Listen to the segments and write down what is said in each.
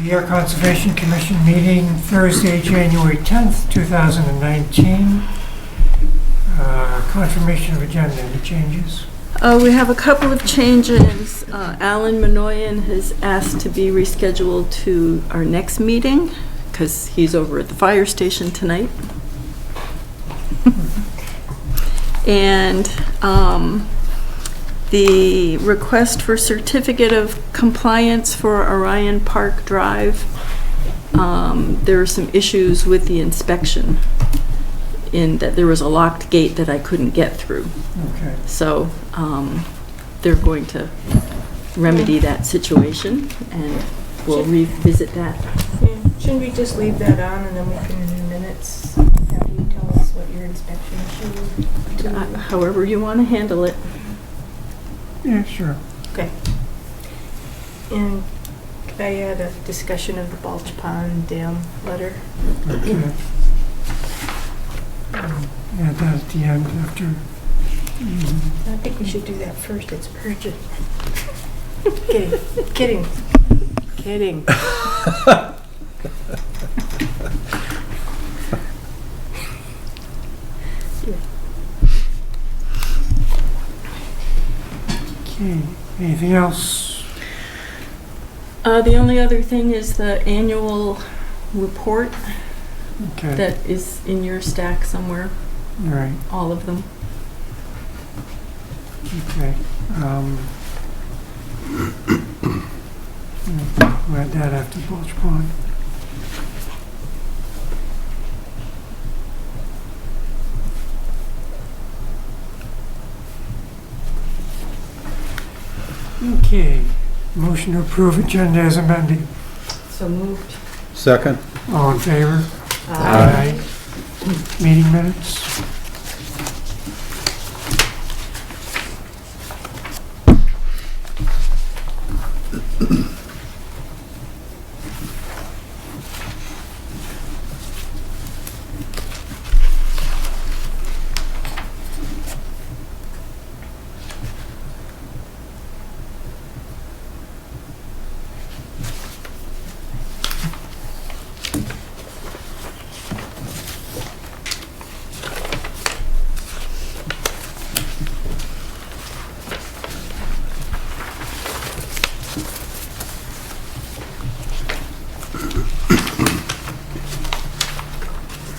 The Air Conservation Commission meeting Thursday, January 10th, 2019. Confirmation of agenda. Any changes? We have a couple of changes. Alan Minoyan has asked to be rescheduled to our next meeting because he's over at the fire station tonight. And the request for certificate of compliance for Orion Park Drive, there are some issues with the inspection in that there was a locked gate that I couldn't get through. Okay. So they're going to remedy that situation and we'll revisit that. Yeah. Shouldn't we just leave that on and then we can, in the minutes, have you tell us what your inspection issue? However you want to handle it. Yeah, sure. Okay. And could I add a discussion of the Balch Pond Dam letter? Okay. Add that at the end after. I think we should do that first. It's urgent. Kidding. Okay. Anything else? The only other thing is the annual report Okay. that is in your stack somewhere, All right. all of them. Okay. We'll add that after Bulge Pond. Okay. Motion to approve agenda as amended. So moved. Second. All in favor? Aye. Meeting minutes?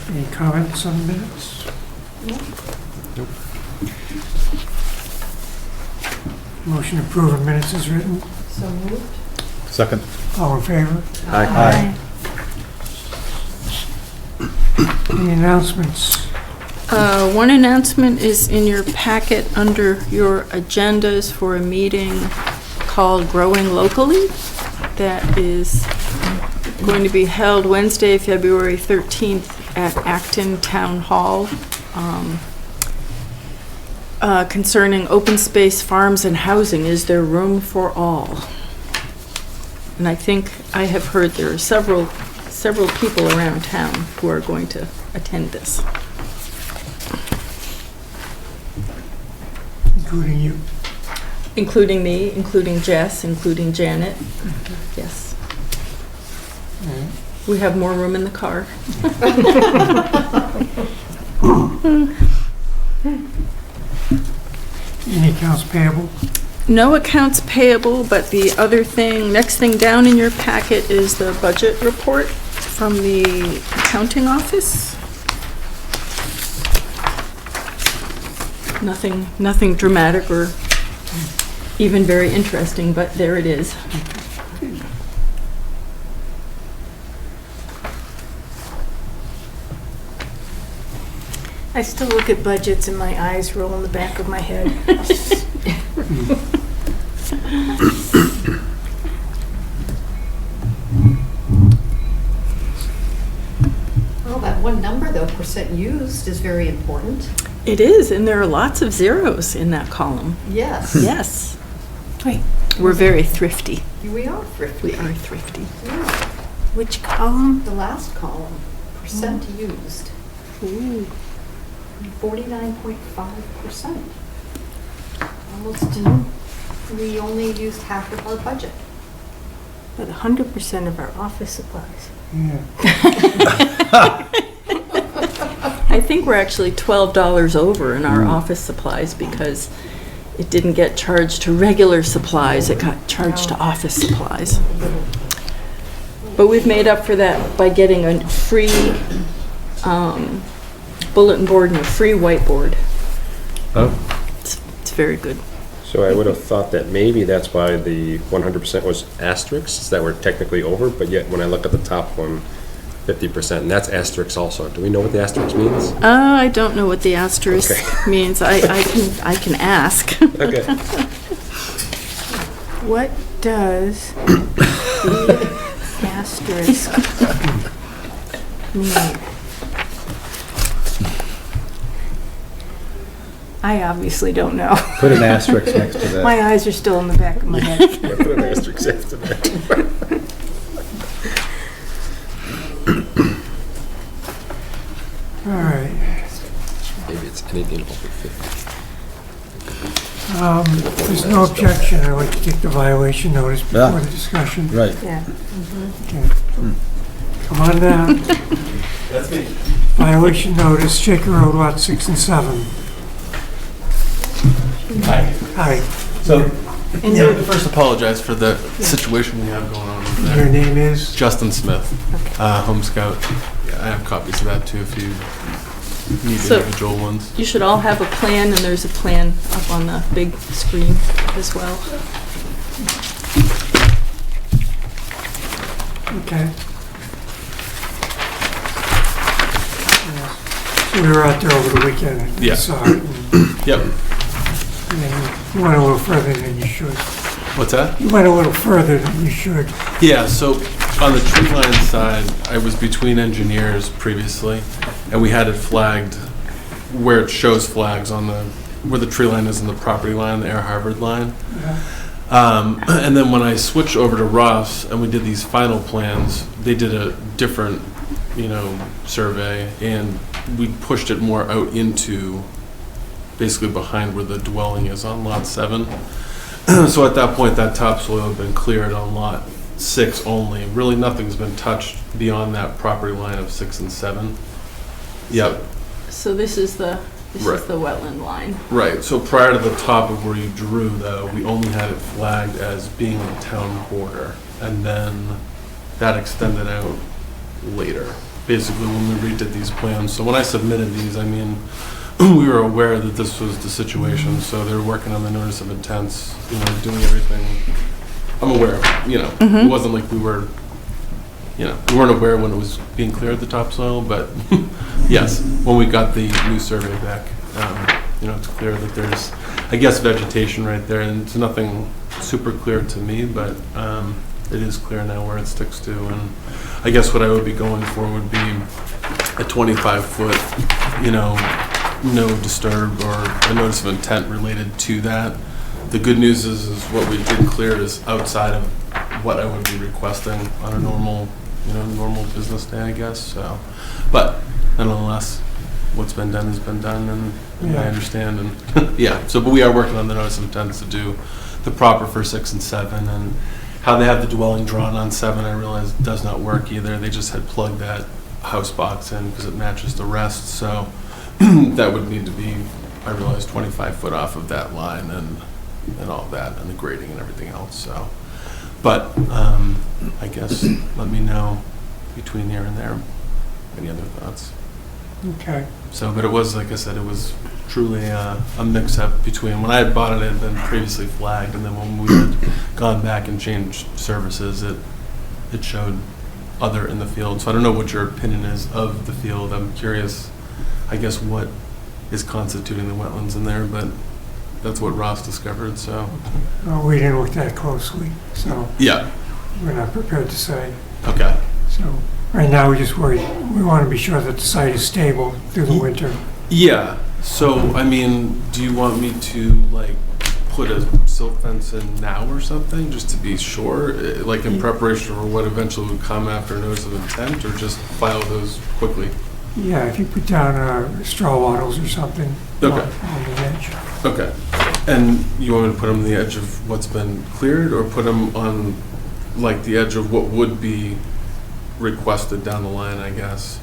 Any comments on the minutes? Nope. Motion to approve of minutes is written. So moved. Second. All in favor? Aye. Any announcements? One announcement is in your packet under your agendas for a meeting called Growing Locally that is going to be held Wednesday, February 13th at Acton Town Hall, concerning open space farms and housing. Is there room for all? And I think I have heard there are several people around town who are going to attend this. Including you? Including me, including Jess, including Janet. Yes. All right. We have more room in the car. Any accounts payable? No accounts payable, but the other thing, next thing down in your packet is the budget report from the accounting office. Nothing dramatic or even very interesting, but there it is. I still look at budgets and my eyes roll in the back of my head. Well, that one number, though, percent used, is very important. It is, and there are lots of zeros in that column. Yes. Yes. Wait, We're very thrifty. We are thrifty. We are thrifty. Yeah. which column? The last column, percent used, Ooh. 49.5%. Almost, we only used half of our budget. But 100% of our office supplies. Yeah. I think we're actually $12 over in our office supplies because it didn't get charged to regular supplies, it got charged to office supplies. But we've made up for that by getting a free bulletin board and a free whiteboard. Oh. It's very good. So I would have thought that maybe that's why the 100% was asterisks, that were technically over, but yet when I look at the top one, 50%, and that's asterisks also. Do we know what the asterisk means? I don't know what the asterisk Okay. means. I can ask. Okay. What does the asterisk mean? I obviously don't know. Put an asterisk next to that. My eyes are still in the back of my head. Yeah, put an asterisk after that. All right. Maybe it's anything over 50. If there's no objection, I'd like to take the violation notice before Yeah. the discussion. Right. Yeah. Okay. Come on down. That's me. Violation notice, Shaker Road, lot 6 and 7. Hi. Hi, So, yeah, first apologize for the situation we have going on over your there. name is? Justin Smith, Home Scout. Yeah, I have copies of that too if you need So- individual ones. You should all have a plan, and there's a plan up on the big screen as well. Okay. So we were out there over the weekend. and Yeah. saw it, Yep. and you went a little further than you should. What's that? You went a little further than you should. Yeah, so on the tree line side, I was between engineers previously, and we had it flagged where it shows flags on the, where the tree line is in the property line, the Air Harvard line. And then when I switched over to Ross and we did these final plans, they did a different, survey, and we pushed it more out into basically behind where the dwelling is on lot 7. So at that point, that topsoil had been cleared on lot 6 only. Really, nothing's been touched beyond that property line of 6 and 7. Yep, So this is the Right. wetland line. right. So prior to the top of where you drew, though, we only had it flagged as being a town border, and then that extended out later, basically when we redid these plans. So when I submitted these, I mean, we were aware that this was the situation, so they were working on the notice of intents, doing everything. I'm aware of, it wasn't like we were, we weren't aware when it was being cleared, the topsoil, but yes, when we got the new survey back, it's clear that there's, I guess, vegetation right there, and it's nothing super clear to me, but it is clear now where it sticks to, and I guess what I would be going for would be a 25-foot, no disturb or a notice of intent related to that. The good news is what we did clear is outside of what I would be requesting on a normal business day, I guess, so. But nonetheless, what's been done has been done, and I Yeah. understand, and, yeah, but we are working on the notice of intent to do the proper for 6 and 7, and how they have the dwelling drawn on 7, I realize does not work either. They just had plugged that house box in because it matches the rest, so that would need to be, I realize, 25 foot off of that line and all that, and the grading and everything else, so. But, I guess, let me know between here and there, any other thoughts. Okay. So, but it was, like I said, it was truly a mix-up between, when I had bought it, it had been previously flagged, and then when we had gone back and changed services, it showed other in the field. So I don't know what your opinion is of the field. I'm curious, I guess, what is constituting the wetlands in there, but that's what Ross discovered, so. Well, we didn't look that closely, so Yeah, we're not prepared to say. okay. So right now, we're just worried, we want to be sure that the site is stable through the winter. Yeah, so, I mean, do you want me to, put a silt fence in now or something, just to be sure, in preparation for what eventually would come after notice of intent, or just file those quickly? Yeah, if you put down straw wattles or something on Okay. on the edge. Okay. And you want me to put them on the edge of what's been cleared, or put them on like the edge of what would be requested down the line, I guess.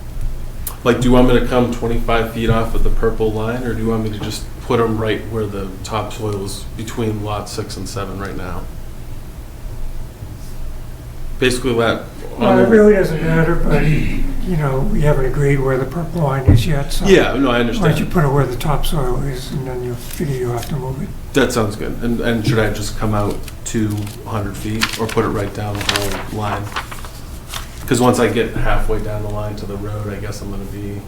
Like, do you want me to come 25 feet off of the purple line, or do you want me to just put them right where the topsoil is between lot 6 and 7 right now? Basically that. Well, it really doesn't matter, but, we haven't agreed where the purple line is yet, so. Yeah, no, I Why don't you understand. put it where the topsoil is, and then you'll figure you have to move it. That sounds good. And should I just come out to 100 feet, or put it right down the whole line? Because once I get halfway down the line to the road, I guess I'm gonna be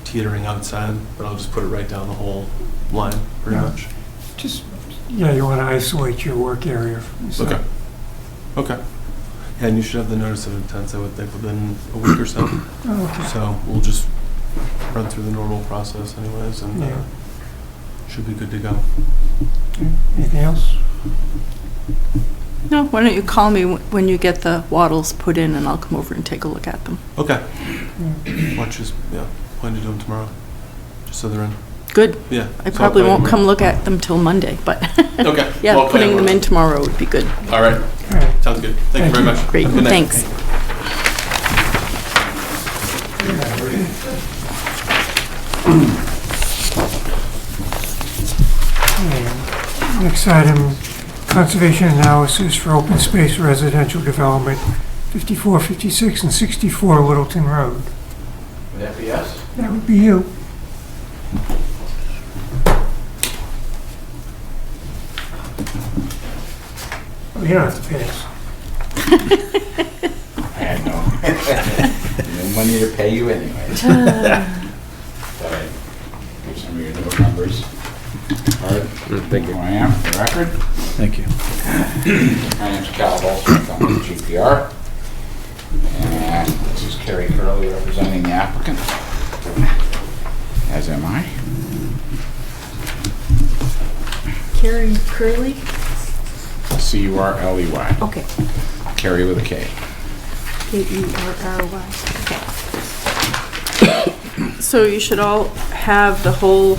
teetering outside, but I'll just put it right down the whole line, pretty Yeah. much. Just, you want to isolate your work area. So. Okay. Okay. Yeah, and you should have the notice of intent, I would think, within a week or so. Oh, okay. So we'll just run through the normal process anyways, and Yeah. should be good to go. Anything else? No, why don't you call me when you get the wattles put in, and I'll come over and take a look at them. Okay. Watch just, plan to do them tomorrow, just so they're in. Good. Yeah. I so probably I'll plan won't come tomorrow. look at them till Monday, but Okay. yeah, Well, I'll plan putting them tomorrow. in tomorrow would be good. All right. All right. Sounds good. Thank you very much. Great, Have a good night. thanks. Okay. Next item, conservation analysis for open space residential development, 54, 56, and 64 Littleton Road. Would that be us? That would be you. Oh, you don't have to pass. I had no money to pay you anyway. Thought I'd give some of your little numbers. All right, Thank you. who I am, for the record. Thank you. My name's Cal Bolson, I'm with GPR. And this is Kerry Curley representing the applicant, as am I. Carrie Curley? C-U-R-L-E-Y. Okay. Kerry with a K. K-E-R-R-Y. Okay. So you should all have the whole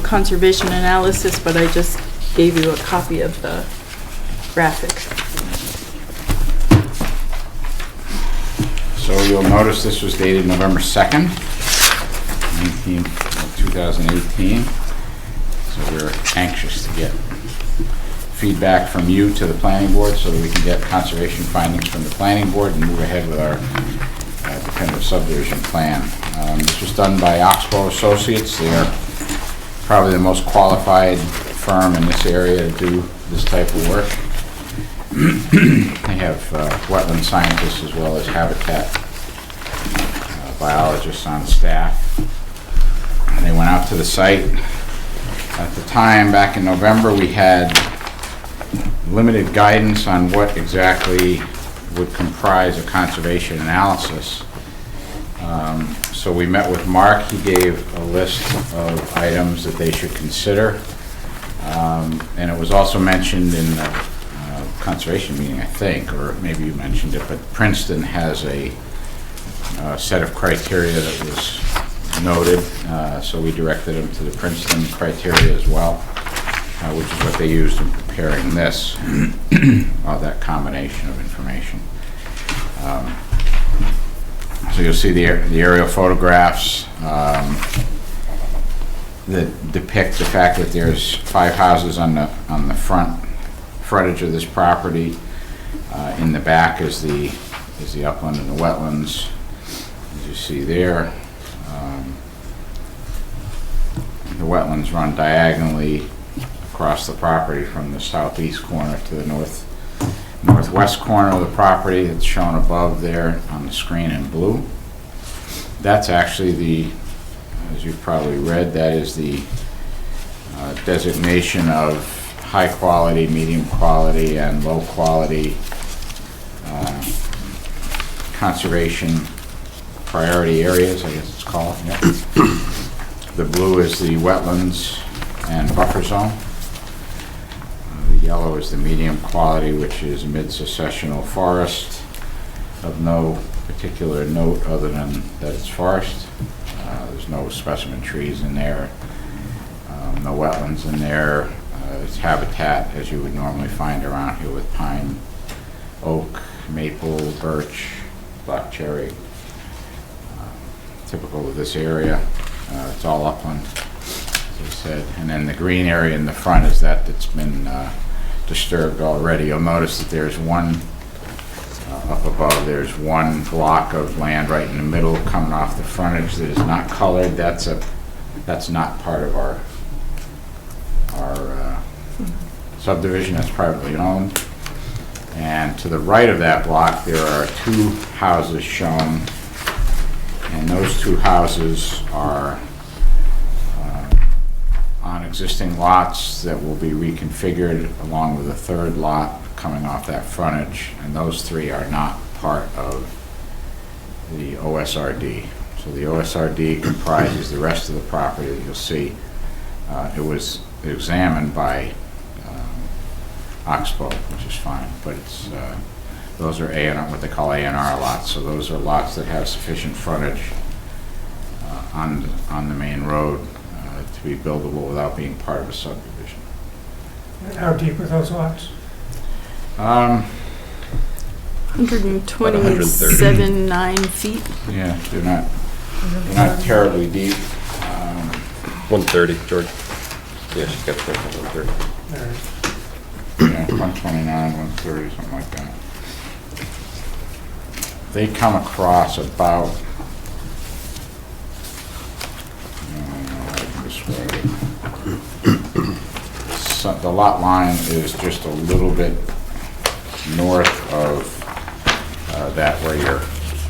conservation analysis, but I just gave you a copy of the graphic. So you'll notice this was dated November 2nd, 2018. So we're anxious to get feedback from you to the planning board so that we can get conservation findings from the planning board and move ahead with our definitive subdivision plan. This was done by Oxbow Associates. They are probably the most qualified firm in this area to do this type of work. They have wetland scientists as well as habitat biologists on staff. They went out to the site. At the time, back in November, we had limited guidance on what exactly would comprise a conservation analysis. So we met with Mark. He gave a list of items that they should consider. And it was also mentioned in the conservation meeting, I think, or maybe you mentioned it, but Princeton has a set of criteria that was noted. So we directed them to the Princeton criteria as well, which is what they used in preparing this, that combination of information. So you'll see the aerial photographs that depict the fact that there's 5 houses on the frontage of this property. In the back is the upland and the wetlands, as you see there. The wetlands run diagonally across the property from the southeast corner to the northwest corner of the property. It's shown above there on the screen in blue. That's actually as you've probably read, that is the designation of high quality, medium quality, and low quality conservation priority areas, I guess it's called. Yep. The blue is the wetlands and buffer zone. The yellow is the medium quality, which is mid-successional forest of no particular note other than that it's forest. There's no specimen trees in there, no wetlands in there. It's habitat as you would normally find around here with pine oak, maple, birch, black cherry. Typical of this area. It's all upland, as I said. And then the green area in the front is that's been disturbed already. You'll notice that there's one, up above, there's one block of land right in the middle coming off the frontage that is not colored. That's not part of our subdivision. That's privately owned. And to the right of that block, there are two houses shown, and those two houses are on existing lots that will be reconfigured along with a third lot coming off that frontage, and those three are not part of the OSRD. So the OSRD comprises the rest of the property that you'll see. It was examined by Oxbow, which is fine, but it's those are A&R, what they call A&R lots. So those are lots that have sufficient frontage on the main road to be buildable without being part of a subdivision. How deep are those lots? 127, 9 feet. Yeah, they're not terribly deep. 130, George. Yeah, she's got 130. All right. Yeah, 129, 130, something like that. They come across about, so the lot line is just a little bit north of that where you're,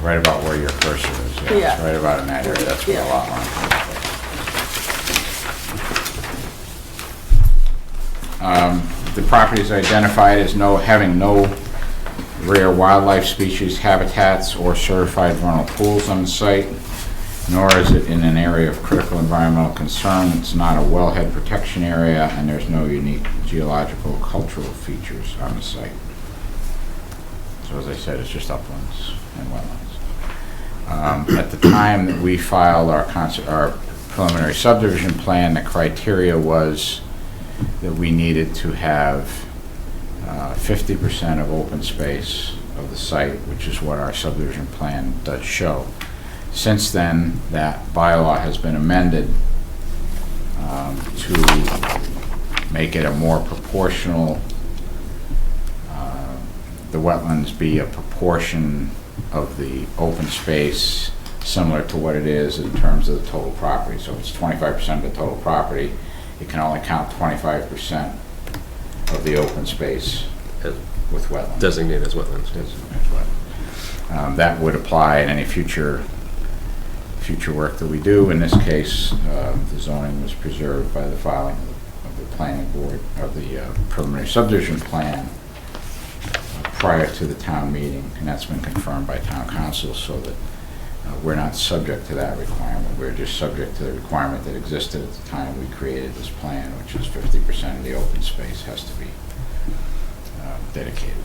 right about where your cursor is. Yeah. It's right about in that area. That's where the lot line comes. The property is identified as having no rare wildlife species, habitats, or certified vernal pools on the site, nor is it in an area of critical environmental concern. It's not a wellhead protection area, and there's no unique geological or cultural features on the site. So as I said, it's just uplands and wetlands. At the time that we filed our preliminary subdivision plan, the criteria was that we needed to have 50% of open space of the site, which is what our subdivision plan does show. Since then, that bylaw has been amended to make it a more proportional, the wetlands be a proportion of the open space similar to what it is in terms of the total property. So if it's 25% of the total property, it can only count 25% of the open space with wetlands. Designated as wetlands, yes. That would apply in any future work that we do. In this case, the zoning was preserved by the filing of the planning board of the preliminary subdivision plan prior to the town meeting, and that's been confirmed by town council, so that we're not subject to that requirement. We're just subject to the requirement that existed at the time we created this plan, which is 50% of the open space has to be dedicated,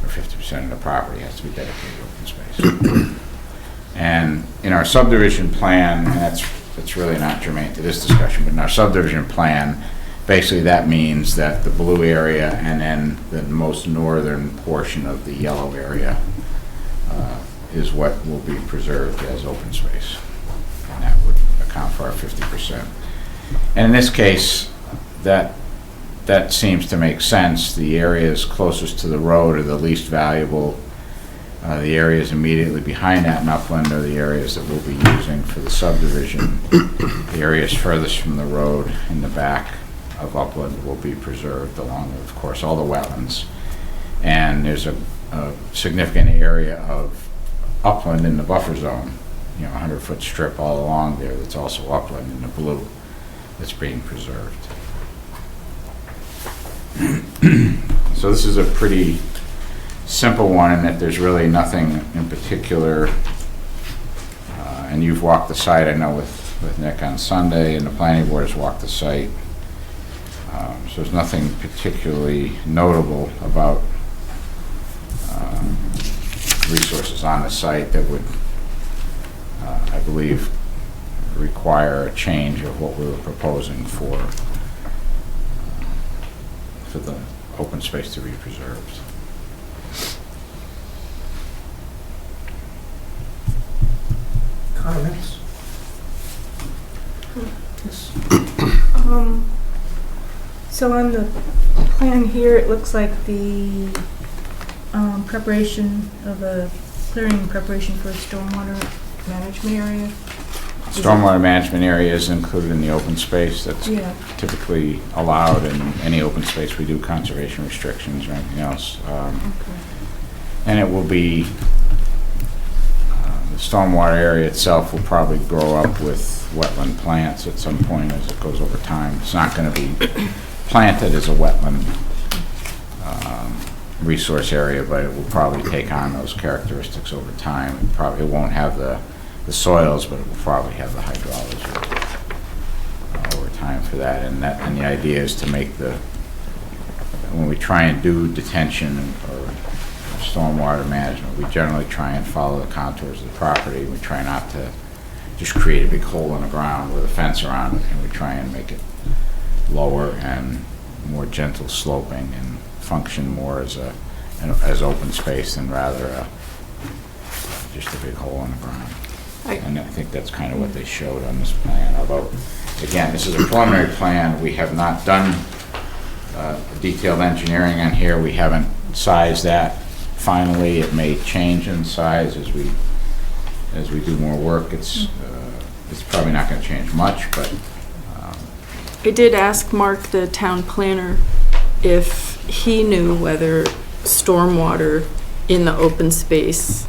or 50% of the property has to be dedicated open space. And in our subdivision plan, and that's really not germane to this discussion, but in our subdivision plan, basically that means that the blue area and then the most northern portion of the yellow area is what will be preserved as open space. And that would account for our 50%. And in this case, that seems to make sense. The areas closest to the road are the least valuable. The areas immediately behind that in upland are the areas that we'll be using for the subdivision. The areas furthest from the road in the back of upland will be preserved, along with, of course, all the wetlands. And there's a significant area of upland in the buffer zone, 100-foot strip all along there that's also upland in the blue that's being preserved. So this is a pretty simple one in that there's really nothing in particular, and you've walked the site, I know, with Nick on Sunday, and the planning board has walked the site. So there's nothing particularly notable about resources on the site that would, I believe, require a change of what we were proposing for the open space to be preserved. comments? Yes. So on the plan here, it looks like the preparation of a clearing preparation for a stormwater management area. Stormwater management area is included in the open space. That's Yeah. typically allowed in any open space we do conservation restrictions or anything else. And it will be, the stormwater area itself will probably grow up with wetland plants at some point as it goes over time. It's not going to be planted as a wetland resource area, but it will probably take on those characteristics over time. It won't have the soils, but it will probably have the hydrology over time for that. And the idea is to make when we try and do detention or stormwater management, we generally try and follow the contours of the property. We try not to just create a big hole in the ground with a fence around it, and we try and make it lower and more gentle sloping and function more as open space than rather just a big hole in the ground. And I think that's kind of what they showed on this plan. Although, again, this is a preliminary plan. We have not done detailed engineering on here. We haven't sized that. Finally, it may change in size as we do more work. It's probably not going to change much, but I did ask Mark, the town planner, if he knew whether stormwater in the open space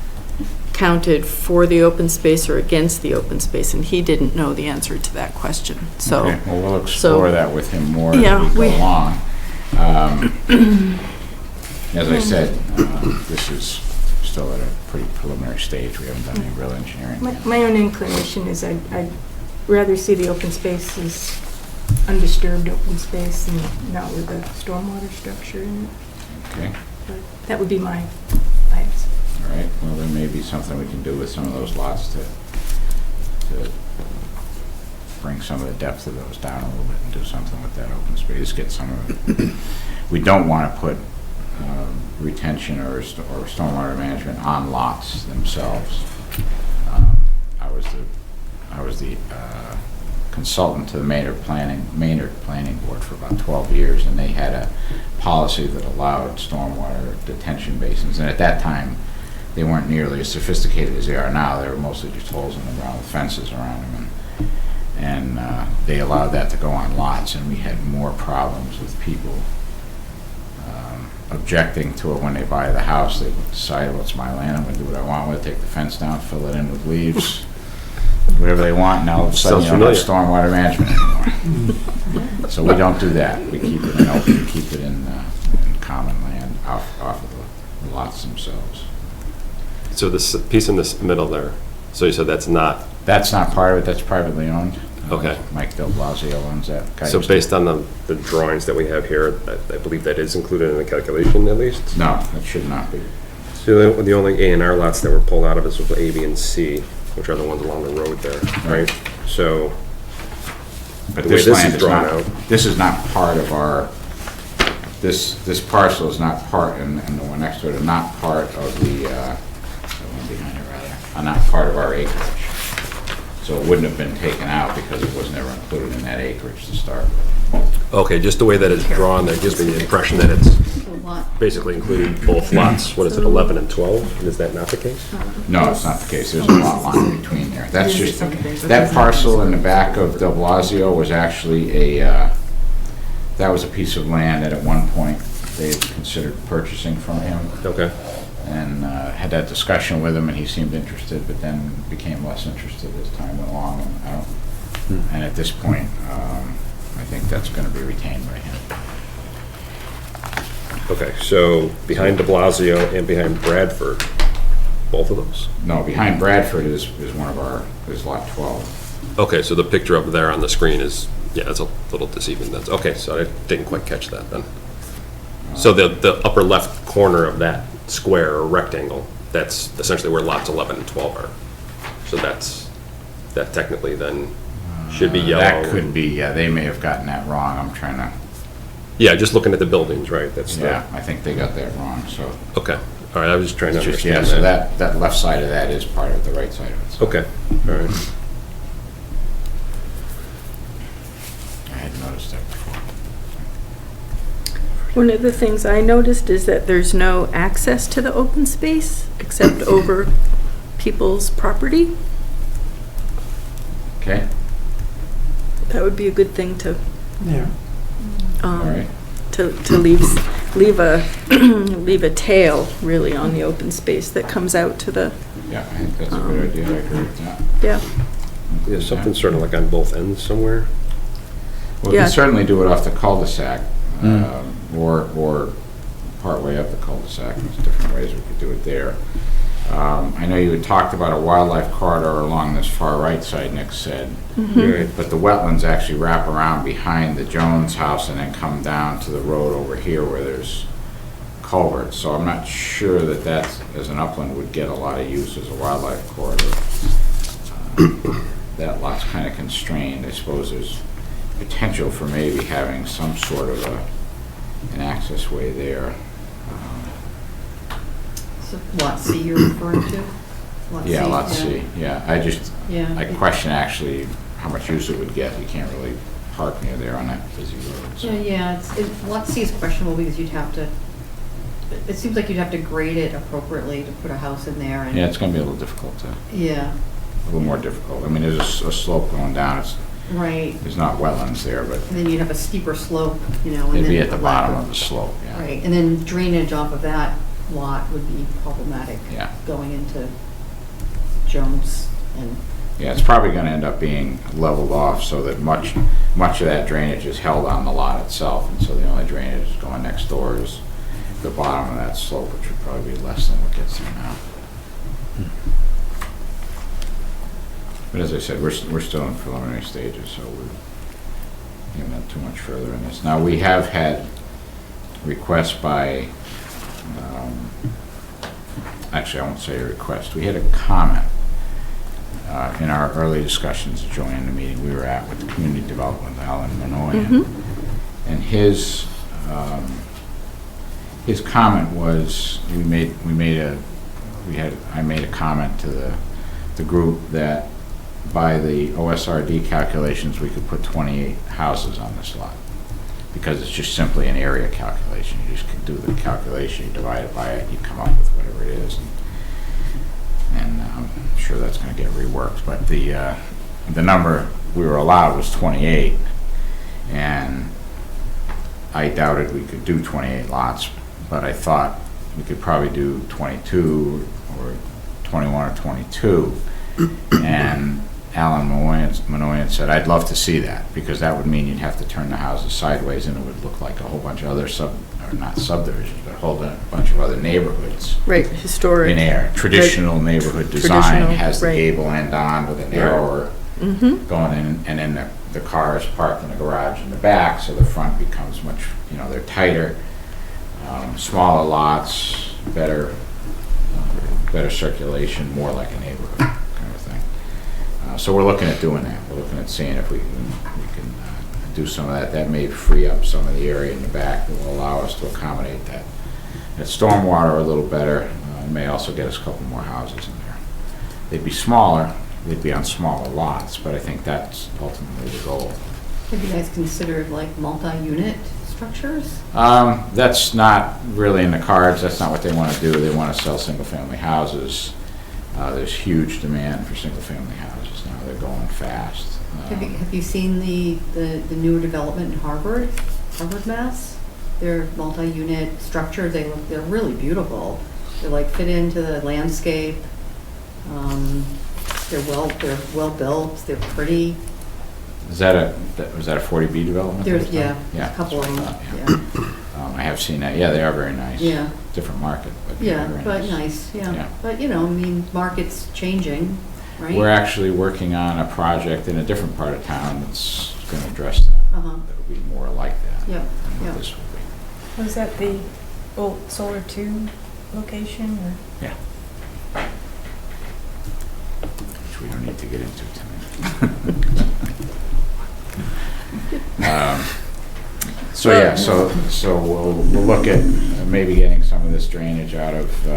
counted for the open space or against the open space, and he didn't know the answer to that question. So, okay. Well, we'll explore that with him more as we go along. As I said, this is still at a pretty preliminary stage. We haven't done any real engineering. My own inclination is I'd rather see the open space as undisturbed open space and not with a stormwater structure in it. Okay. But that would be my bias. All right. Well, there may be something we can do with some of those lots to bring some of the depth of those down a little bit and do something with that open space. Get some of it. We don't want to put retention or stormwater management on lots themselves. I was the consultant to the Maynard Planning Board for about 12 years, and they had a policy that allowed stormwater detention basins. And at that time, they weren't nearly as sophisticated as they are now. They were mostly just holes in the ground with fences around them, and they allowed that to go on lots. And we had more problems with people objecting to it when they buy the house. They decide, well, it's my land, I'm going to do what I want with it, take the fence down, fill it in with leaves, whatever they want, and all of a sudden you don't have stormwater management anymore. So we don't do that. We keep it in open, we keep it in common land off of the lots themselves. So this piece in this middle there, so you said that's not part of it. That's privately owned. Okay. Mike Del Blasio owns that. So based on the drawings that we have here, I believe that is included in the calculation at least? No, it should not be. So the only A&R lots that were pulled out of this was A, B, and C, which are the ones along the road there, right? So But the way this this land is drawn out. This is not part of our, this parcel is not part, and the one next to it are not part of the one behind it rather, are not part of our acreage. So it wouldn't have been taken out because it was never included in that acreage to start with. Okay, just the way that it's drawn, that gives me the impression that it's basically including both lots. What is it, 11 and 12? And is that not the case? No, it's not the case. There's a lot line between there. That's just, that parcel in the back of Del Blasio was actually that was a piece of land that at one point they had considered purchasing from him. Okay. And had that discussion with him, and he seemed interested, but then became less interested as time went along. And at this point, I think that's going to be retained by him. Okay, so behind de Blasio and behind Bradford, both of those? No, behind Bradford is one of our, is lot 12. Okay, so the picture up there on the screen is, yeah, it's a little deceiving. That's okay, so I didn't quite catch that then. So the upper left corner of that square or rectangle, that's essentially where lots 11 and 12 are. So that technically then should be yellow. That could be, yeah, they may have gotten that wrong. I'm trying to, Yeah, just looking at the buildings, right? That's yeah, I think they got that wrong, so. Okay. all right, I was just trying to It's just, understand yeah, so that. that left side of that is part of the right side of it. So Okay, all right. I had noticed that before. One of the things I noticed is that there's no access to the open space except over people's property. Okay, That would be a good thing to, Yeah. all right. to leave a, leave a tail really on the open space that comes out to the, Yeah, I think that's a good idea. I agree with that. yeah. Yeah, something sort of like on both ends somewhere. Well, we Yeah. can certainly do it off the cul-de-sac, or partway up the cul-de-sac. There's different ways we could do it there. I know you had talked about a wildlife corridor along this far right side, Nick said, Right. but the wetlands actually wrap around behind the Jones house and then come down to the road over here where there's culverts. So I'm not sure that that, as an upland, would get a lot of use as a wildlife corridor. That lot's kind of constrained. I suppose there's potential for maybe having some sort of an access way there. So Lot C you're referring to? Yeah, Lot C, yeah. I Yeah. question actually how much use it would get. You can't really park near there on that busy road. so. Yeah, Lot C is questionable because you'd have to, it seems like you'd have to grade it appropriately to put a house in there and. Yeah, it's gonna be a little difficult Yeah, a little more difficult. I mean, there's a slope going down. right. There's not wetlands there, but And then you'd have a steeper slope, you know, and then. it'd be at the lack bottom of the slope, yeah. Right, and then drainage off of that lot would be problematic. Yeah. Going into Jones and, Yeah, it's probably gonna end up being leveled off so that much of that drainage is held on the lot itself, and so the only drainage going next door is the bottom of that slope, which would probably be less than what gets there now. But as I said, we're still in preliminary stages, so we're not too much further in this. Now, we have had requests by, actually, I won't say a request, we had a comment in our early discussions at Joanne, the meeting we were at with the community development, Alan Manoyan. And his comment was, I made a comment to the group that by the OSRD calculations, we could put 28 houses on this lot. Because it's just simply an area calculation. You just can do the calculation, you divide it by it, you come up with whatever it is. And I'm sure that's gonna get reworked, but the number we were allowed was 28. And I doubted we could do 28 lots, but I thought we could probably do 22 or 21 or 22. And Alan Manoyan said, I'd love to see that, because that would mean you'd have to turn the houses sideways and it would look like a whole bunch of other not subdivisions, but a whole bunch of other neighborhoods Right, historic. in Ayer. Traditional neighborhood design Traditional, has the right. gable end on with a narrower going in, and then the car is parked in the garage in the back, so the front becomes much, they're tighter, smaller lots, better circulation, more like a neighborhood kind of thing. So we're looking at doing that. We're looking at seeing if we can do some of that. That may free up some of the area in the back that will allow us to accommodate that. And stormwater a little better. It may also get us a couple more houses in there. They'd be smaller. They'd be on smaller lots, but I think that's ultimately the goal. have you guys considered like multi-unit structures? That's not really in the cards. That's not what they want to do. They want to sell single-family houses. There's huge demand for single-family houses now. They're going fast. Have you seen the newer development in Harvard, Mass? They're multi-unit structures. They're really beautiful. They like fit into the landscape. They're well built. They're pretty. Was that a 40B development? There's Yeah, a couple of that's them. what I thought, Yeah. I have seen that. Yeah, they are very nice. Yeah. Different market, but Yeah, very but nice. Yeah. Yeah. But market's changing, right? We're actually working on a project in a different part of town that's going to address that. Uh-huh. That'll be more like that. Yep, than yep. what this will be. Was that the old Solar 2 location, or? Yeah. Which we don't need to get into tonight. So, yeah, so we'll look at maybe getting some of this drainage out of,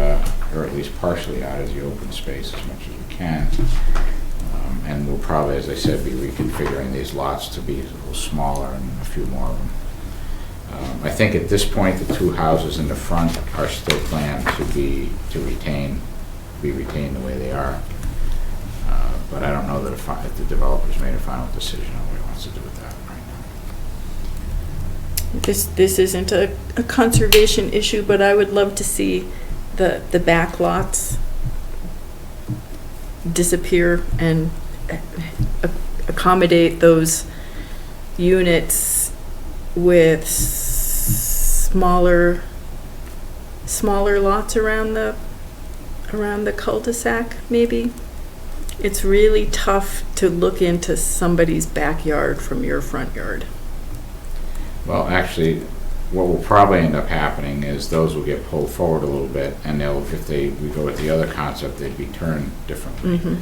or at least partially out of the open space as much as we can. And we'll probably, as I said, be reconfiguring these lots to be a little smaller and a few more of them. I think at this point, the two houses in the front are still planned to be retained the way they are. But I don't know that if the developer's made a final decision on what he wants to do with that right now. This isn't a conservation issue, but I would love to see the back lots disappear and accommodate those units with smaller lots around the cul-de-sac, maybe. It's really tough to look into somebody's backyard from your front yard. Well, actually, what will probably end up happening is those will get pulled forward a little bit, and if we go with the other concept, they'd be turned differently. Mm-hmm.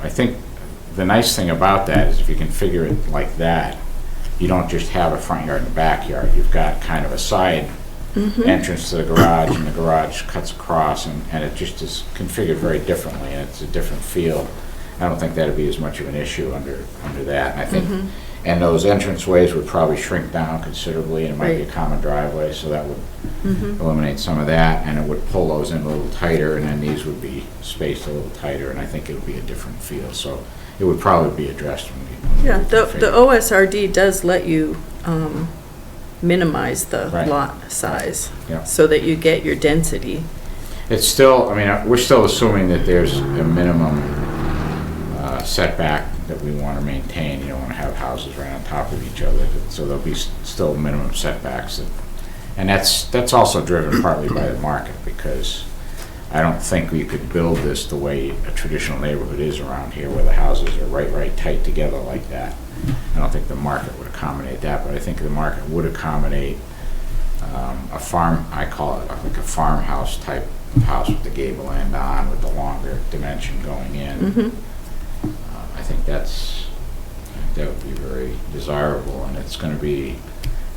I think the nice thing about that is if you configure it like that, you don't just have a front yard and a backyard. You've got kind of a side entrance to the garage, and the garage cuts across, and it just is configured very differently, and it's a different feel. I don't think that'd be as much of an issue under that. And I think, and those entranceways would probably shrink down considerably, and it might be a common driveway, so that would eliminate some of that, and it would pull those in a little tighter, and then these would be spaced a little tighter, and I think it would be a different feel. So it would probably be addressed when we Yeah, the configure. OSRD does let you minimize the Right. lot size Yeah. so that you get your density. It's still, I mean, we're still assuming that there's a minimum setback that we want to maintain. You don't want to have houses right on top of each other, so there'll be still minimum setbacks. And that's also driven partly by the market, because I don't think we could build this the way a traditional neighborhood is around here, where the houses are right tight together like that. I don't think the market would accommodate that, but I think the market would accommodate a farm, I call it like a farmhouse type house with the gable end on, with the longer dimension going in. I think that would be very desirable, and it's going to be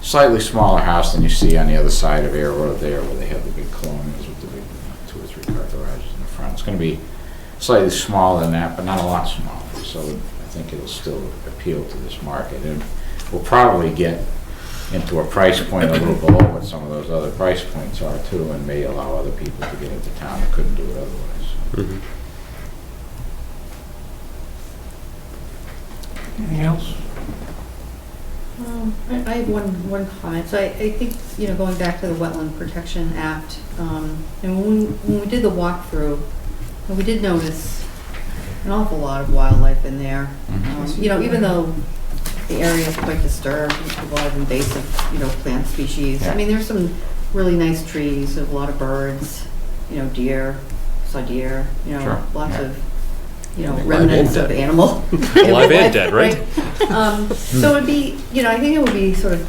slightly smaller house than you see on the other side of Ayer Road there, where they have the big colonials with the big 2 or 3 car garages in the front. It's going to be slightly smaller than that, but not a lot smaller. So I think it'll still appeal to this market, and we'll probably get into a price point a little below what some of those other price points are too, and may allow other people to get into town that couldn't do it otherwise. Anything else? I have one comment. So I think, going back to the Wetland Protection Act, and when we did the walkthrough, we did notice an awful lot of wildlife in there. Even though the area is quite disturbed, a lot of invasive, plant species. Yeah. I mean, there's some really nice trees, a lot of birds, deer, saw deer, Sure. lots Yeah. of, Live remnants and of dead. animal. Live and dead, right? So it'd be, I think it would be sort of,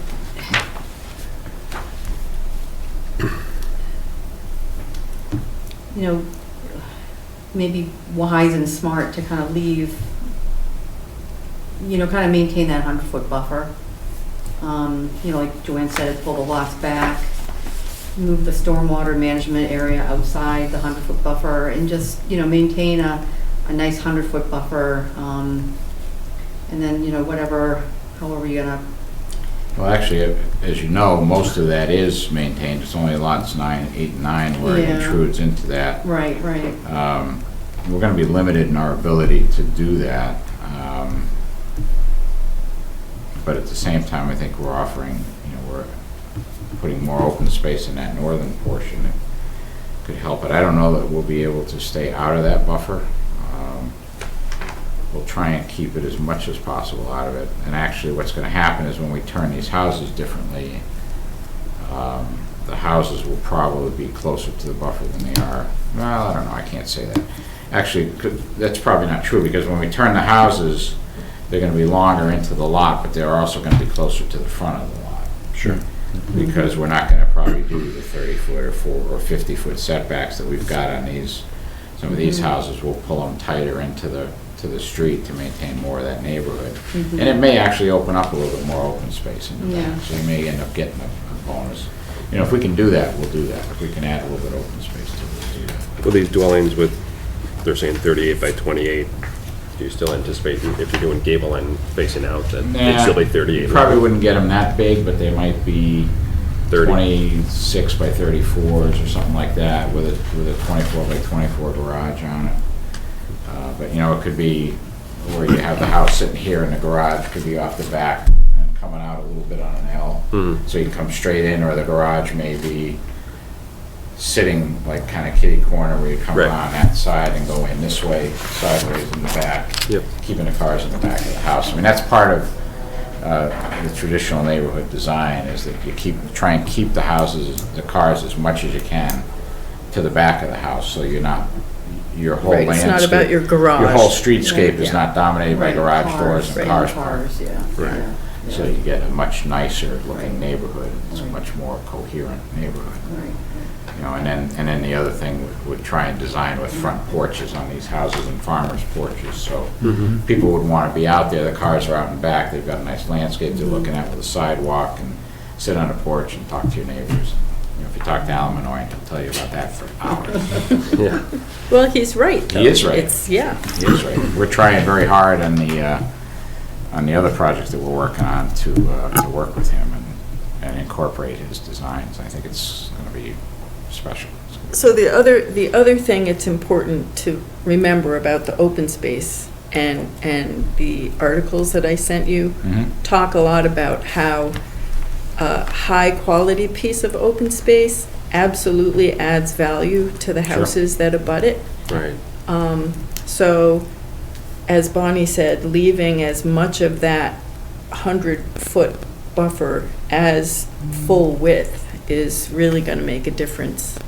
maybe wise and smart to kind of leave, kind of maintain that 100-foot buffer. Like Joanne said, pull the lots back, move the stormwater management area outside the 100-foot buffer, and just, maintain a nice 100-foot buffer. And then, however you're gonna. Well, actually, as you know, most of that is maintained. It's only lots 8 and 9 where it intrudes into that. Right. We're going to be limited in our ability to do that. But at the same time, I think we're offering, we're putting more open space in that northern portion that could help it. I don't know that we'll be able to stay out of that buffer. We'll try and keep it as much as possible out of it. And actually what's going to happen is when we turn these houses differently, the houses will probably be closer to the buffer than they are. Well, I don't know, I can't say that. Actually, that's probably not true, because when we turn the houses, they're going to be longer into the lot, but they're also going to be closer to the front of the lot. Sure. Because we're not going to probably do the 30-foot or 50-foot setbacks that we've got on these. Some of these houses will pull them tighter into the to the street to maintain more of that neighborhood. And it may actually open up a little bit more open space in the back, Yeah. so you may end up getting a bonus. You know, if we can do that, we'll do that. If we can add a little bit of open space to it, we'll do that. Well, these dwellings with, they're saying 38 by 28, do you still anticipate, if you're doing gable end facing out, that it'd still be 38? Probably wouldn't get them that big, but they might be 30. 26 by 34s or something like that with a 24 by 24 garage on it. But, you know, it could be where you have the house sitting here and the garage could be off the back and coming out a little bit on an L. So you can come straight in, or the garage may be sitting like kind of kitty corner where you come Right. around that side and go in this way, sideways in the back, Yep. keeping the cars in the back of the house. I mean, that's part of the traditional neighborhood design, is that you try and keep the houses, the cars as much as you can to the back of the house, so you're not, your whole Right, landscape. it's not about your garage. Your whole streetscape is Yeah. not dominated by Right, garage doors and right, cars parked. Cars, yeah. Right. Yeah, So yeah. you get a much nicer looking Right. neighborhood. It's a Right. much more coherent neighborhood. Right. You know, and then the other thing, would try and design with front porches on these houses and farmers' porches, so people would want to be out there, the cars are out in back, they've got a nice landscape they're looking at with a sidewalk, and sit on a porch and talk to your neighbors. You know, if you talk to Alan Manoy, he'll tell you about that for hours. Yeah. Well, he's right, though. He is right. It's, yeah. He is right. We're trying very hard on the other projects that we're working on to work with him and incorporate his designs. I think it's going to be special. So the other thing it's important to remember about the open space and the articles that I sent you Mhm. talk a lot about how a high-quality piece of open space absolutely adds value to the Sure. houses that abut it. Right. So, as Bonnie said, leaving as much of that 100-foot buffer as full width is really going to make a difference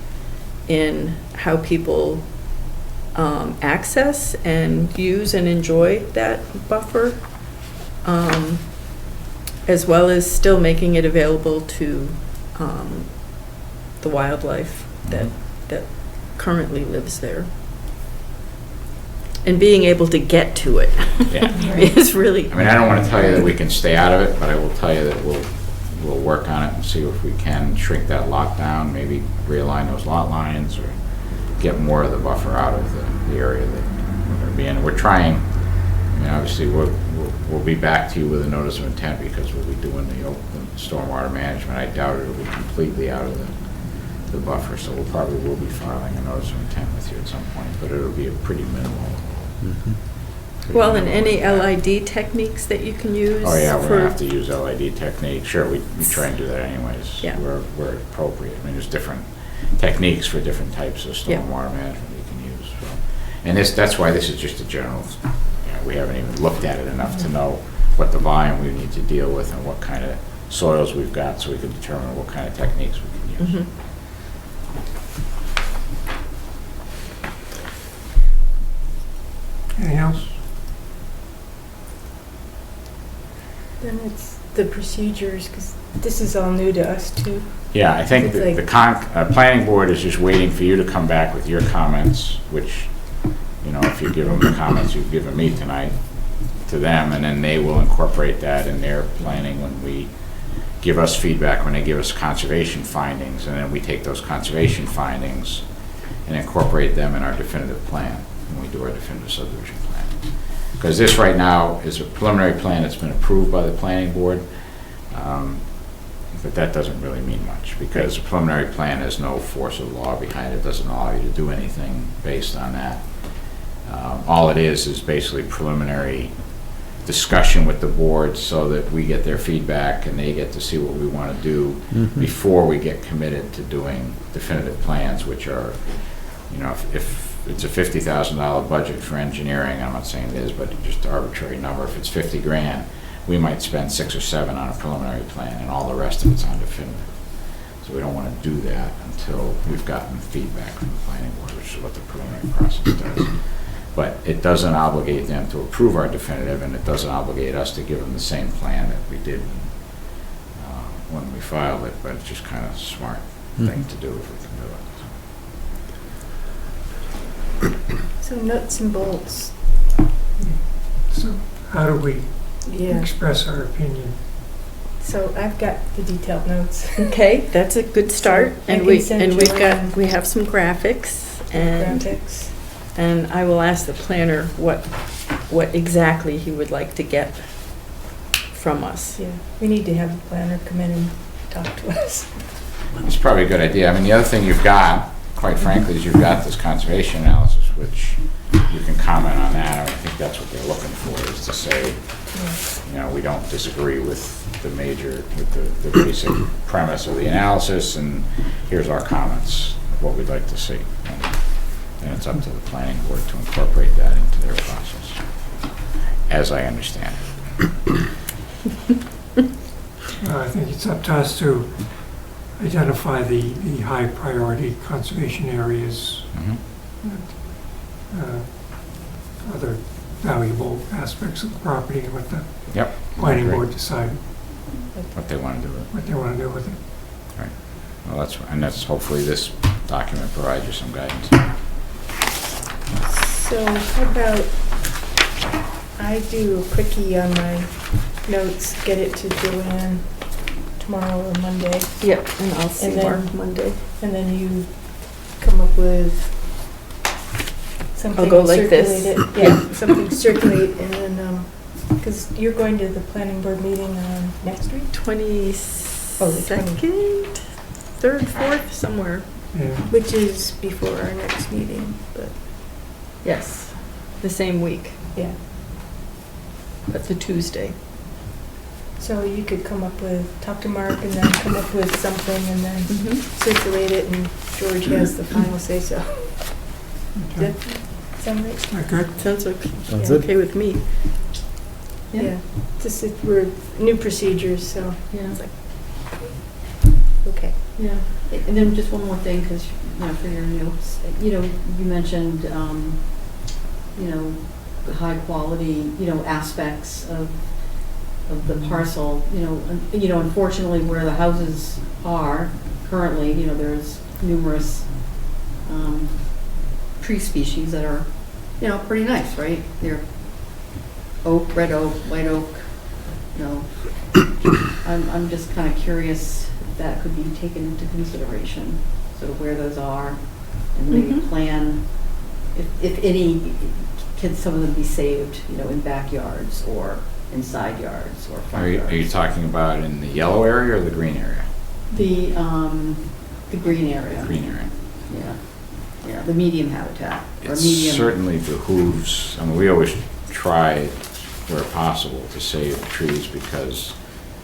in how people access and use and enjoy that buffer, as well as still making it available to the wildlife that currently lives there. And being able to get to it Yeah. is really, I mean, I don't want to tell you that we can stay out of it, but I will tell you that we'll work on it and see if we can shrink that lot down, maybe realign those lot lines, or get more of the buffer out of the area that we're going to be in. We're trying, I mean, obviously, we'll be back to you with a notice of intent, because we'll be doing the stormwater management. I doubt it'll be completely out of the buffer, so we'll probably will be filing a notice of intent with you at some point, but it'll be a pretty minimal. pretty well, and minimal any impact. LID techniques that you can use. Oh, yeah, we're for- gonna have to use LID techniques. Sure, we try and do that anyways. Yeah. Where appropriate. I mean, there's different techniques for different types of Yeah. stormwater management you can use. So. And that's why this is just a general, we haven't even looked at it enough to know what the volume we need to deal with and what kind of soils we've got, so we can determine what kind of techniques we can use. Mhm. Anything else? Then it's the procedures, because this is all new to us too. Yeah, I think It's the like- planning board is just waiting for you to come back with your comments, which, you know, if you give them the comments you've given me tonight to them, and then they will incorporate that in their planning when we give us feedback, when they give us conservation findings, and then we take those conservation findings and incorporate them in our definitive plan, when we do our definitive subdivision plan. Because this right now is a preliminary plan that's been approved by the planning board, but that doesn't really mean much, because a preliminary plan has no force of law behind it, doesn't allow you to do anything based on that. All it is basically preliminary discussion with the board, so that we get their feedback and they get to see what we want to do before we get committed to doing definitive plans, which are, you know, if it's a $50,000 budget for engineering, I'm not saying it is, but just an arbitrary number, if it's 50 grand, we might spend 6 or 7 on a preliminary plan, and all the rest of it's on definitive. So we don't want to do that until we've gotten feedback from the planning board, which is what the preliminary process does. But it doesn't obligate them to approve our definitive, and it doesn't obligate us to give them the same plan that we did when we filed it, but it's just kind of a smart thing to do if we can do it. So nuts and bolts. So how do we Yeah, express our opinion? so I've got the detailed notes. Okay, that's a good start. I And can we, send and we've Joanne got, we have some graphics and, Graphics. and I will ask the planner what exactly he would like to get from us. Yeah, we need to have a planner come in and talk to us. It's probably a good idea. I mean, the other thing you've got, quite frankly, is you've got this conservation analysis, which you can comment on that. I think that's what they're looking for, is to say, you know, we don't disagree with the basic premise of the analysis, and here's our comments, what we'd like to see. And it's up to the planning board to incorporate that into their process, as I understand it. I think it's up to us to identify the high priority conservation areas, Mhm. other valuable aspects of the property, and let the Yep. planning Agree. board decide What they want to do with it. what they want to do with it. Well, that's hopefully this document provides you some guidance. So how about I do a quickie on my notes, get it to Joanne tomorrow or Monday, Yep, and I'll see And then- Mark Monday. and then you come up with something. I'll go like this. circulate it. Yeah, something circulate, and then, because you're going to the planning board meeting on next week? 22nd, 3rd, 4th, somewhere. Yeah, Which is before our next meeting, but, Yes, the same week, yeah. but the Tuesday. So you could come up with, talk to Mark and then come up with something and then circulate it, and George has the final say-so. okay. Does that sound right? Is that good? Sounds okay, Sounds Yeah. good. okay with me. Yeah. Just, we're new procedures, so Yeah. it's like, okay. Yeah, and then just one more thing, because, you know, for your notes, you know, you mentioned, you know, the high quality, you know, aspects of the parcel, you know, unfortunately, where the houses are currently, you know, there's numerous tree species that are, you know, pretty nice, right? They're oak, red oak, white oak, you know. I'm just kind of curious if that could be taken into consideration, sort of where those are, and maybe plan, if any, can some of them be saved, you know, in backyards or in side yards or front Are you yards? talking about in the yellow area or the green area? The green area. Green area. Yeah, the medium habitat, or It medium. certainly behooves, I mean, we always try, where possible, to save trees, because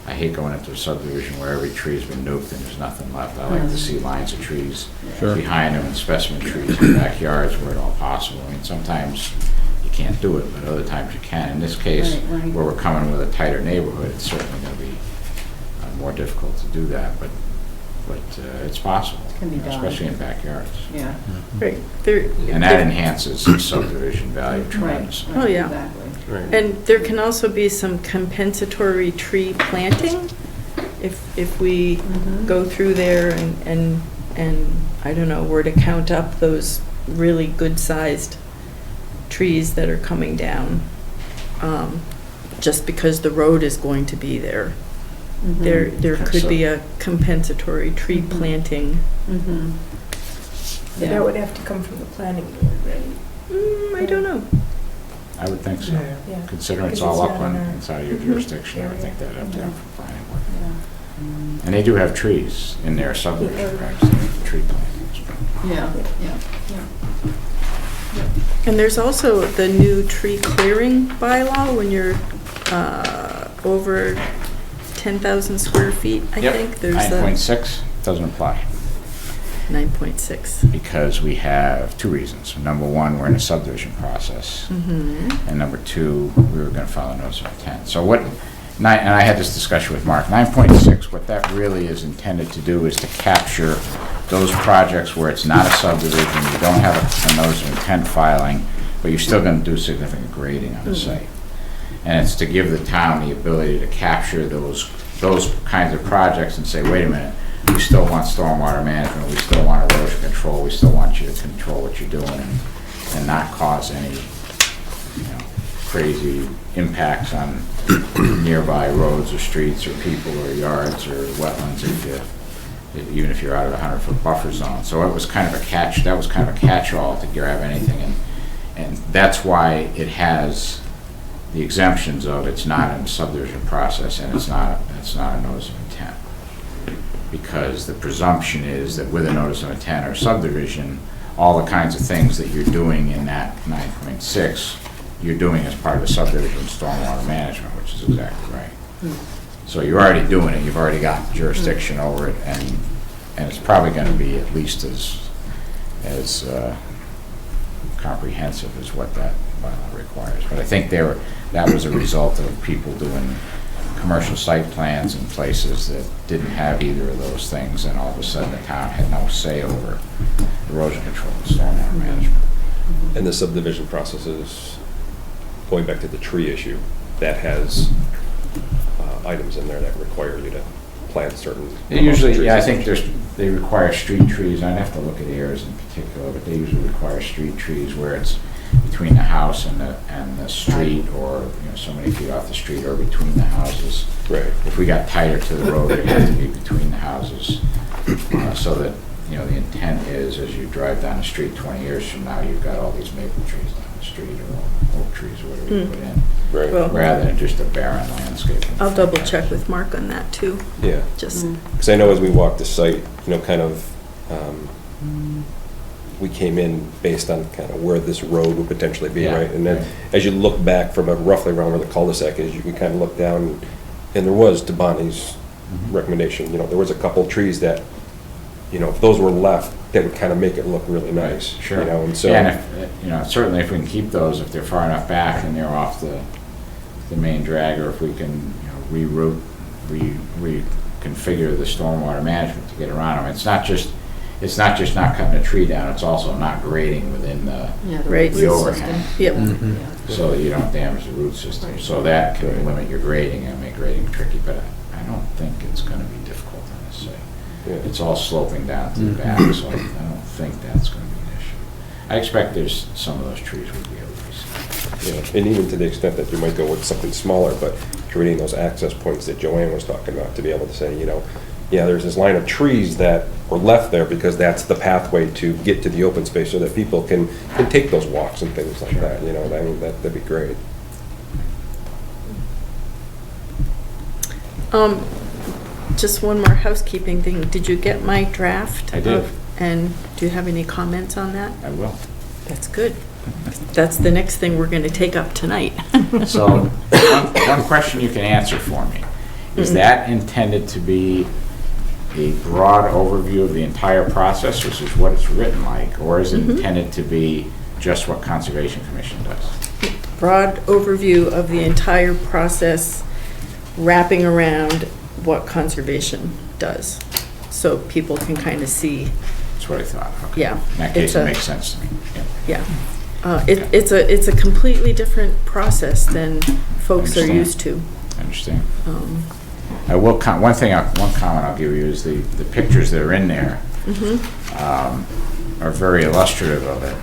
I hate going into a subdivision where every tree's been nuked and there's nothing left. I like to see lines of trees Sure. behind them and specimen trees in backyards where at all possible. I mean, sometimes you can't do it, but other times you can. In this case, Right, right. where we're coming with a tighter neighborhood, it's certainly going to be more difficult to do that, but it's possible, Can be done. especially in backyards. Yeah. Right, there, And that there- enhances the subdivision value Right, tremendously. Oh, yeah. Exactly. Right. and there can also be some compensatory tree planting if we Mhm. go through there and I don't know, were to count up those really good-sized trees that are coming down, just because the road is going to be there. Mhm. There could be a compensatory tree Mhm. planting. Mhm. But that would have to come from the planning board, right? I don't know. I would think so. Yeah, Yeah. Considering it's Because all it's not upland, in our- it's out of your Mhm. jurisdiction, I would Area. think that'd have to come from planning board. Yeah. And they do have trees in their subdivision regs, they have tree plantings. Yeah, yeah. And there's also the new tree clearing bylaw when you're over 10,000 square feet, I Yep. think. There's 9.6 doesn't apply, 9.6. because we have two reasons. Number one, we're in a subdivision process, and number two, we were gonna file a notice of intent. So what, and I had this discussion with Mark, 9.6, what that really is intended to do is to capture those projects where it's not a subdivision, you don't have a notice of intent filing, but you're still gonna do significant grading on the site. And it's to give the town the ability to capture those kinds of projects and say, wait a minute, we still want stormwater management, we still want erosion control, we still want you to control what you're doing and not cause any, crazy impacts on nearby roads or streets or people or yards or wetlands even if you're out of the 100-foot buffer zone. So it was kind of a catch-all to grab anything, and that's why it has the exemptions of it's not in the subdivision process and it's not a notice of intent. Because the presumption is that with a notice of intent or subdivision, all the kinds of things that you're doing in that 9.6, you're doing as part of the subdivision stormwater management, which is exactly right. So you're already doing it, you've already got jurisdiction over it, and it's probably going to be at least as comprehensive as what that bylaw requires. But I think that was a result of people doing commercial site plans in places that didn't have either of those things, and all of a sudden the town had no say over erosion control and stormwater management. And the subdivision process is, going back to the tree issue, that has items in there that require you to plant certain. They usually, trees. yeah, I think they require street trees. I'd have to look at Ayers in particular, but they usually require street trees where it's between the house and the street, or so many feet off the street, or between the houses. Right. If we got tighter to the road, it had to be between the houses, so that the intent is as you drive down the street 20 years from now, you've got all these maple trees down the street, or oak trees, or whatever you put in, Right. Well, rather than just a barren landscape. I'll double check with Mark on that too, Yeah. just, Because I know as we walked the site, kind of, we came in based on kind of where this road would potentially be, Yeah, right? And then right. as you look back from roughly around where the cul-de-sac is, you can kind of look down, and there was, to Bonnie's recommendation, there was a couple trees that, if those were left, that would kind of make it look really nice. Sure. And so. And if, certainly if we can keep those, if they're far enough back and they're off the main drag, or if we can, reroute, reconfigure the stormwater management to get around them. It's not just not cutting a tree down, it's also not grading within the Right. the overhang, yep. so that you don't damage the root system. So that can limit your grading and make grading tricky, but I don't think it's gonna be difficult on this site. Yeah. It's all sloping down to the back, so I don't think that's gonna be an issue. I expect there's some of those trees would be able to be saved. Yeah, and even to the extent that you might go with something smaller, but creating those access points that Joanne was talking about, to be able to say, yeah, there's this line of trees that were left there because that's the pathway to get to the open space, so that people can take those walks and things like that, I mean, that'd be great. Just one more housekeeping thing. Did you get my draft? I did. And do you have any comments on that? I will. That's good. That's the next thing we're going to take up tonight. So, one question you can answer for me. Is that intended to be a broad overview of the entire process, which is what it's written like, or is it intended to be just what Conservation Commission does? Broad overview of the entire process, wrapping around what conservation does, so people can kind of see, That's what I thought. Okay. yeah. In that case, it's it a- makes sense to me. Yeah. Yeah. It's a completely different process than folks are Understand. used to. I understand. I will, one comment I'll give you is the pictures that are in there are very illustrative of it.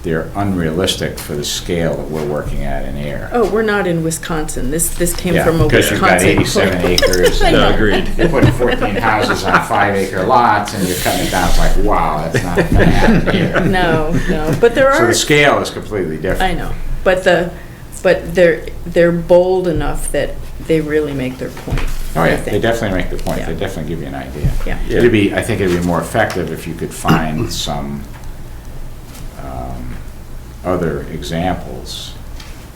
They're unrealistic for the scale that we're working at in Ayer. Oh, we're not in Wisconsin. This came Yeah, from a because you've got Wisconsin. 87 acres. I know. Agreed. You're putting 14 houses on 5-acre lots, and you're cutting it down. It's like, wow, that's not gonna happen here. No, but there So are, the scale is completely different. I know, but they're bold enough that they really make their point. Oh, I yeah, they think. definitely make the point. Yeah. They definitely give you an idea. Yeah. I think it'd be more effective if you could find some other examples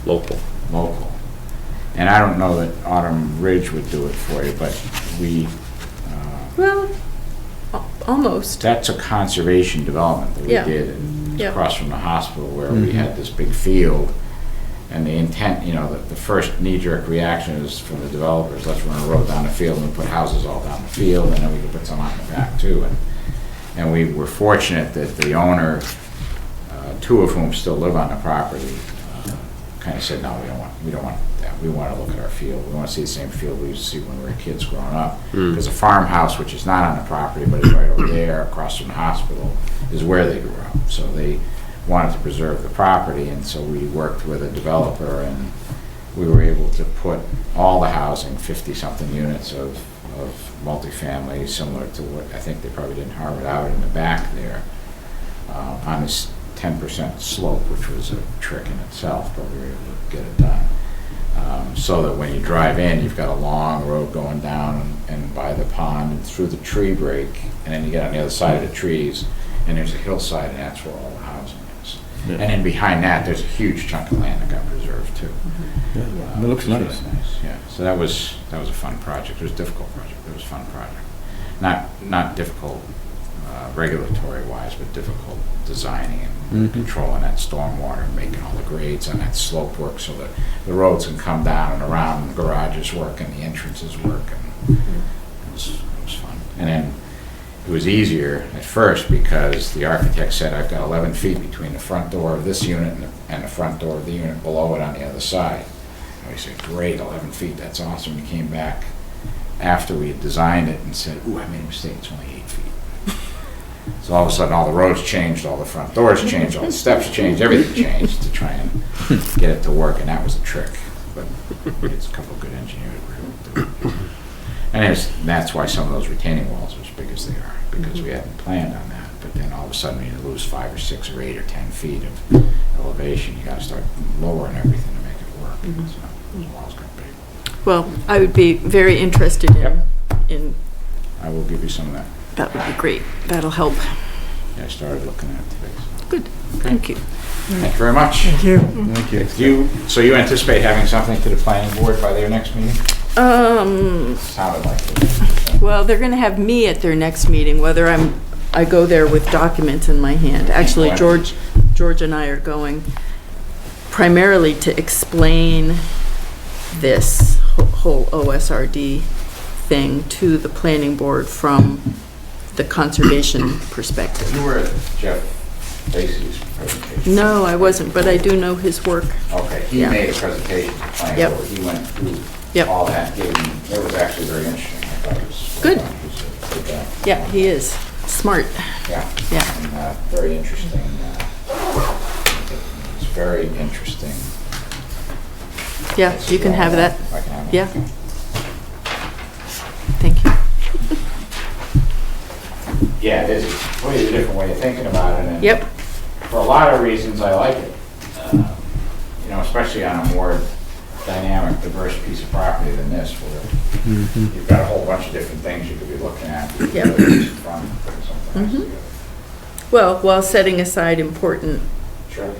Local. local. And I don't know that Autumn Ridge would do it for you, but Well, almost. that's a conservation development that we Yeah. did Yeah. across from the hospital, where we had this big field. And the intent, the first knee-jerk reaction is from the developers, let's run a road down the field and put houses all down the field, and then we can put some on the back too. And we were fortunate that the owner, two of whom still live on the property, kind of said, no, we don't want that. We want to look at our field. We want to see the same field we used to see when we were kids growing up. Because a farmhouse, which is not on the property, but is right over there across from the hospital, is where they grew up. So they wanted to preserve the property, and so we worked with a developer, and we were able to put all the housing, 50-something units of multifamily, similar to what, I think they probably didn't harm it out in the back there, on this 10% slope, which was a trick in itself, but we were able to get it done. So that when you drive in, you've got a long road going down and by the pond and through the tree break, and then you get on the other side of the trees, and there's a hillside, and that's where all the housing is. Yeah. And then behind that, there's a huge chunk of land that got preserved too. Yeah, it looks Which nice. was Yeah, so that was a fun project. It was a difficult project. It was a fun project. Not difficult regulatory wise, but difficult designing and controlling that stormwater and making all the grades on that slope work so that the roads can come down and around, and the garages work and the entrances work, and it was fun. And then it was easier at first because the architect said, I've got 11 feet between the front door of this unit and the front door of the unit below it on the other side. And we said, great, 11 feet, that's awesome. We came back after we had designed it and said, ooh, I made a mistake, it's only 8 feet. So all of a sudden, all the roads changed, all the front doors changed, all the steps changed, everything changed to try and get it to work, and that was a trick. But it's a couple of good engineers were able to do it. And that's why some of those retaining walls are as big as they are, because we hadn't planned on that. But then all of a sudden, when you lose 5 or 6 or 8 or 10 feet of elevation, you got to start lowering everything to make it work. So those walls got big. Well, I would be very interested in, I will give you some of that. that would be great. That'll help. Yeah, I started looking at it today. So. Good, thank you. Thank you very much. Thank you. Thank you. So you anticipate having something to the planning board by their next meeting? Sounded like it. Well, they're gonna have me at their next meeting, whether I go there with documents in my hand. Actually, George and I are going primarily to explain this whole OSRD thing to the planning board from the conservation perspective. You were at Jeff Lacy's presentation. No, I wasn't, but I do know his work. Okay, he Yeah. made a presentation to the planning Yep. board. He went through Yep. all that, gave him, it was actually very interesting. I thought it was. Good. He was a good guy. Yeah, he is smart. Yeah. Yeah. And very interesting. It's very interesting. Yeah, you can have that. I can have it. Yeah. Thank you. Yeah, it is. It's completely a different way of thinking about it. And Yep. for a lot of reasons, I like it. Especially on a more dynamic, diverse piece of property than this, where you've got a whole bunch of different things you could be looking at. Yep. Really fun, putting something else together. Well, while setting aside important, Sure.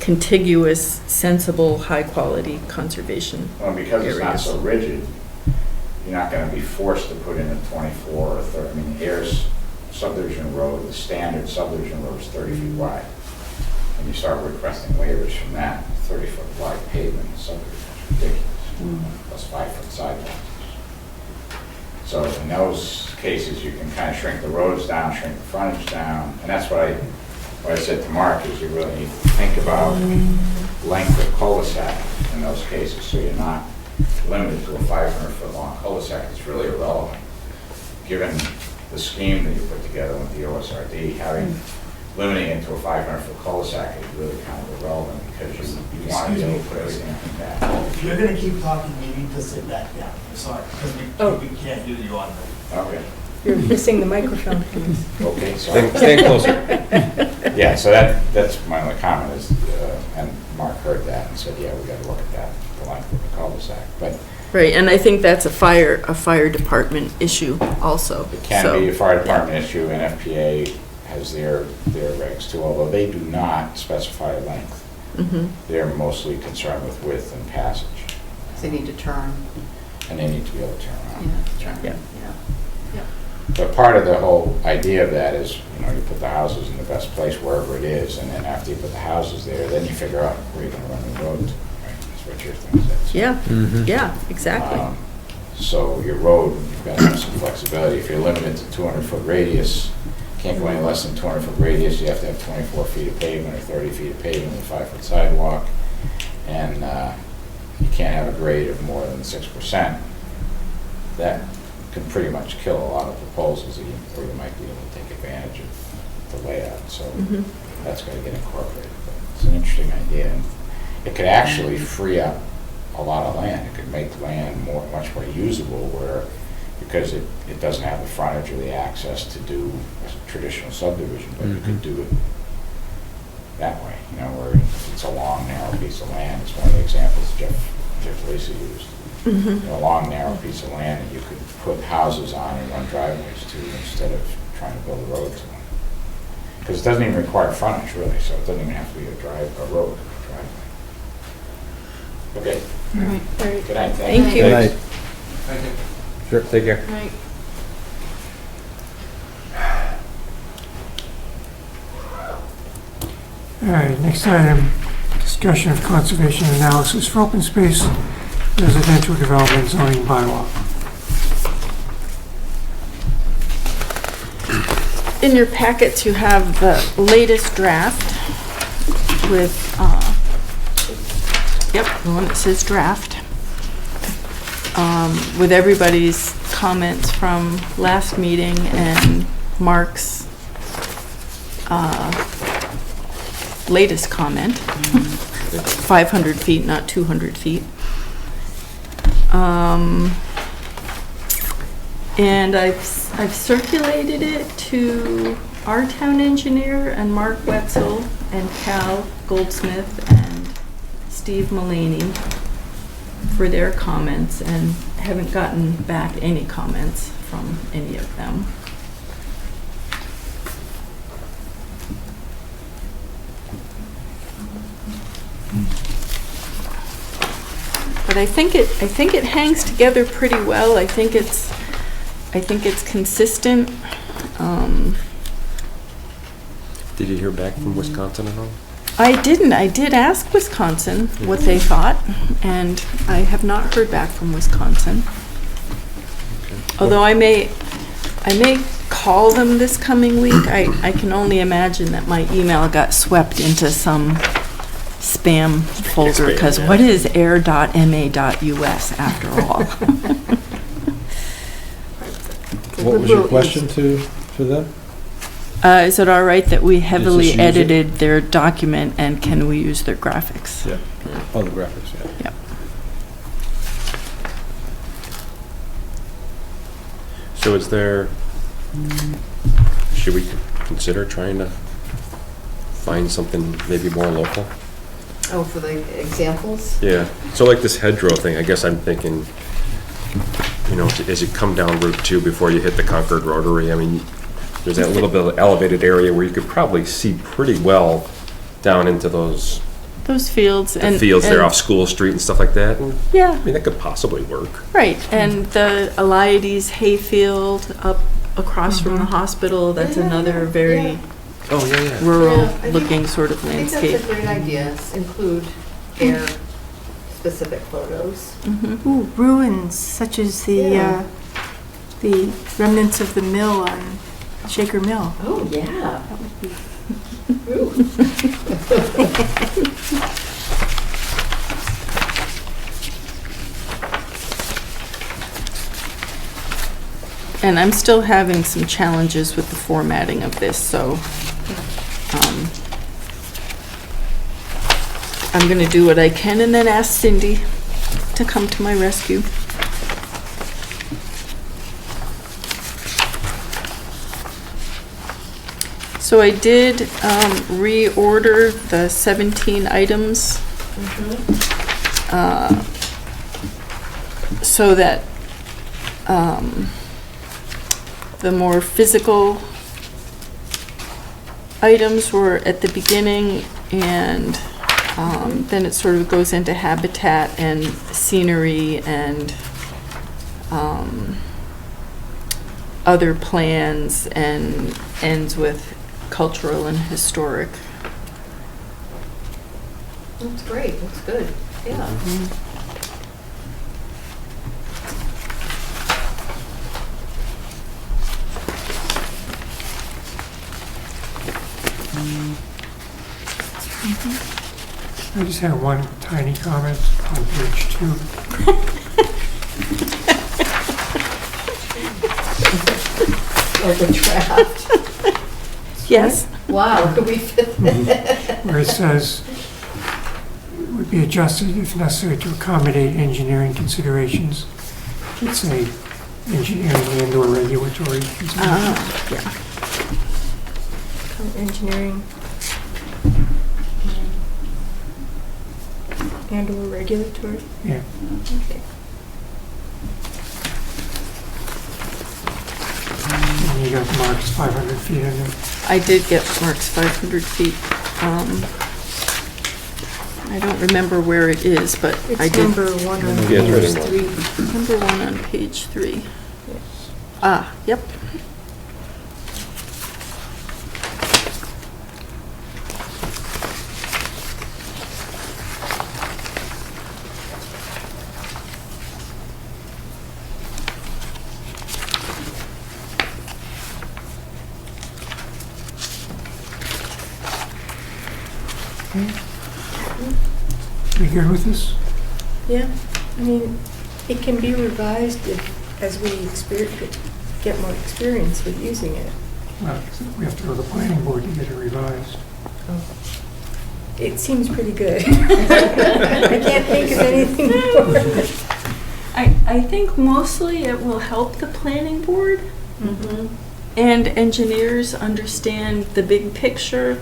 contiguous, sensible, high-quality conservation. Well, because it's not Areas. so rigid, you're not going to be forced to put in a 24 or 30. I mean, Ayer's subdivision road, the standard subdivision road is 30 feet wide. And you start requesting waivers from that, 30-foot wide pavement subdivision is ridiculous. Plus 5-foot sidewalks. So in those cases, you can kind of shrink the roads down, shrink the frontage down, and that's what I said to Mark, is you really need to think about length of cul-de-sac in those cases, so you're not limited to a 500-foot long cul-de-sac. It's really irrelevant, given the scheme that you put together with the OSRD. Limiting it to a 500-foot cul-de-sac is really kind of irrelevant, because you want to be able to put everything in that. If you're gonna keep talking, you need to sit back down, sorry, because we can't do the audio. Okay, You're missing the microphone. okay, sorry. Stay closer. Yeah, so that's my only comment is, and Mark heard that and said, yeah, we got to look at that, the length of the cul-de-sac. But Right, and I think that's a fire department issue also. it can be a fire department issue, and FPA has their regs too, although they do not specify a length. They're mostly concerned with width and passage, They need to turn. and they need to be able to turn around. Yeah. But part of the whole idea of that is, you put the houses in the best place wherever it is, and then after you put the houses there, then you figure out where you're gonna run the road to, right? That's what your thing is. Yeah, exactly. So your road, you've got to have some flexibility. If you're limited to 200-foot radius, can't go any less than 200-foot radius, you have to have 24 feet of pavement or 30 feet of pavement with a 5-foot sidewalk, and you can't have a grade of more than 6%. That can pretty much kill a lot of proposals, or you might be able to take advantage of the layout. So that's gotta get incorporated. But it's an interesting idea, and it could actually free up a lot of land. It could make land much more usable where, because it doesn't have the frontage or the access to do a traditional subdivision, but you could do it that way, you know, where it's a long, narrow piece of land. It's one of the examples Jeff Lacy used. You know, a long, narrow piece of land that you could put houses on and run driveways to instead of trying to build a road to them. Because it doesn't even require frontage, really, so it doesn't even have to be a road, a driveway. Okay. All right, very Good night. Thank you. Good night. Thank you. Sure, take care. Right. All right, next item, discussion of conservation analysis for open space residential development zoning bylaw. In your packets, you have the latest draft with, the one that says draft, with everybody's comments from last meeting and Mark's latest comment, 500 feet, not 200 feet. And I've circulated it to our town engineer and Mark Wetzel and Cal Goldsmith and Steve Mulaney for their comments, and haven't gotten back any comments from any of them. But I think it hangs together pretty well. I think it's consistent. Did you hear back from Wisconsin at all? I didn't. I did ask Wisconsin what they thought, and I have not heard back from Wisconsin. Although I may call them this coming week. I can only imagine that my email got swept into some spam folder, because what is air.ma.us after all? What was your question to them? Is it all right that we heavily use it? edited their document, and can we use their graphics? Yeah. Oh, the graphics, yeah. Yep. So is there, should we consider trying to find something maybe more local? Oh, for the examples? Yeah, so like this hedgerow thing, I guess I'm thinking, you know, as you come down Route 2 before you hit the Concord Rotary, I mean, there's that little bit of elevated area where you could probably see pretty well down into those Fields. the fields there off School Street and stuff like that. And, Yeah. I mean, that could possibly work. Right, and the Eliades hayfield up across from the hospital, that's another very Oh, yeah, yeah. rural-looking sort of I think landscape. that's a great idea, include air-specific photos. Ooh, ruins such as Yeah. the remnants of the mill on Shaker Mill. Oh, yeah. And I'm still having some challenges with the formatting of this, so I'm going to do what I can and then ask Cindy to come to my rescue. So I did reorder the 17 items so that the more physical items were at the beginning, and then it sort of goes into habitat and scenery and other plans, and ends with cultural and historic. That's great, that's good, yeah. I just had one tiny comment on page 2. Or the draft. Yes, Wow, could we fit that? where it says, it would be adjusted if necessary to accommodate engineering considerations. Should say engineering and/or regulatory considerations. Yeah. Engineering and/or regulatory. Yeah. Okay. And you got Mark's 500 feet in there. I did get Mark's 500 feet. I don't remember where it is, but I It's did. number 1 on Yeah, it's right in page one. 3. Number 1 on page 3. Ah, yep. We good with this? Yeah, I mean, it can be revised as we get more experience with using it. Well, we have to go to the planning board to get it revised. It seems pretty good. I can't think of anything more. I think mostly it will help the planning board and engineers understand the big picture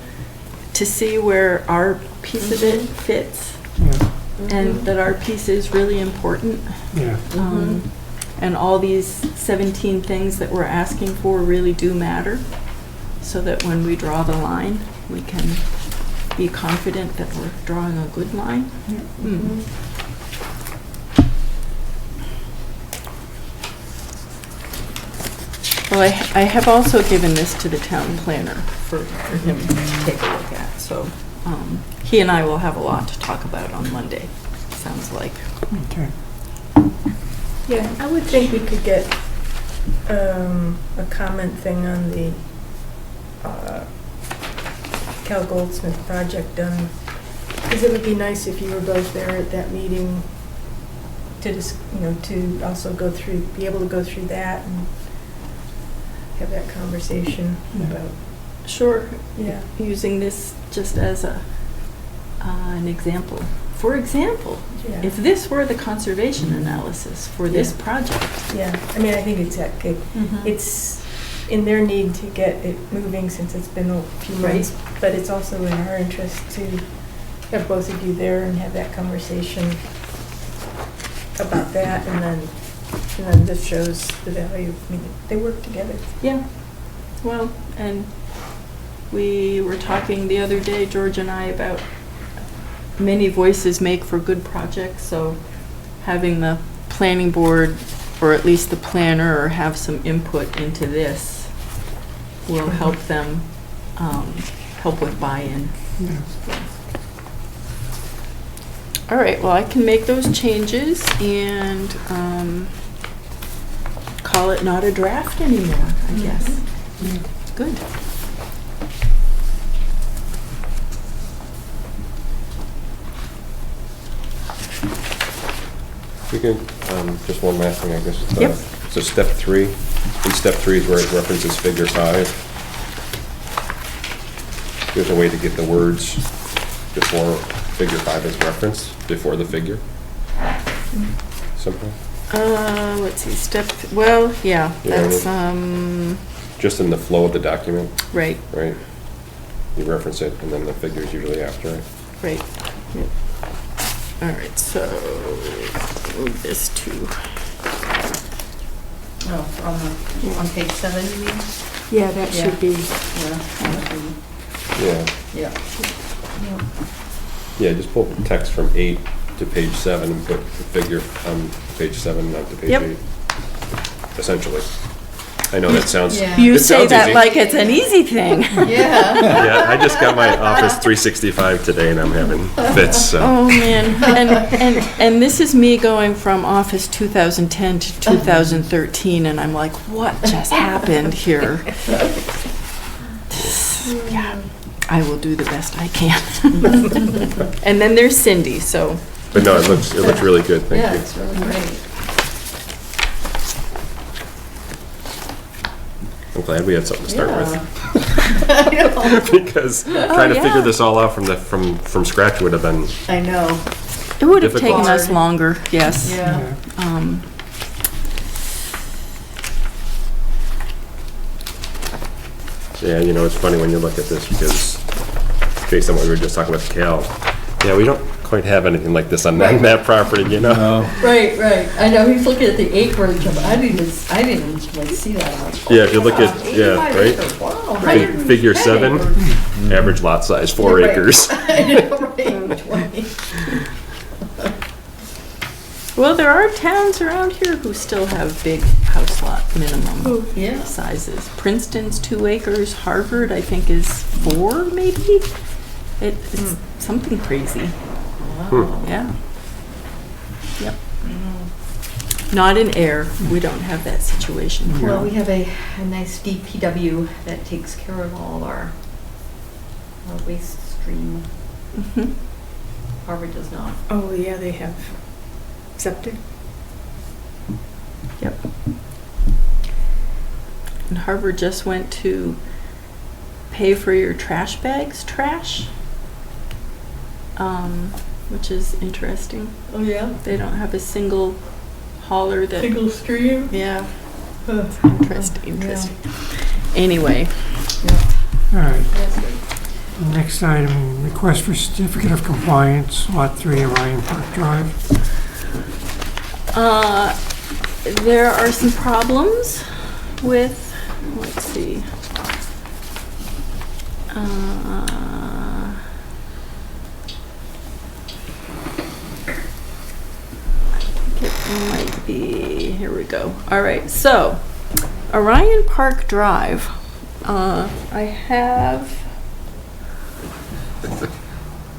to see where our piece of it fits Yeah, and that our piece is really important. yeah. And all these 17 things that we're asking for really do matter, so that when we draw the line, we can be confident that we're drawing a good line. Well, I have also given this to the town planner for him to take a look at, so he and I will have a lot to talk about on Monday, sounds like. Okay. Yeah, I would think we could get a comment thing on the Cal Goldsmith project done, because it would be nice if you were both there at that meeting to just, to also be able to go through that and have that conversation about, Sure, yeah. using this just as an example. For example, Yeah. if this were the conservation analysis for this Yeah. project. Yeah, I mean, I think it's in their need to get it moving since it's been a few months, but it's also in our interest to have both of you there and have that conversation about that, and then this shows the value. I mean, they work together. Yeah, well, and we were talking the other day, George and I, about many voices make for good projects, so having the planning board, or at least the planner, or have some input into this will help them, help with buy-in. Yeah. All right, well, I can make those changes and call it not a draft anymore, I guess. Good. We can, just one last thing, I guess. Yep. So step 3, in step 3 is where it references figure 5. There's a way to get the words before figure 5 is referenced, before the figure. Simple. Let's see, well, yeah, Yeah, that's, Just in the flow of the document, right, right? You reference it, and then the figure's usually after it. right. Yep. All right, so move this to, Oh, on page 7, you mean? Yeah, that Yeah. should be. Yeah. Yeah. Yeah, just pull text from 8 to page 7 and put the figure on page 7, not to page Yep. 8. Essentially. I know that sounds... Yeah. you it say sounds that easy. like it's an easy thing. Yeah. Yeah, I just got my Office 365 today and I'm having fits, so... Oh, man, and this is me going from Office 2010 to 2013, and I'm like, what just happened here? Yeah, I will do the best I can. And then there's Cindy, so. But no, it looks really good, thank Yeah, you. it's really great. I'm glad we had something to start with. I know. Because trying to yeah. figure this all out from scratch would have been, I know, It would have Difficult. taken us longer, yes. yeah. yeah, you know, it's funny when you look at this because based on what we were just talking about the Cal, yeah, we don't quite have anything like this on that property, you know? No, Right, right. I know, he's looking at the acreage of, I didn't even like see that. Yeah, if you look at, Wow, yeah, 85 right? acres, Wow. Figure 110 7, acres. average lot size, 4 Right. acres. I know, right, 20. Well, there are towns around here who still have big house lot minimum Yeah. sizes. Princeton's 2 acres, Harvard, I think, is 4, maybe? It's something crazy, yeah. Yep. Not in Ayer, we don't have that situation here. Well, we have a nice DPW that takes care of all of our waste stream. Mhm. Harvard does not. Oh, yeah, they have septic. Yep. And Harvard just went to pay for your trash bags, which is interesting. Oh, yeah? They don't have a single hauler that, Single stream? yeah, Huh. interesting. Anyway, All right, That's good. next item, request for certificate of compliance, Lot 3, Orion Park Drive. there are some problems with, let's see. It might be, here we go. All right, so Orion Park Drive, I have,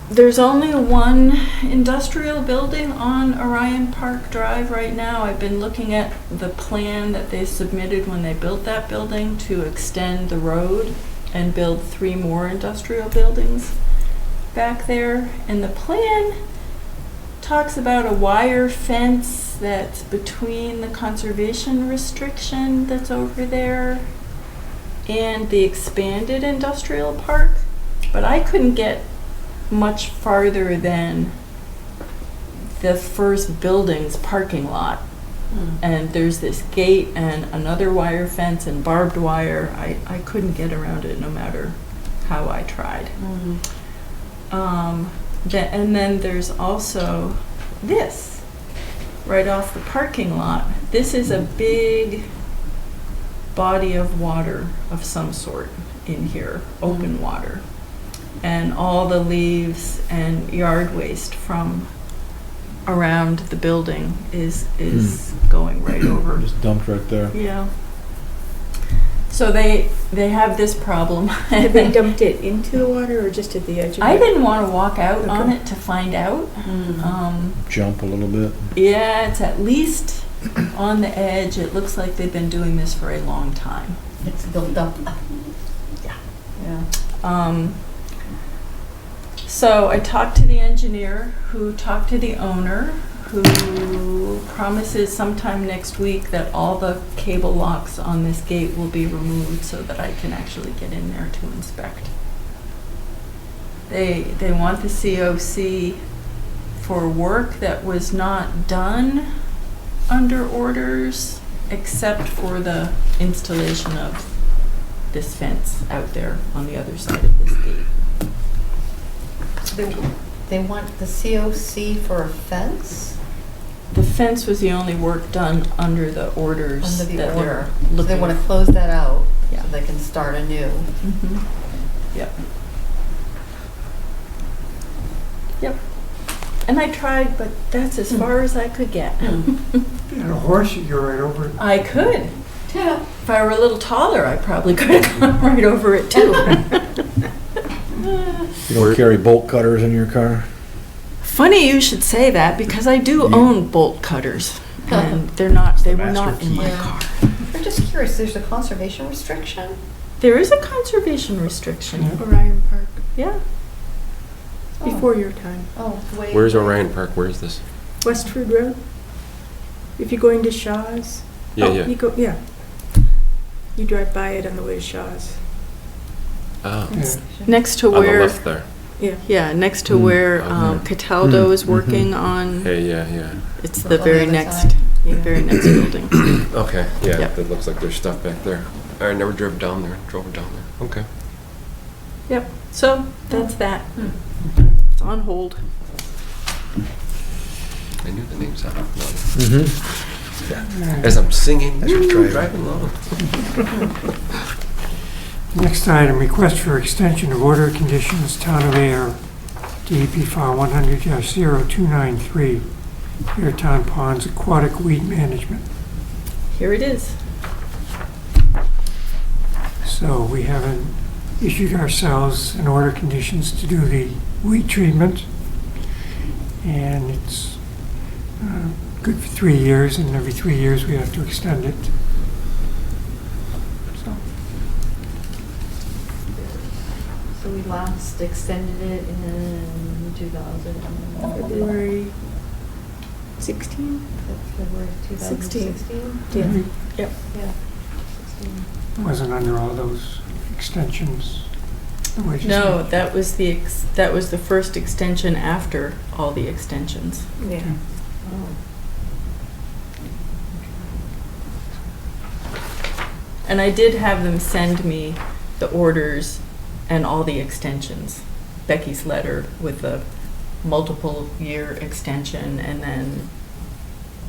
there's only one industrial building on Orion Park Drive right now. I've been looking at the plan that they submitted when they built that building to extend the road and build 3 more industrial buildings back there. And the plan talks about a wire fence that's between the conservation restriction that's over there and the expanded industrial park. But I couldn't get much farther than the first building's parking lot. And there's this gate and another wire fence and barbed wire. I couldn't get around it no matter how I tried. And then there's also this, right off the parking lot. This is a big body of water of some sort in here, open water. And all the leaves and yard waste from around the building is going right over. just dumped right there. Yeah. So they have this problem. Have they dumped it into the water or just at the edge of it? I didn't want to walk out on Okay. it to find out. Jump a little bit. Yeah, it's at least on the edge. It looks like they've been doing this for a long time. It's built up. Yeah. So I talked to the engineer, who talked to the owner, who promises sometime next week that all the cable locks on this gate will be removed so that I can actually get in there to inspect. They want the COC for work that was not done under orders, except for the installation of this fence out there on the other side of this gate. They want the COC for a fence? The fence was the only work done under the orders Under the that order. they're So looking. they want to close that out Yeah. so they can start anew. Mhm. Yep. Yep. And I tried, but that's as far as I could get. You had a horse, you go right over it. I could. Yeah. If I were a little taller, I probably could have gone right over it too. You don't carry bolt cutters in your car? Funny you should say that, because I do own bolt cutters, and they were not in my Yeah. car. I'm just curious, there's a conservation restriction? There is a conservation restriction. Orion Park, Yeah. before your time. Oh, wait. Where's Orion Park? Where's this? Westford Road. If you're going to Shaw's. Yeah, Oh, yeah. You drive by it on the way to Shaw's. Oh, Yeah. Next to on the where, left there. yeah, next to where Cataldo is working on, Hey, yeah, it's On the the very other next, side. the very next building. yeah. Okay, yeah, Yep. that looks like there's stuff back there. I never drove down there. Okay. Yep, so that's that. Hmm. It's on hold. I knew the names out. Mm-hmm. As I'm singing, driving. driving along. Next item, request for extension of order of conditions, Town of Ayer, DEP file 100-0293, Airtown Ponds Aquatic Weed Management. Here it is. So we haven't issued ourselves an order of conditions to do the weed treatment. And it's good for 3 years, and every 3 years we have to extend it. So, So we last extended it in 2000. February 16? February 2016? Yeah. Yeah. 16. wasn't under all those extensions. that were just No, made. that was that was the first extension after all the extensions. Yeah. Oh. And I did have them send me the orders and all the extensions. Becky's letter with the multiple year extension and then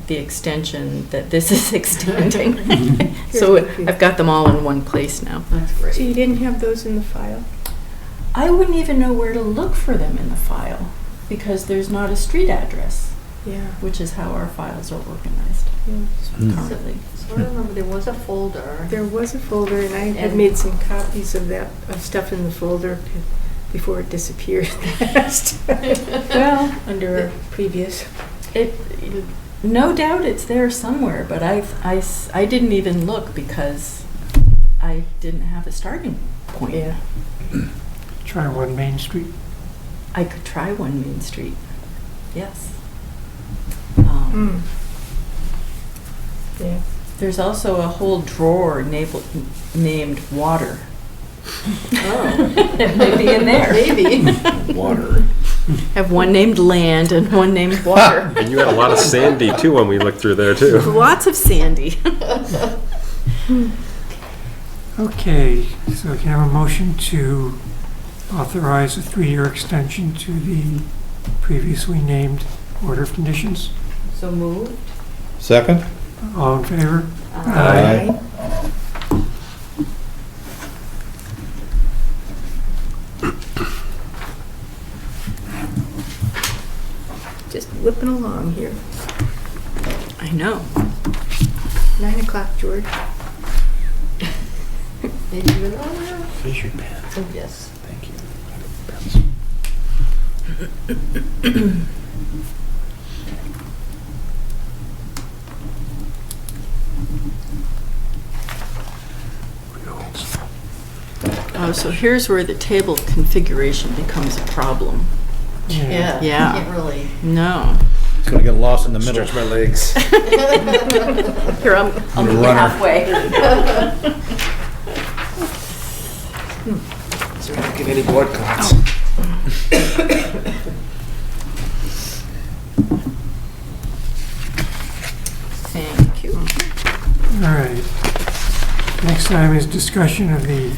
the extension that this is extending. So I've got them all in one place now. That's great. So you didn't have those in the file? I wouldn't even know where to look for them in the file because there's not a street address, Yeah. which is how our files are organized currently. So I remember there was a folder. There was a folder, and I had And- made some copies of that, of stuff in the folder before it disappeared last. Well, Under a previous. it, no doubt it's there somewhere, but I didn't even look because I didn't have a starting point. Yeah. Try 1 Main Street. I could try 1 Main Street. Yes. Mm. Yeah. There's also a whole drawer named water. Oh. It might be in there. Maybe. Water. Have one named land and one named water. And you had a lot of sandy too when we looked through there too. Lots of sandy. Okay, so can I have a motion to authorize a 3-year extension to the previously named order of conditions? So moved. Second? All in favor? Aye. Just whipping along here. I know. 9 o'clock, George. Maybe you were, oh, Fissure pen. oh, yes. Thank you. Oh, so here's where the table configuration becomes a problem. Yeah. Yeah. Can't really. No. It's gonna get lost in the middle. Stretch my legs. Here, I'll meet you runner. halfway. So we don't get any blood clots. Thank you. All right. Next item is discussion of the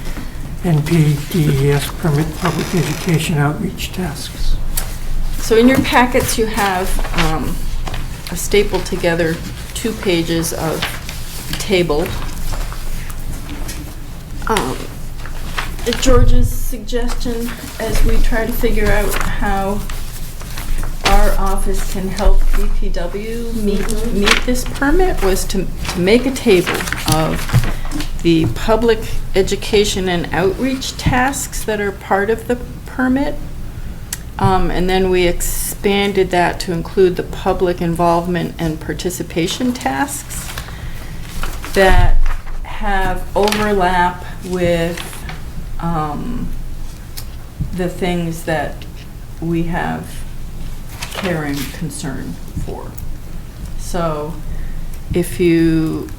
NPDES permit public education outreach tasks. So in your packets, you have a stapled together 2 pages of table. At George's suggestion, as we try to figure out how our office can help DPW meet this permit, was to make a table of the public education and outreach tasks that are part of the permit. And then we expanded that to include the public involvement and participation tasks that have overlap with the things that we have care and concern for. So if you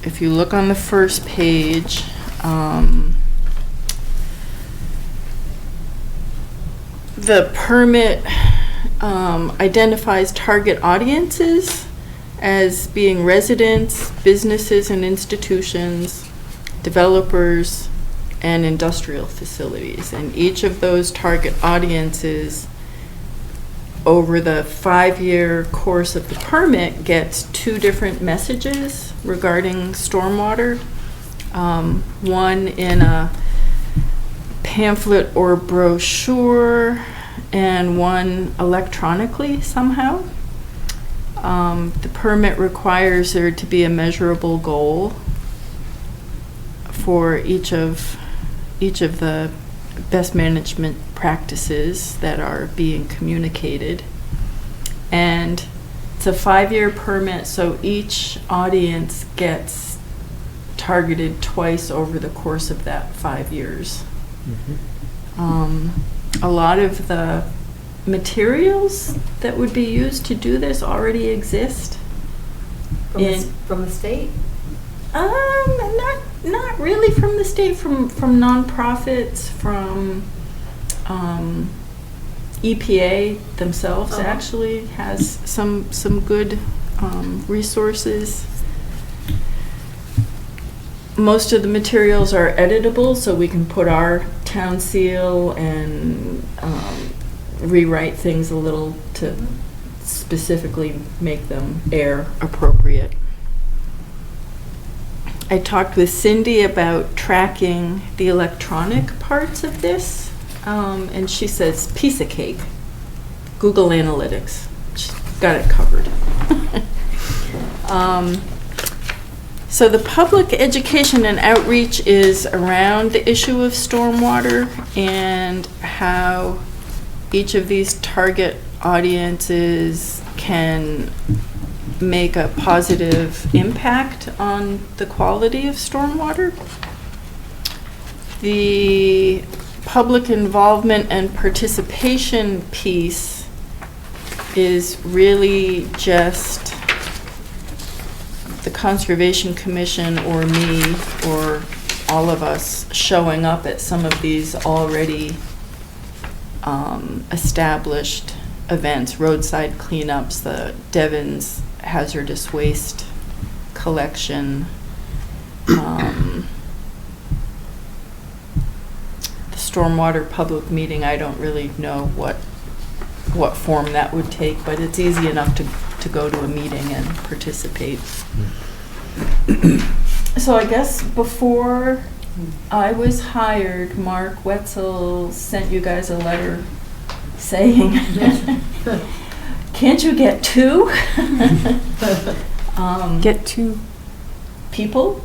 the permit identifies target audiences as being residents, businesses and institutions, developers, and industrial facilities. And each of those target audiences over the 5-year course of the permit gets 2 different messages regarding stormwater. One in a pamphlet or brochure, and one electronically somehow. The permit requires there to be a measurable goal for each of the best management practices that are being communicated. And it's a 5-year permit, so each audience gets targeted twice over the course of that 5 years. A lot of the materials that would be used to do this already exist. From the state? Not really from the state, from nonprofits, from EPA themselves actually has some good resources. Most of the materials are editable, so we can put our town seal and rewrite things a little to specifically make them air appropriate. I talked with Cindy about tracking the electronic parts of this, and she says piece of cake. Google Analytics. She's got it covered. So the public education and outreach is around the issue of stormwater and how each of these target audiences can make a positive impact on the quality of stormwater. The public involvement and participation piece is really just the Conservation Commission or me or all of us showing up at some of these already established events, roadside cleanups, the Devon's hazardous waste collection, the stormwater public meeting. I don't really know what form that would take, but it's easy enough to go to a meeting and participate. So I guess before I was hired, Mark Wetzel sent you guys a letter saying, can't you get 2? Get 2 people,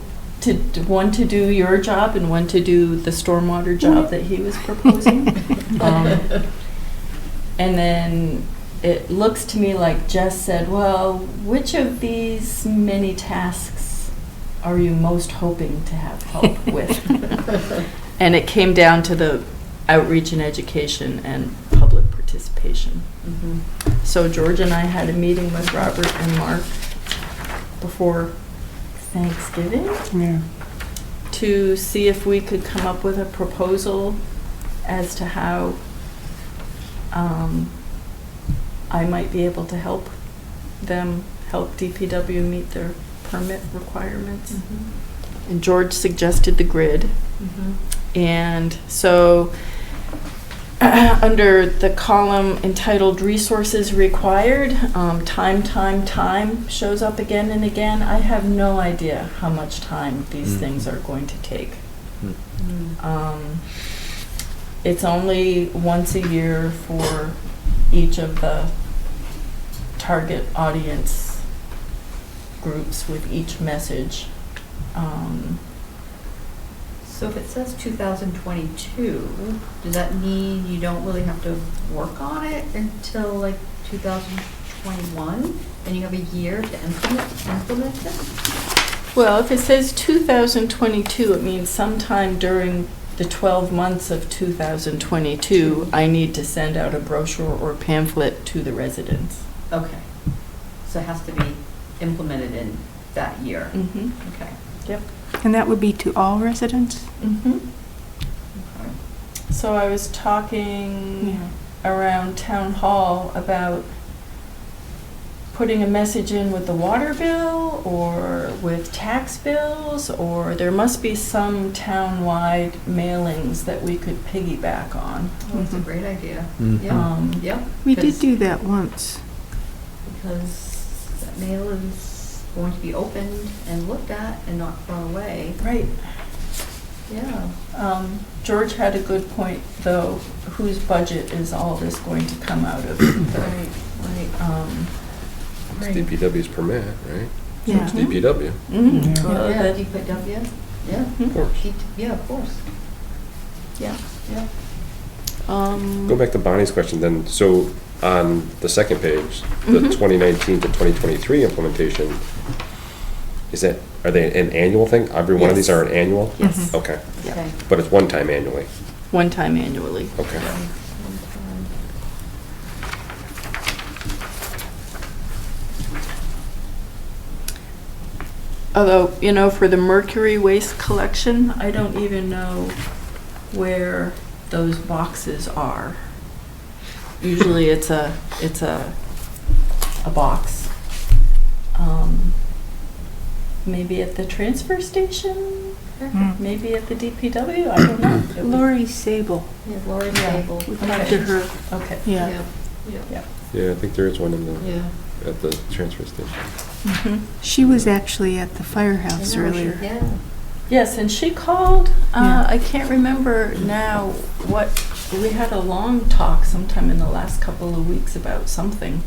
one to do your job and one to do the stormwater job that he was proposing. And then it looks to me like Jess said, well, which of these many tasks are you most hoping to have help with? And it came down to the outreach and education and public participation. So George and I had a meeting with Robert and Mark before Thanksgiving to see if we could come up with a proposal as to how I might be able to help them help DPW meet their permit requirements. And George suggested the grid. And so under the column entitled Resources Required, time shows up again and again. I have no idea how much time these things are going to take. It's only once a year for each of the target audience groups with each message. So if it says 2022, does that mean you don't really have to work on it until like 2021? And you have a year to implement it? Well, if it says 2022, it means sometime during the 12 months of 2022, I need to send out a brochure or pamphlet to the residents. Okay. So it has to be implemented in that year? Okay. Yep. And that would be to all residents? So I was talking, around town hall about putting a message in with the water bill or with tax bills, or there must be some town-wide mailings that we could piggyback on. Oh, that's a great idea. Mhm. Yeah, yeah. We did because- do that once. Because that mail is going to be opened and looked at and not thrown away. Right. Yeah. George had a good point, though, whose budget is all this going to come out of? Right, right. It's DPW's permit, right? So Yeah. it's DPW. Mm, Yeah. well, Yeah, that- DPW, yeah. Of course. Yeah, of course. Yeah. Yeah. Go back to Bonnie's question then. So on the second page, the 2019 to 2023 implementation, are they an annual thing? Every one of these Yes. are an annual? Yes. Okay. Yeah. Okay. But it's one time annually? One time annually. Okay. Although, you know, for the mercury waste collection, I don't even know where those boxes are. Usually it's a box. Maybe at the transfer station, maybe at the DPW, I don't know. Lori Sable. Yeah, Lori Yeah. Sable. We Okay. talked to her. Okay. Yeah. Yeah. Yeah, I think there is one in the, Yeah. at the transfer station. Mhm. She was actually at the firehouse I know, earlier. Yeah. Yes, and she called, Yeah. I can't remember now what, we had a long talk sometime in the last couple of weeks about something.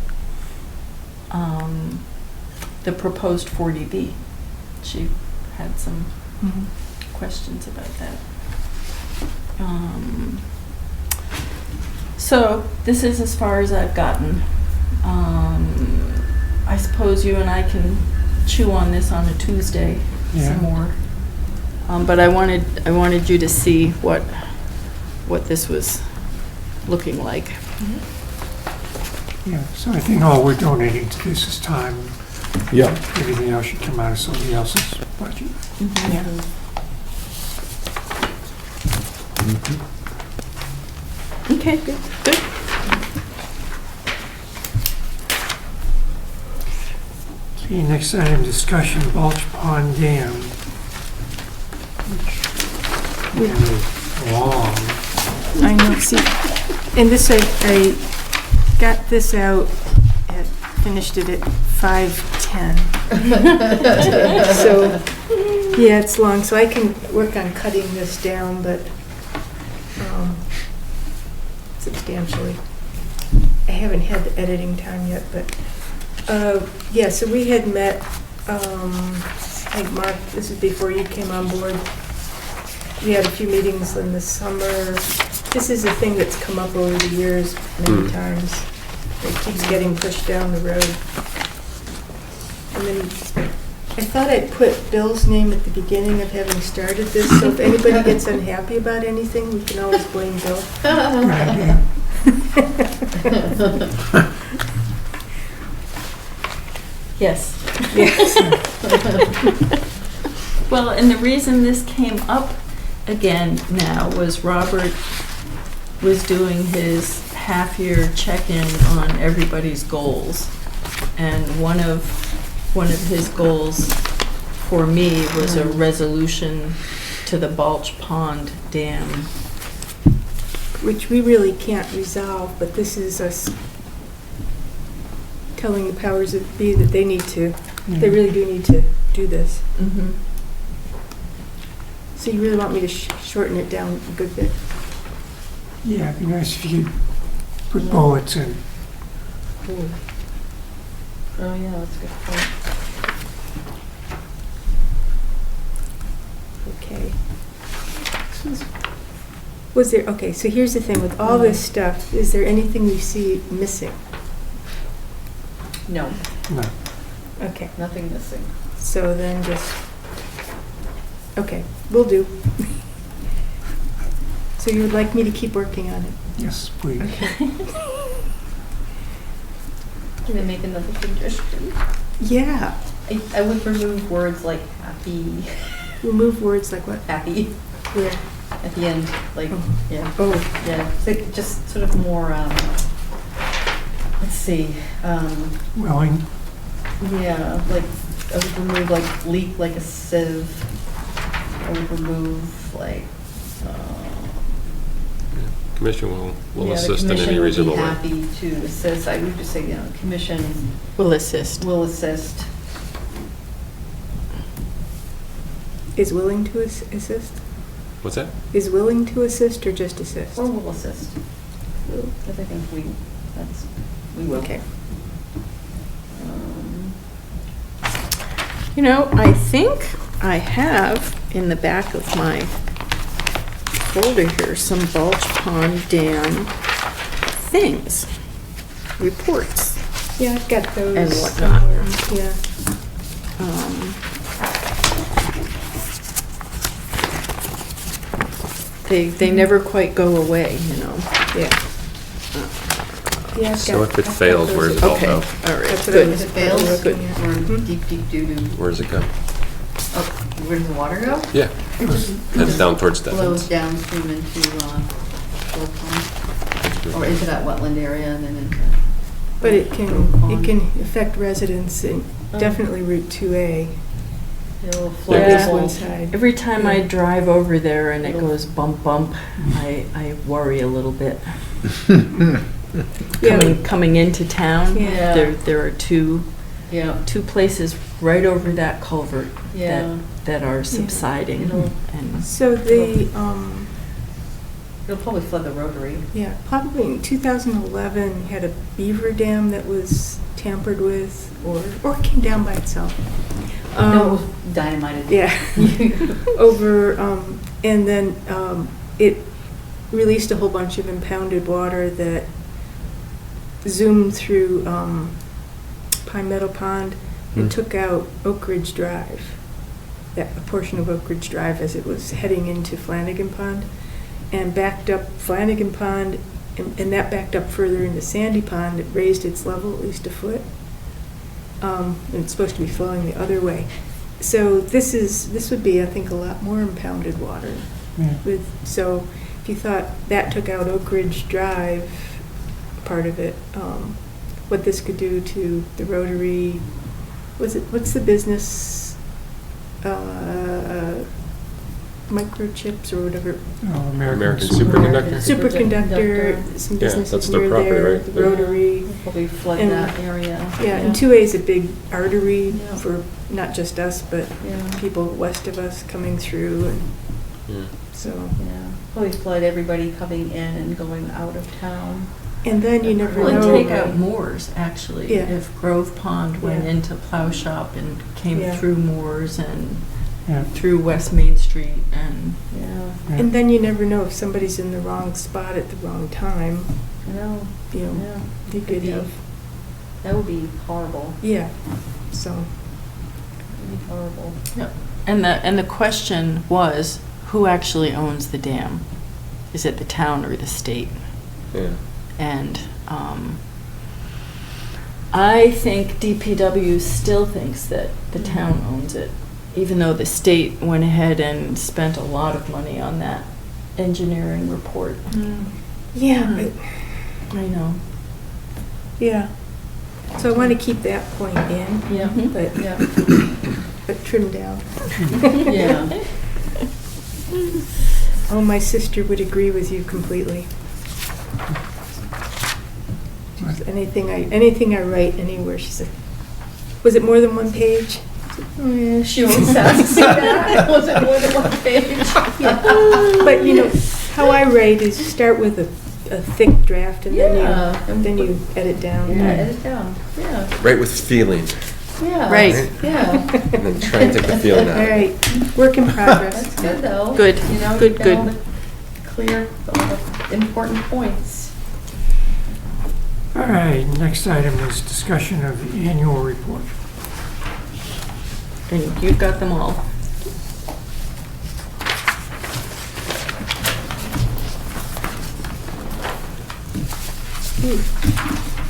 The proposed 40B. She had some Mhm. questions about that. So this is as far as I've gotten. I suppose you and I can chew on this on a Tuesday Yeah. some more. But I wanted you to see what this was looking like. Yeah, so I think all we're donating to this is time. Yeah. Everything else should come out of somebody else's budget. Yeah. Okay, good. Okay, next item, discussion, Balch Pond Dam. Which is long. I know, see, and this, I got this out, and finished it at 5:10. So, yeah, it's long, so I can work on cutting this down, but substantially. I haven't had the editing time yet, but, yeah, so we had met, I think, Mark, this is before you came on board. We had a few meetings in the summer. This is a thing that's come up over the years many times. It keeps getting pushed down the road. And then I thought I'd put Bill's name at the beginning of having started this, so if anybody gets unhappy about anything, we can always blame Bill. Right, yeah. Yes. Yes. Well, and the reason this came up again now was Robert was doing his half-year check-in on everybody's goals. And one of his goals for me was a resolution to the Balch Pond Dam. Which we really can't resolve, but this is us telling the powers that be that they need to, they really do need to do this. Mm-hmm. So you really want me to shorten it down a good bit? Yeah, it'd be nice if you could put bullets in. Oh, yeah, that's a good point. Okay. Was there, okay, so here's the thing, with all this stuff, is there anything you see missing? No, No. Okay, nothing missing. so then just, okay, will do. So you would like me to keep working on it? Yes, please. Can I make another suggestion? Yeah, I would remove words like happy, remove words like what? happy. Where? at the end, like, yeah. Oh, Yeah, so just sort of more, let's see, Welling, yeah, like, I would remove like leak like a sieve. I would remove like, Commission will yeah, the assist in any commission would be reasonable way. happy to assist. I would just say, you know, commission Will assist. will assist. is willing to assist? What's that? Is willing to assist or just assist? Or will assist. Because I think we will. Okay. You know, I think I have in the back of my folder here some Bulge Pond Dam things, reports. Yeah, I've got those. And whatnot. somewhere. Yeah. They never quite go away, you know. Yeah. Yeah, I've So got- if it I've got fails, those where does it as all Okay, go? all right, That's what I good. was If it fails, looking at. we're Mhm. in deep doo-doo. Where does it go? Oh, where does the water go? Yeah, heads down towards Flows Stephens. downstream into, Bull Pond, or into that wetland area and then into. But it Bull Pond. can affect residents in definitely Route 2A, It'll at flood least the one whole. side. Every time I drive over there and it Little- goes bump, bump, I worry a little bit. Yeah. Coming into town, Yeah. there are two Yeah, places right over that culvert yeah. that are subsiding. It'll- And So the, It'll probably flood the rotary. yeah, probably in 2011, had a beaver dam that was tampered with or it came down by itself. No, it was dynamited. Yeah. Over, and then it released a whole bunch of impounded water that zoomed through Pine Meadow Pond and took out Oak Ridge Drive, a portion of Oak Ridge Drive as it was heading into Flanagan Pond, and backed up Flanagan Pond, and that backed up further into Sandy Pond. It raised its level at least a foot. And it's supposed to be flowing the other way. So this would be, I think, a lot more impounded water. yeah. So if you thought that took out Oak Ridge Drive, part of it, what this could do to the rotary, what's the business, microchips or whatever, American Superconductor? superconductor, some Yeah, businesses that's their near property, there, right? the rotary. It'll probably flood And- that area. Yeah, and 2A is a big artery Yeah. for not just us, but Yeah, people west of us coming through, and Yeah. so. yeah. Probably flood everybody coming in and going out of town. And then you never Well, know. and take out Moores, actually. Yeah. If Grove Pond went Yeah. into Plow Shop and came Yeah. through Moores and Yeah. through West Main Street and, Yeah, And then you never know if somebody's in the wrong spot at the wrong time, I know, you know, yeah. you could have, That would be horrible. yeah, so. That'd be horrible. and the question was, who actually owns the dam? Is it the town or the state? Yeah. And I think DPW still thinks that the town owns it, even though the state went ahead and spent a lot of money on that engineering report. Yeah, Hmm. but, I know. yeah. So I want to keep that point in, Yeah, but, yeah, but trim down. yeah. Oh, my sister would agree with you completely. Anything I write anywhere, she said, was it more than one page? Oh, yeah, She always asks me that. Was it more than one page? But you know, how I write is you start with a thick draft and Yeah. then you edit down. Yeah, edit down, yeah, Right with feeling, yeah. Right. Yeah. and then try and take the feeling All out. right, work in progress. That's good, though. Good, You know, good, you've got good. all the clear, all the important points. All right, next item is discussion of the annual report. And you've got them all.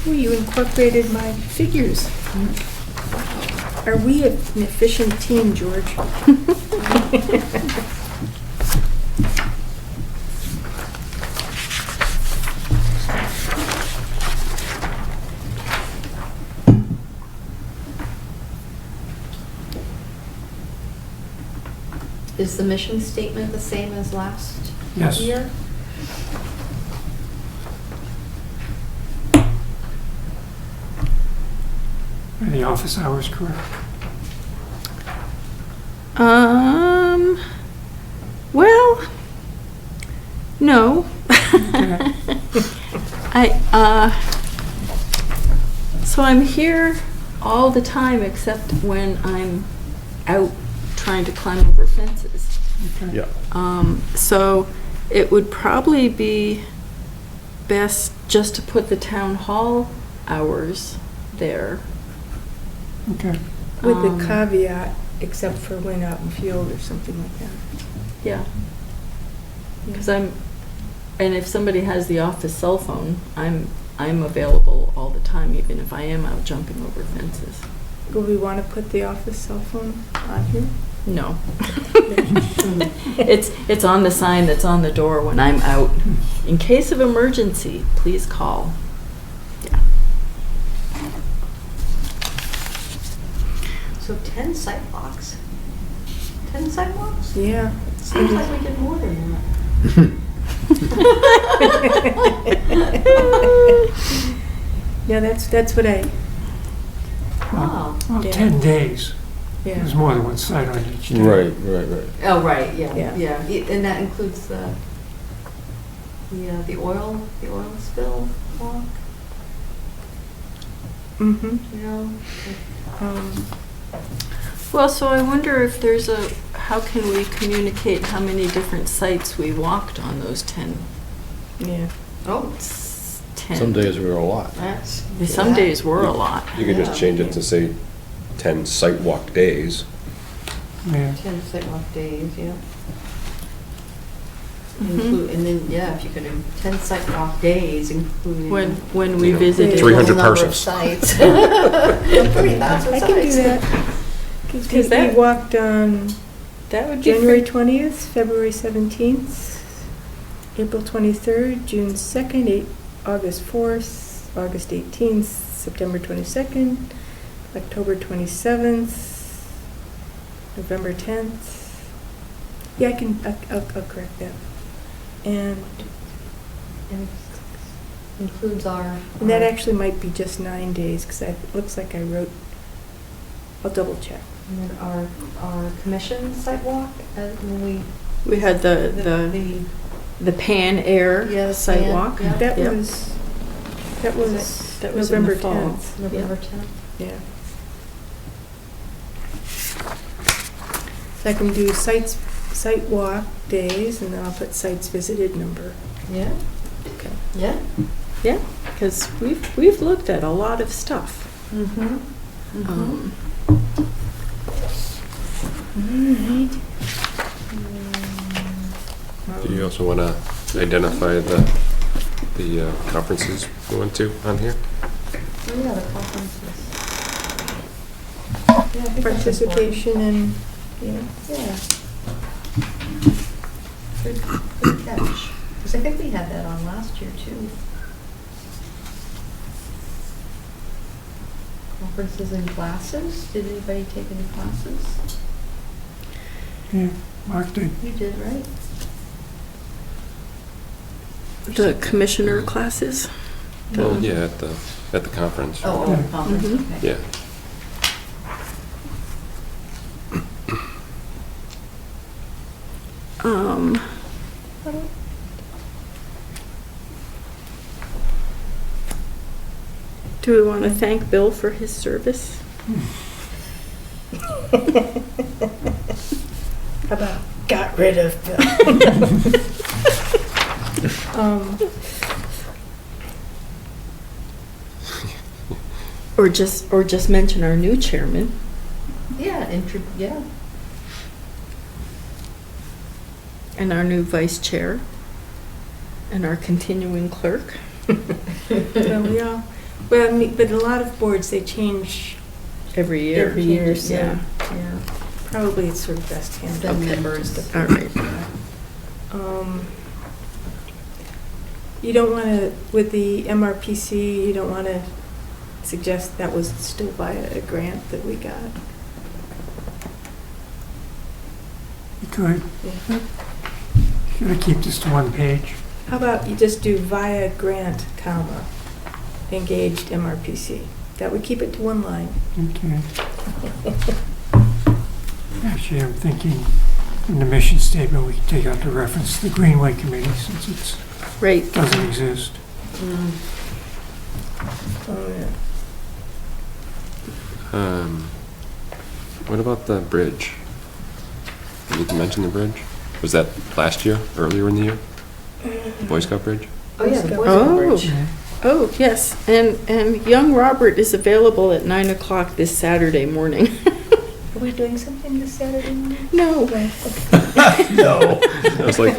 Ooh, you incorporated my figures. Are we an efficient team, George? is the mission statement the same as last Yes. year? Are the office hours correct? Well, no. So I'm here all the time except when I'm out trying to climb over fences. Okay. Yeah. So it would probably be best just to put the town hall hours there. Okay. With the caveat, except for when out in field or something like that. Yeah. Because and if somebody has the office cell phone, I'm available all the time, even if I am out jumping over fences. Would we want to put the office cell phone on here? No. It's on the sign that's on the door when I'm out. In case of emergency, please call. Yeah. So 10 sidewalks? 10 sidewalks? Yeah. Seems like we did more than that. Yeah, that's what I, Wow. Well, Yeah. 10 days. yeah. There's more than one site on each day. Right. Oh, right, yeah, Yeah. yeah. And that includes the oil spill walk, Mm-hmm. you know? Well, so I wonder if there's how can we communicate how many different sites we walked on those 10? Yeah. Oh, 10. Some days we were a lot. that's. Some days were a lot. You could just change it to say 10 site walk days. Yeah. 10 sidewalk days, yeah. Mhm. And then, yeah, if you could, 10 sidewalk days, including. When we You know, visited. 300 Number of persons. Sites. 3,000 I can do sites. that. Because we that- walked on That would be January pretty- 20th, February 17th, April 23rd, June 2nd, August 4th, August 18th, September 22nd, October 27th, November 10th. Yeah, I'll correct that. And And includes our. that actually might be just 9 days, because it looks like I wrote, I'll double check. And then our commission sidewalk, when We had the. the Pan Air Yeah, sidewalk. Pan, yeah. That Yep. was That was in the November fall. 10th. November 10th. Yeah. So I can do site walk days, and then I'll put sites visited number. Yeah, Okay. yeah. Yeah, because we've looked at a lot of stuff. Mm-hmm. Um, Do you also want to identify the conferences we went to on here? Oh, yeah, the conferences. Yeah, I think that's Participation in, yeah. important. Yeah. Good catch. Because I think we had that on last year, too. Conferences and classes. Did anybody take any classes? Yeah, Mark did. You did, right? The commissioner classes. Well, yeah, at the conference. Oh, Yeah. conference, Mhm. okay. Yeah. Do we want to thank Bill for his service? How about got rid of Bill? Or just mention our new chairman. Yeah, yeah. And our new vice chair. And our continuing clerk. Well, I mean, but a lot of boards, they change Every year. every year, so Yeah. Yeah. probably it's sort of best handled. The members. All right. You don't want to, with the MRPC, you don't want to suggest that was still by a grant that we got. You could. Yeah. Should I keep this to one page? How about you just do via grant, comma, engaged MRPC? That would keep it to one line. Okay. Actually, I'm thinking in the mission statement, we can take out the reference to the Greenway Committee since it Right. doesn't exist. Oh, yeah. What about the bridge? Did you mention the bridge? Was that last year, earlier in the year? The Boy Scout bridge? Oh, yeah, the Boy Oh. Scout Bridge. Oh, yes, and young Robert is available at 9 o'clock this Saturday morning. Are we doing something this Saturday morning? No, No. I was like,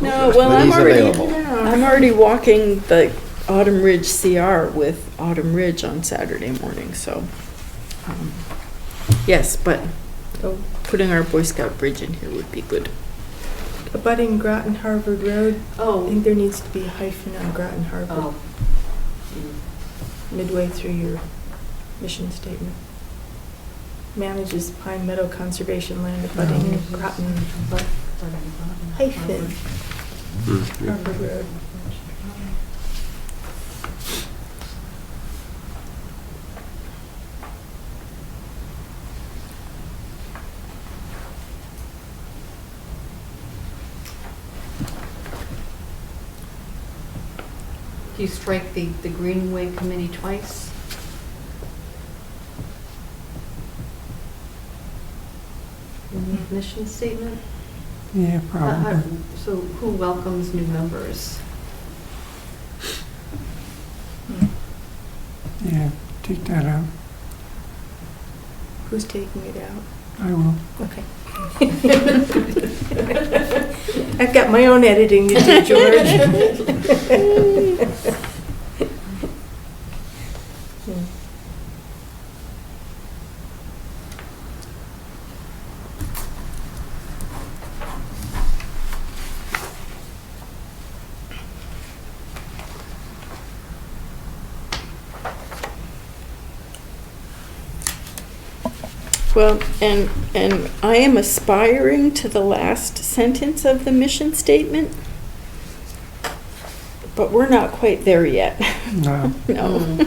no, well, But I'm he's available. I'm already walking the Autumn Ridge CR with Autumn Ridge on Saturday morning, so, yes, but putting our Boy Scout bridge in here would be good. Abutting Groton Harvard Road, I Oh, think there needs to be a hyphen on Groton Harvard oh. midway through your mission statement. Manages Pine Meadow Conservation Land abutting Groton hyphen Harvard Road. Do you strike the Greenway Committee twice? In the mission statement? Yeah, probably. So who welcomes new members? Yeah, take that out. Who's taking it out? I will. Okay. I've got my own editing to do, George. Well, and I am aspiring to the last sentence of the mission statement, but we're not quite there yet. No. No.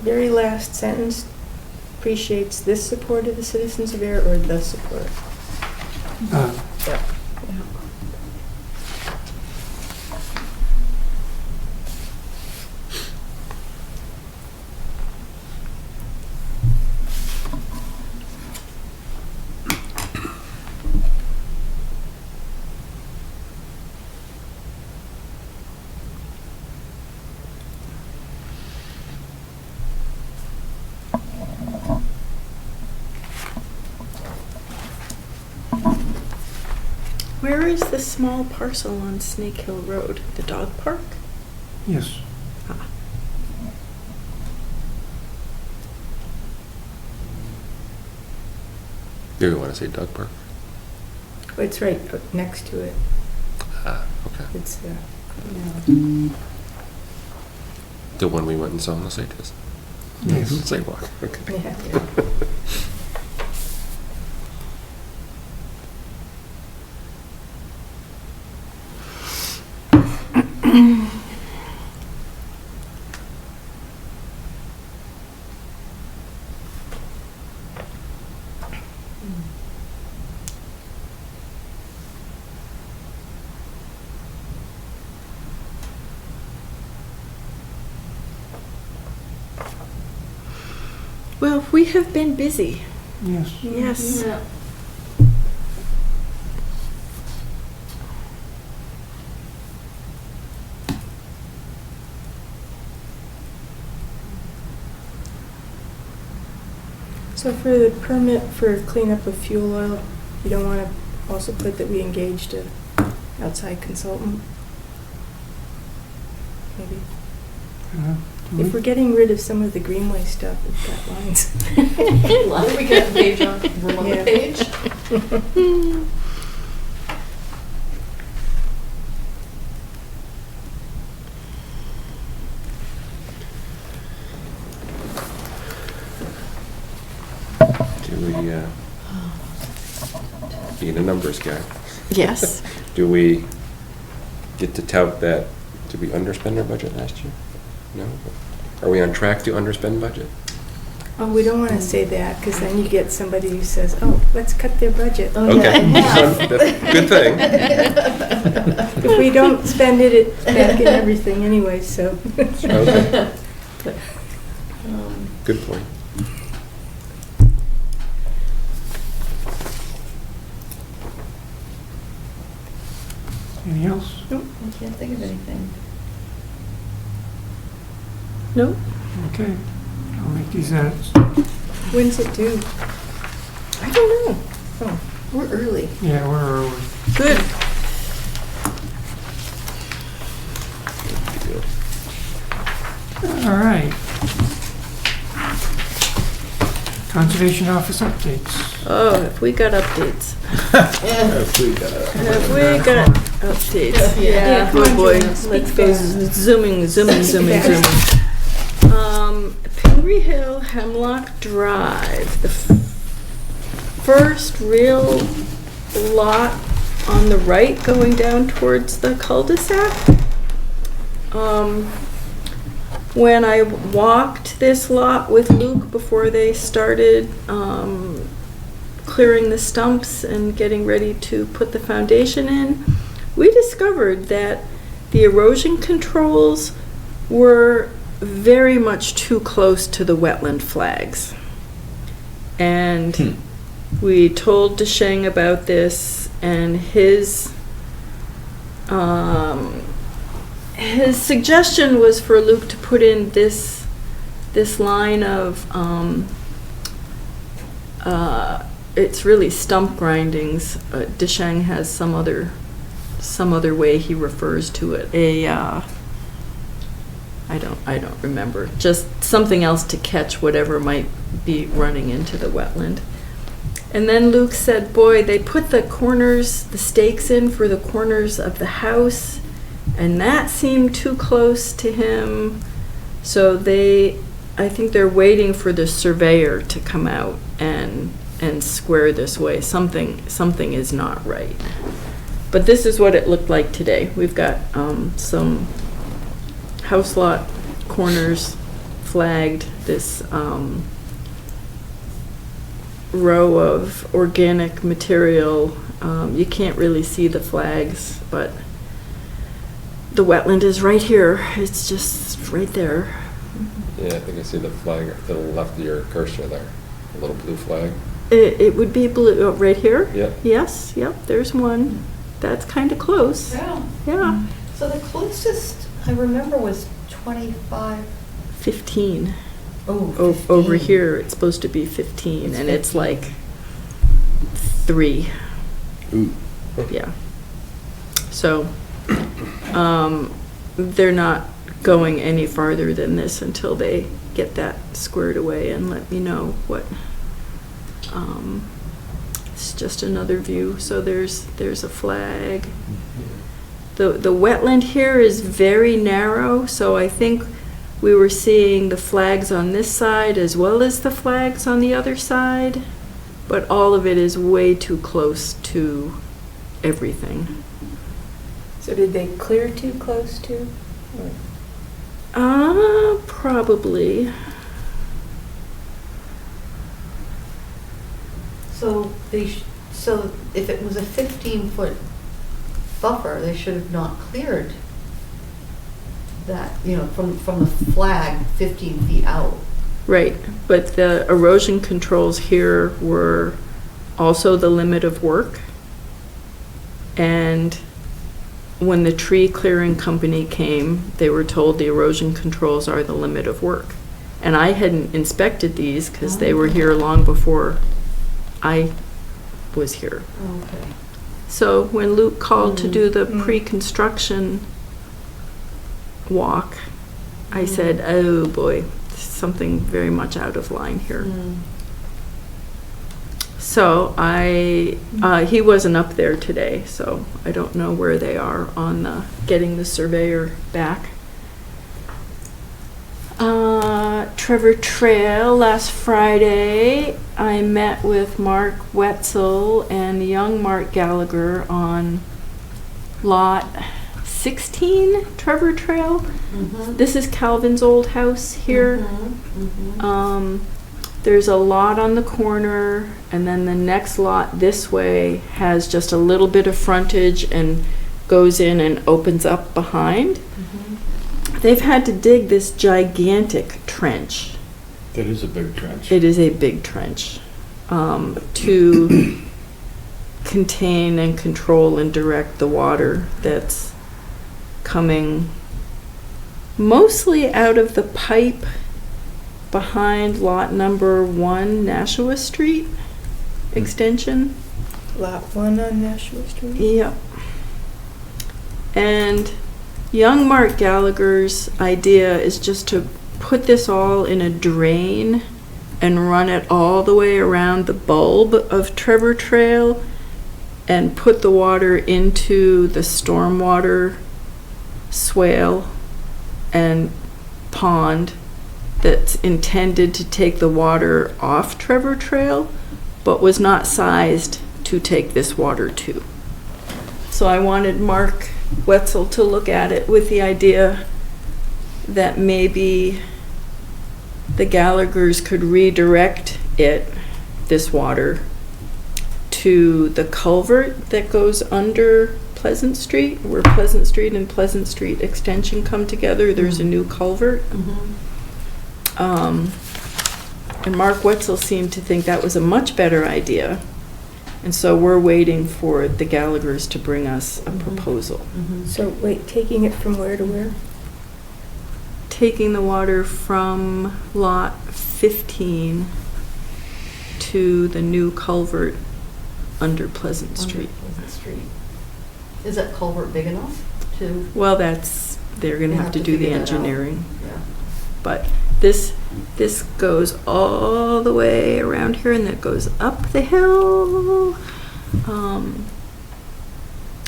Very last sentence, appreciates this support of the citizens of Ayer or the support? Yeah. Where is the small parcel on Snake Hill Road? The dog park? Yes. do you want to say Doug Park? Oh, it's right next to it. Ah, okay. It's, The one we went and saw on the site test? Yes. Sidewalk, okay. yeah. Well, we have been busy. Yes. Yes. Yeah. So for the permit for cleanup of fuel oil, you don't want to also put that we engaged a outside consultant? Maybe. If we're getting rid of some of the Greenway stuff, we've got lines. Why don't we get the page on, room on Yeah. the page? we, being a numbers guy, Yes. do we get to tout that, did we underspend our budget last year? No? Are we on track to underspend budget? Oh, we don't want to say that, because then you get somebody who says, oh, let's cut their budget. Okay, that's a good thing. If we don't spend it, it's back in everything anyway, so. Okay, good point. Anything else? Nope, I can't think of anything. No? Okay, I'll make these edits. When's it due? I don't know. Oh, we're early. Yeah, where are we? Good. All right. Conservation Office updates. Oh, have we got updates? If we got it. Have we got updates? Yeah, come Oh on, boy, Joanne, speak let's go fast. zooming. fast. Pingree Hill Hemlock Drive, the first real lot on the right going down towards the cul-de-sac. When I walked this lot with Luke before they started clearing the stumps and getting ready to put the foundation in, we discovered that the erosion controls were very much too close to the wetland flags. And we told DeSheng about this, and his suggestion was for Luke to put in this line of it's really stump grindings. DeSheng has some other way he refers to it. I don't remember. Just something else to catch whatever might be running into the wetland. And then Luke said, boy, they put the corners, the stakes in for the corners of the house, and that seemed too close to him. So I think they're waiting for the surveyor to come out and square this way. Something is not right. But this is what it looked like today. We've got some house lot corners flagged, this row of organic material. You can't really see the flags, but the wetland is right here. It's just right there. Yeah, I think I see the flag to the left of your cursor there, a little blue flag. It would be blue, right here? Yep. Yes, yep, there's one. That's kind of close. Yeah. Yeah. So the closest I remember was 25. 15. Oh, 15. Over here, it's supposed to be 15, and it's like 3. Ooh. Yeah. So, they're not going any farther than this until they get that squared away and let me know what. It's just another view. So there's a flag. The wetland here is very narrow, so I think we were seeing the flags on this side as well as the flags on the other side, but all of it is way too close to everything. So did they clear too close to? Probably. So so if it was a 15-foot buffer, they should have not cleared that, from the flag 15 feet out. Right, but the erosion controls here were also the limit of work. And when the tree clearing company came, they were told the erosion controls are the limit of work. And I hadn't inspected these because they were here long before I was here. Okay. So when Luke called to do the pre-construction walk, I said, oh boy, something very much out of line here. So he wasn't up there today, so I don't know where they are on getting the surveyor back. Trevor Trail last Friday. I met with Mark Wetzel and young Mark Gallagher on lot 16 Trevor Trail. This is Calvin's old house here. There's a lot on the corner, and then the next lot this way has just a little bit of frontage and goes in and opens up behind. They've had to dig this gigantic trench. That is a big trench. It is a big trench to contain and control and direct the water that's coming mostly out of the pipe behind lot number 1 Nashua Street extension. Lot 1 on Nashua Street? Yep. And young Mark Gallagher's idea is just to put this all in a drain and run it all the way around the bulb of Trevor Trail and put the water into the stormwater swale and pond that's intended to take the water off Trevor Trail, but was not sized to take this water to. So I wanted Mark Wetzel to look at it with the idea that maybe the Gallaghers could redirect this water, to the culvert that goes under Pleasant Street, where Pleasant Street and Pleasant Street Extension come together. There's a new culvert. And Mark Wetzel seemed to think that was a much better idea. And so we're waiting for the Gallaghers to bring us a proposal. So wait, taking it from where to where? Taking the water from lot 15 to the new culvert under Pleasant Street. Is that culvert big enough to? Well, they're gonna have to do the figure that out. engineering. Yeah. But this goes all the way around here and then it goes up the hill. And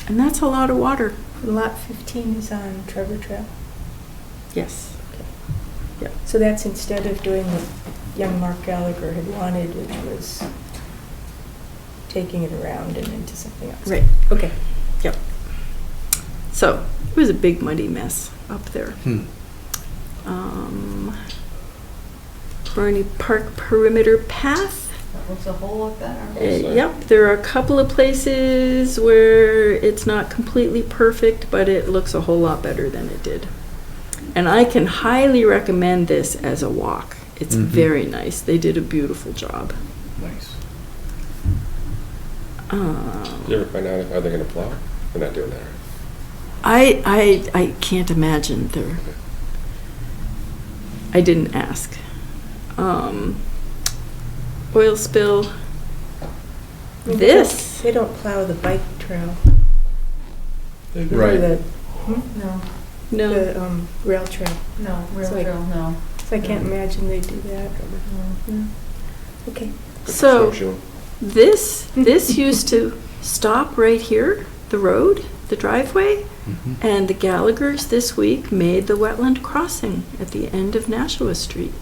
that's a lot of water. Lot 15 is on Trevor Trail? Yes. So that's instead of doing what young Mark Gallagher had wanted, which was taking it around and into something else. Right. Okay. Yep. So it was a big muddy mess up there. Bernie Park perimeter path. That looks a whole lot better. Yep, there are a couple of places where it's not completely perfect, but it looks a whole lot better than it did. And I can highly recommend this as a walk. It's very nice. They did a beautiful job. Nice. Did you ever find out if are they going to plow? They're not doing that. I can't imagine they're. I didn't ask. Oil spill. This. They don't plow the bike trail. Right. No, No. The rail trail. no, rail It's like- trail, no. So I can't imagine they do that. No. Okay. So Snowshoe. this used to stop right here, the road, the driveway, and the Gallaghers this week made the wetland crossing at the end of Nashua Street.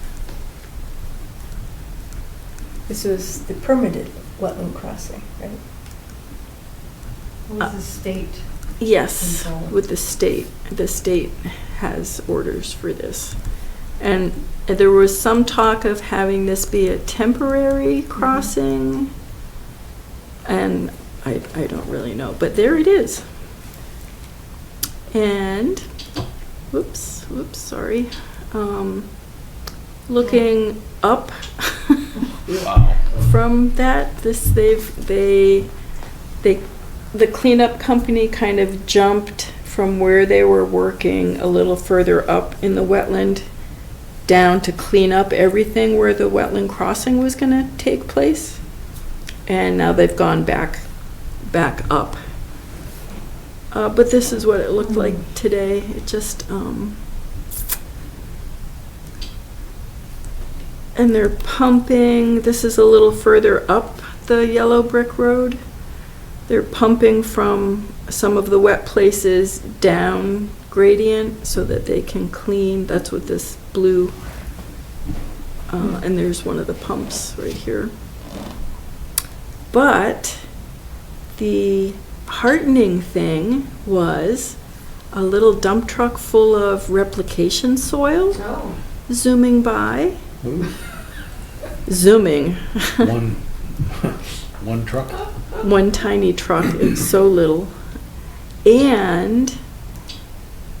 This was the permitted wetland crossing, right? What was the state? Yes, Control. with the state. The state has orders for this. And there was some talk of having this be a temporary crossing. And I don't really know, but there it is. And, whoops, sorry. Looking up Wow. from that, the cleanup company kind of jumped from where they were working a little further up in the wetland down to clean up everything where the wetland crossing was going to take place. And now they've gone back up. But this is what it looked like today. It just, and they're pumping, this is a little further up the yellow brick road. They're pumping from some of the wet places down gradient so that they can clean. That's what this blue And there's one of the pumps right here. But the heartening thing was a little dump truck full of replication soil Oh. zooming by. Ooh, Zooming. One, one truck? One tiny truck, it's so little. And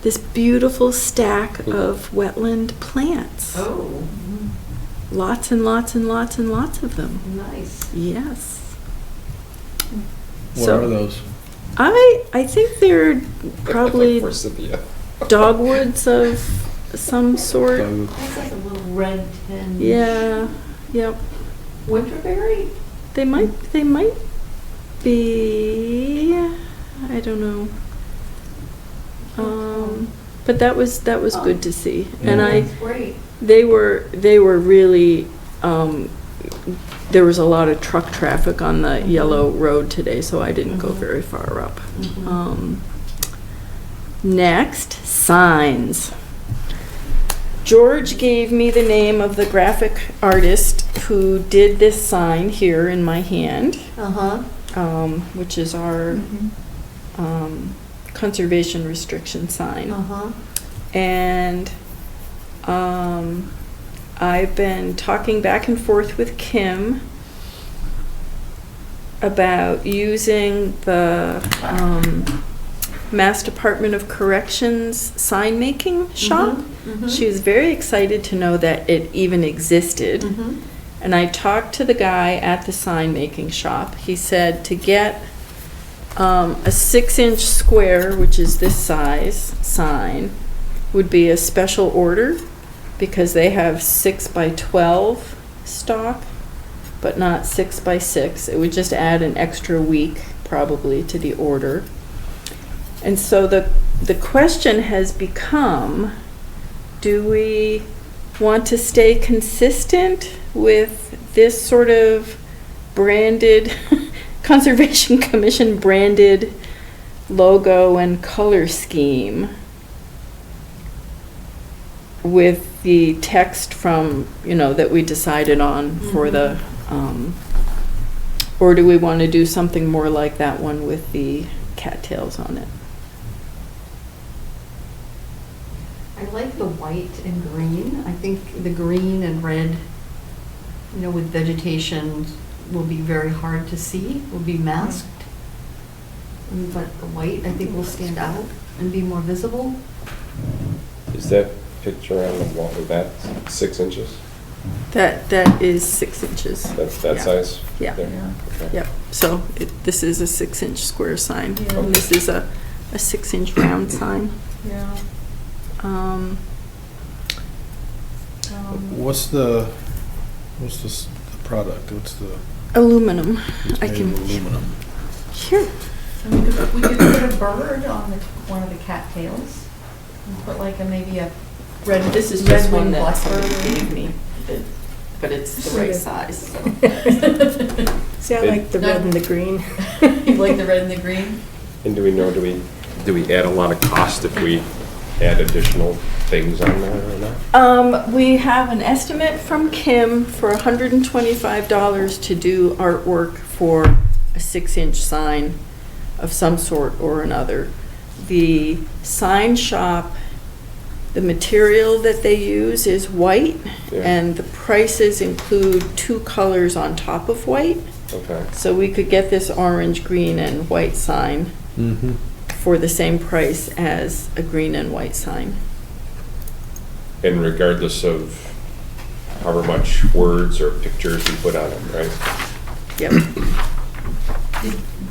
this beautiful stack of wetland plants. Oh, Lots and lots and lots and lots of them. nice. Yes. What So- are those? I think they're probably Forsythia. dogwoods of some sort. Dog- That's like a little red tin. Yeah, yep. Winterberry? They might be, I don't know. But that was good to see. And That's great. they were really, there was a lot of truck traffic on the yellow road today, so I didn't go very far up. Next, signs. George gave me the name of the graphic artist who did this sign here in my hand, which is our conservation restriction sign. And I've been talking back and forth with Kim about using the Mass Department of Corrections sign making shop. She was very excited to know that it even existed. And I talked to the guy at the sign making shop. He said to get a 6-inch square, which is this size sign, would be a special order because they have 6 by 12 stock, but not 6 by 6. It would just add an extra week probably to the order. And so the question has become, do we want to stay consistent with this sort of branded, Conservation Commission branded logo and color scheme with the text from, that we decided on for the, or do we want to do something more like that one with the cattails on it? I like the white and green. I think the green and red, with vegetation will be very hard to see, will be masked. But the white, I think, will stand out and be more visible. Is that picture on the wall, is that 6 inches? That is 6 inches. That's that Yeah. size? Yeah. There? Okay. Yep. So this is a 6-inch square sign. And this is a 6-inch round sign. Yeah. What's the product? What's the? Aluminum. It's I made can. of aluminum. Here. And we could put a bird on one of the cattails and put maybe a red. This is red just one winged that blackbird. somebody gave me, but it's the right size. So. See, I like the red and the green. You like the red and the green? And do we know, do we add a lot of cost if we add additional things on there or not? We have an estimate from Kim for $125 to do artwork for a 6-inch sign of some sort or another. The sign shop, the material that they use is white, Yeah. and the prices include 2 colors on top of white. Okay. So we could get this orange, green, and white sign Mm-hmm. for the same price as a green and white sign. And regardless of however much words or pictures we put on them, right? Yep.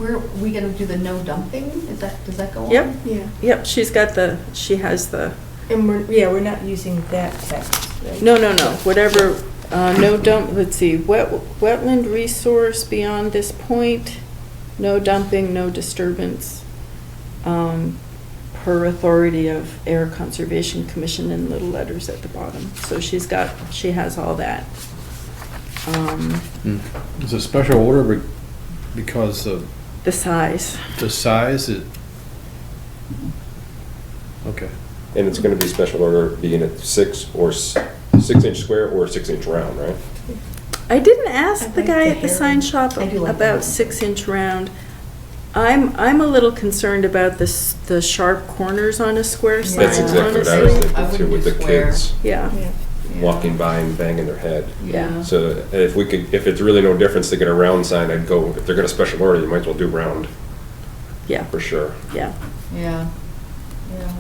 Are we gonna do the no dumping? Does that go on? Yep. Yeah. Yep. She has the. And we're not using that text, right? No. Whatever. No dump. Let's see. Wetland resource beyond this point. No dumping. No disturbance. Per authority of Air Conservation Commission in little letters at the bottom. So she has all that. It's a special order because of The size. the size. Okay. And it's going to be special order being at 6 or 6-inch square or 6-inch round, right? I didn't ask the like guy the at the hair. sign shop I do like about that. 6-inch round. I'm a little concerned about the sharp corners on a square sign, That's exactly what I was honestly. thinking too, with the square. kids Yeah, walking by and banging their head. yeah. So if we could, if it's really no difference to get a round sign, I'd go, if they're gonna special order, you might as well do round, Yeah, for sure. yeah. Yeah, yeah.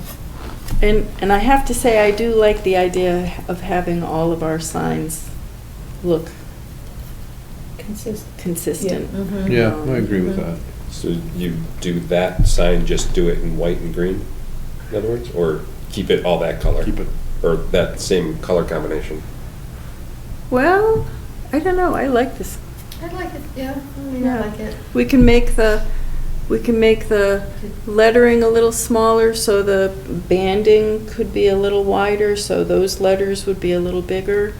And I have to say, I do like the idea of having all of our signs look consistent. Mhm. Yeah, I agree with that. So you do that sign, just do it in white and green, in other words, or keep it all that color? Keep it. Or that same color combination? Well, I don't know, I like this. I like it, yeah, Yeah. I like it. We can make the lettering a little smaller, so the banding could be a little wider, so those letters would be a little bigger.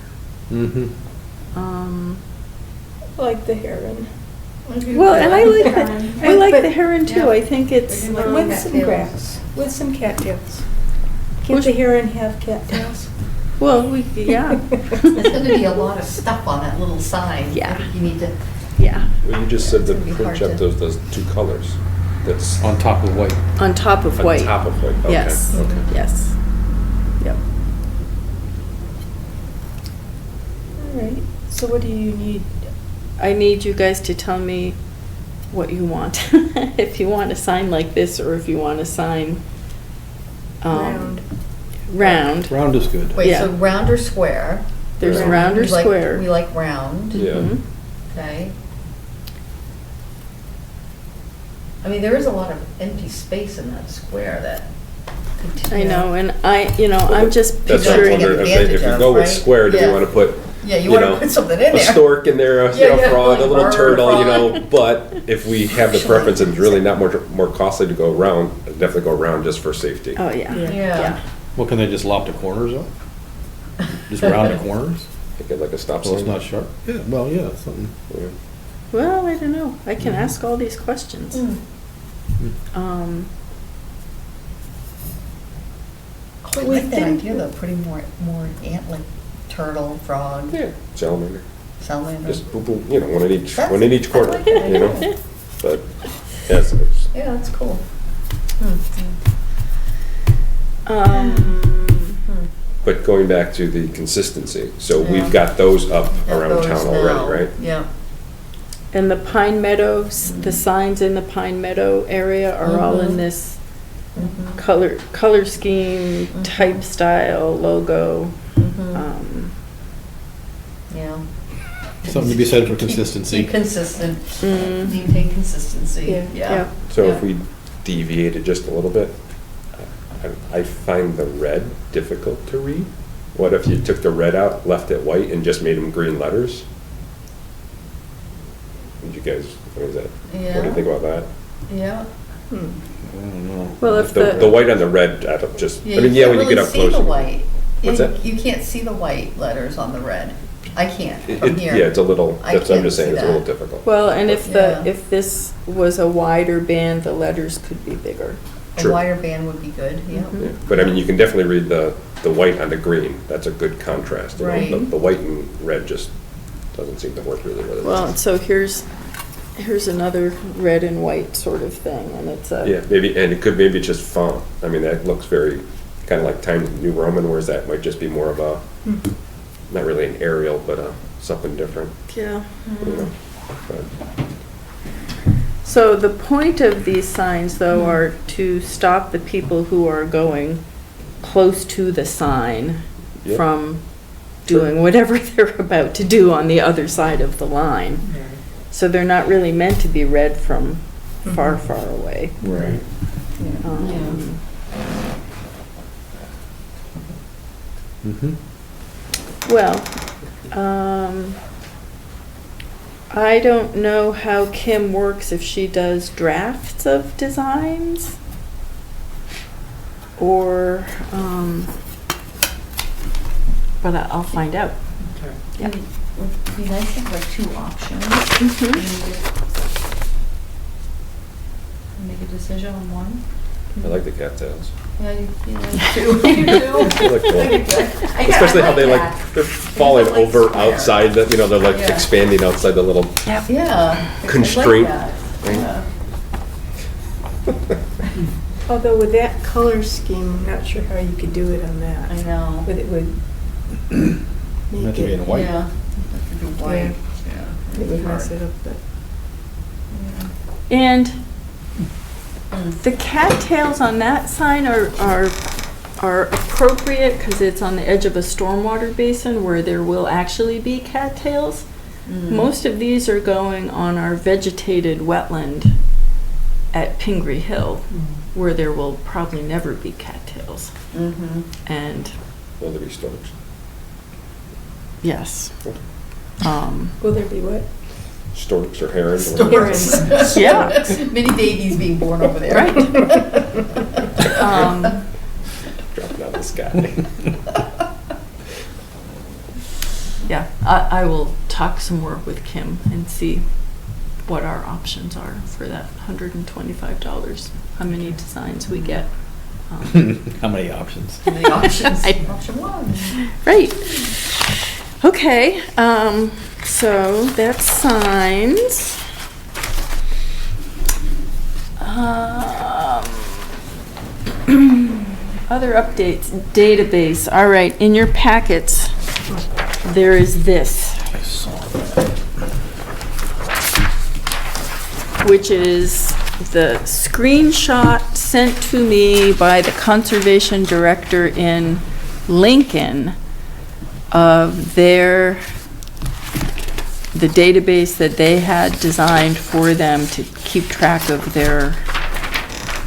Mm-hmm. Like the heron. Well, and I like I like But- the heron too. Yeah. I think it's I do like With cat some tails. grass, with some cattails. Can't Which- the heron have cattails? well, yeah, There's gonna be a lot of stuff on that little sign. Yeah. I think you need to, yeah. Well, you just said It's that gonna be print hard shop to- those two colors. That's On top of white. On top of on white. top of white, okay. Yes. Okay. Yes. Yep. All right, so what do you need? I need you guys to tell me what you want. If you want a sign like this, or if you want a sign Round. round. Round is good. wait, so Yeah. round or square? There's Round. round or We like- square. We like round, Yeah. Mhm. okay. I mean, there is a lot of empty space in that square that could. I know, and I'm just That's what I'm picturing. wondering, advantage if you of, go with right? square, do we Yeah. wanna put Yeah, you you wanna know, put something in a there. stork in there, a Yeah, yeah, frog, a like little bird, turtle, frog. but if we have the preference and it's really not more costly to go around, I'd definitely go around just for safety. Oh, yeah. Yeah. Well, can they just lop the corners up? Just round the corners? Make it like a stop So it's sign. not sharp? Yeah, well, yeah, something. Yeah. Well, I don't know. I can ask all these questions. Mm. Um, Oh, I like that idea though, putting more ant, like turtle, frog, Yeah, salamander, salamander. just boom, boom, one in each That's- one in each I corner, like that idea. But yes, it's- Yeah, that's cool. um, but going back to the consistency, so Yeah. we've got those up Got around those town now. already, right? Yeah. and the Pine Meadows, the signs in the Pine Meadow area are all in Mhm. this Mhm. color scheme, Mhm. type, style, logo. Mhm. Yeah. Something to be said for consistency. Be consistent, Mm. maintain consistency, Yeah. yeah. So Yeah. if we deviated just a little bit, I find the red difficult to read. What if you took the red out, left it white, and just made them green letters? Would you guys, what is that? What do you think about that? Yeah. I don't know. Well, if The the, white on the red, I don't just, Yeah, I mean, you yeah, can't when you get really up see close. the white. What's You- that? You can't see the white letters on the red. I can't It- from it- here. Yeah, it's a little, I that's what I'm can't just saying, see it's a little that. difficult. well, and Yeah. if this was a wider band, the letters could be bigger. A True. wire band would be good, yeah. Mhm. Yeah, but I mean, you can definitely read the white on the green, that's a good contrast. Right. The white and red just doesn't seem to work really well. Well, so here's another red and white sort of thing, and it's a. Yeah, maybe, and it could, maybe just font. I mean, that looks very, kind of like Times New Roman, whereas that might just be more of a, not really an Arial, but something different, Yeah. you know? But- So the point of these signs, though, are to stop the people who are going close to the sign Yep. from doing whatever they're about to do on the other side of the line. So they're not really meant to be read from far, far away. Right. Um, Mm-hmm. Well, I don't know how Kim works, if she does drafts of designs or, but I'll find out. It would be nice to have like two options. Mhm. And make a decision on one. I like the cattails. Yeah, you too. You too. They look cool. Especially how they like, they're falling They look like over square. outside, the, they're like Yeah. expanding outside the little, Yeah. I like Constraint that. thing. Yeah. Although with that color scheme, I'm not sure how you could do it on that. I know. But it would Meant make to be in it, white. Yeah. That could be white. Yeah. it would mess it up, but. And the cattails on that sign are appropriate because it's on the edge of a stormwater basin where there will actually be cattails. Mm. Most of these are going on our vegetated wetland at Pingree Hill, where there will probably never be cattails. Mm-hmm. And will there be storage? yes, Will there be what? Storks or herons? or whatever. Storks. yeah, Many babies being born over there. right. Dropping out of the sky. Yeah, I will talk some more with Kim and see what our options are for that $125, how many designs we get. How many options? Many options. I- Option one. Right. Okay, so that's signs. Other updates, database. All right, in your packets, there is this, I saw that. which is the screenshot sent to me by the conservation director in Lincoln of the database that they had designed for them to keep track of their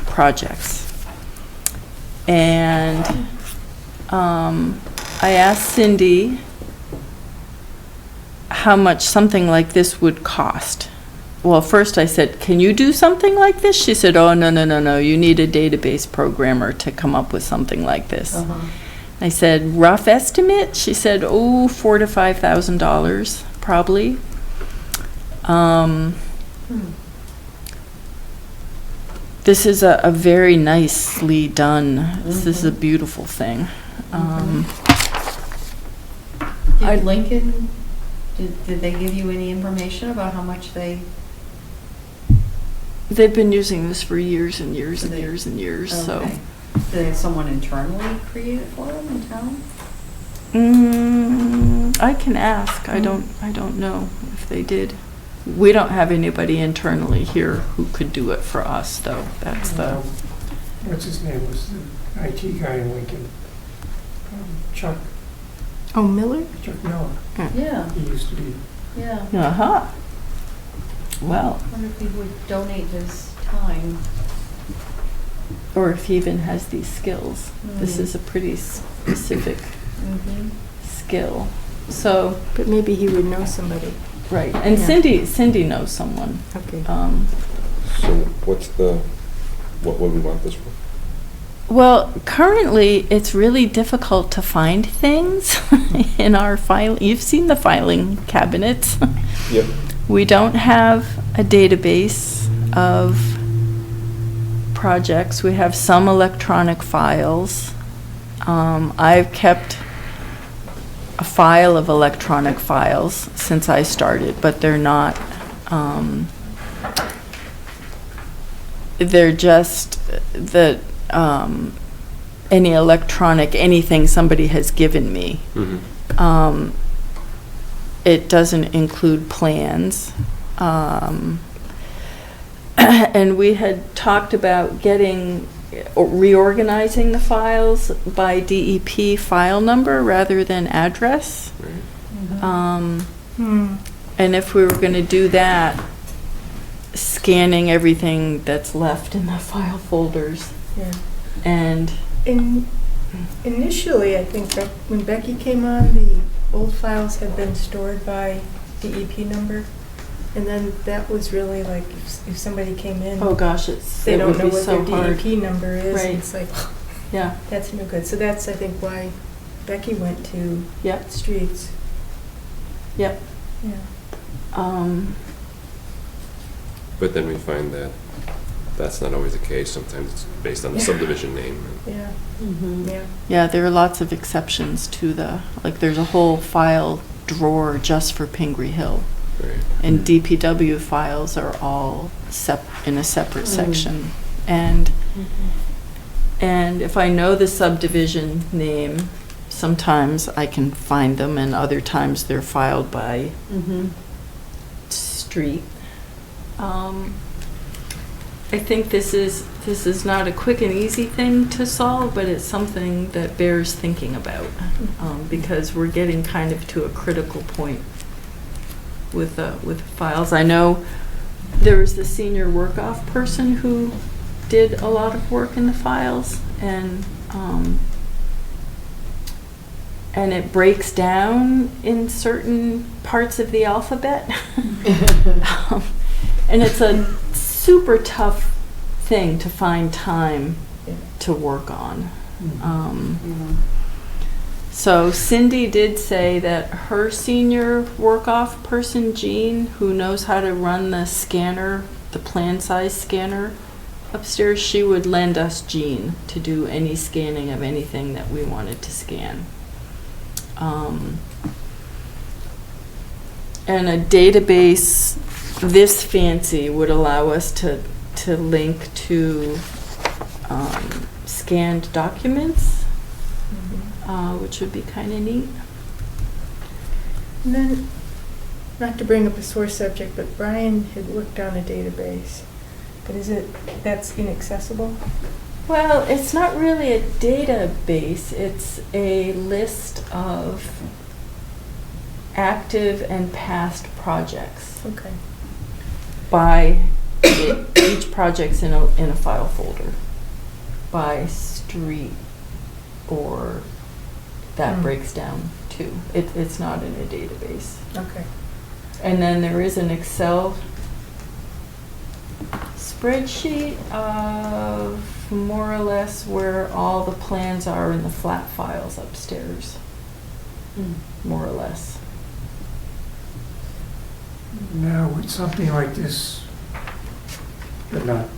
projects. And I asked Cindy how much something like this would cost. Well, first I said, can you do something like this? She said, oh, no, you need a database programmer to come up with something like this. Uh-huh. I said, rough estimate? She said, oh, $4,000 to $5,000, probably. This is a very nicely done, this is a beautiful thing. Did Lincoln, did they give you any information about how much they? They've been using this for years and years So and they- years and years, so. Okay. Did they have someone internally create it for them in town? I can ask, I don't know if they did. We don't have anybody internally here who could do it for us, though, that's the, What's his name, was the IT guy in Lincoln? Chuck Oh, Miller? Miller. Yeah, He used to be. yeah. uh-huh. Well, I wonder if he would donate his time. or if he even has these skills. This is a pretty specific Mm-hmm. skill, so, But maybe he would know somebody. right, and Yeah. Cindy knows someone. Okay. So what's what would we want this for? Well, currently, it's really difficult to find things in our file. You've seen the filing cabinets. Yep. We don't have a database of projects. We have some electronic files. I've kept a file of electronic files since I started, but they're not, they're just any electronic, anything somebody has given me. Mm-hmm. It doesn't include plans. And we had talked about reorganizing the files by DEP file number rather than address. Right. And if we were going to do that, scanning everything that's left in the file folders. Yeah. And Initially, I think when Becky came on, the old files had been stored by DEP number. And then that was really like, if somebody came in, oh gosh, they it don't would know be what so their hard. DEP number is. Right. And it's like, Yeah, that's no good. So that's, I think, why Becky went to yep, streets. yep. Yeah. But then we find that That's not always the case. Sometimes it's based on the Yeah. subdivision name. Yeah, Mhm. yeah. Yeah, there are lots of exceptions to like there's a whole file drawer just for Pingree Hill. Right. And DPW files are all in a separate section. And if I know the subdivision name, sometimes I can find them, and other times they're filed by street. I think this is not a quick and easy thing to solve, but it's something that bears thinking about, because we're getting kind of to a critical point with files. I know there was the senior work-off person who did a lot of work in the files, and it breaks down in certain parts of the alphabet. And it's a super tough thing to find time to work on. So Cindy did say that her senior work-off person, Jean, who knows how to run the scanner, the plan size scanner upstairs, she would lend us Jean to do any scanning of anything that we wanted to scan. And a database this fancy would allow us to link to scanned documents, which would be kind of neat. And then, not to bring up a sore subject, but Brian had looked on a database. But that's inaccessible? Well, it's not really a database, it's a list of active and past projects. Okay. By each project's in a file folder, by street, or that breaks down too. It's not in a database. Okay. And then there is an Excel spreadsheet of more or less where all the plans are in the flat files upstairs, more or less. Now, would something like this, but not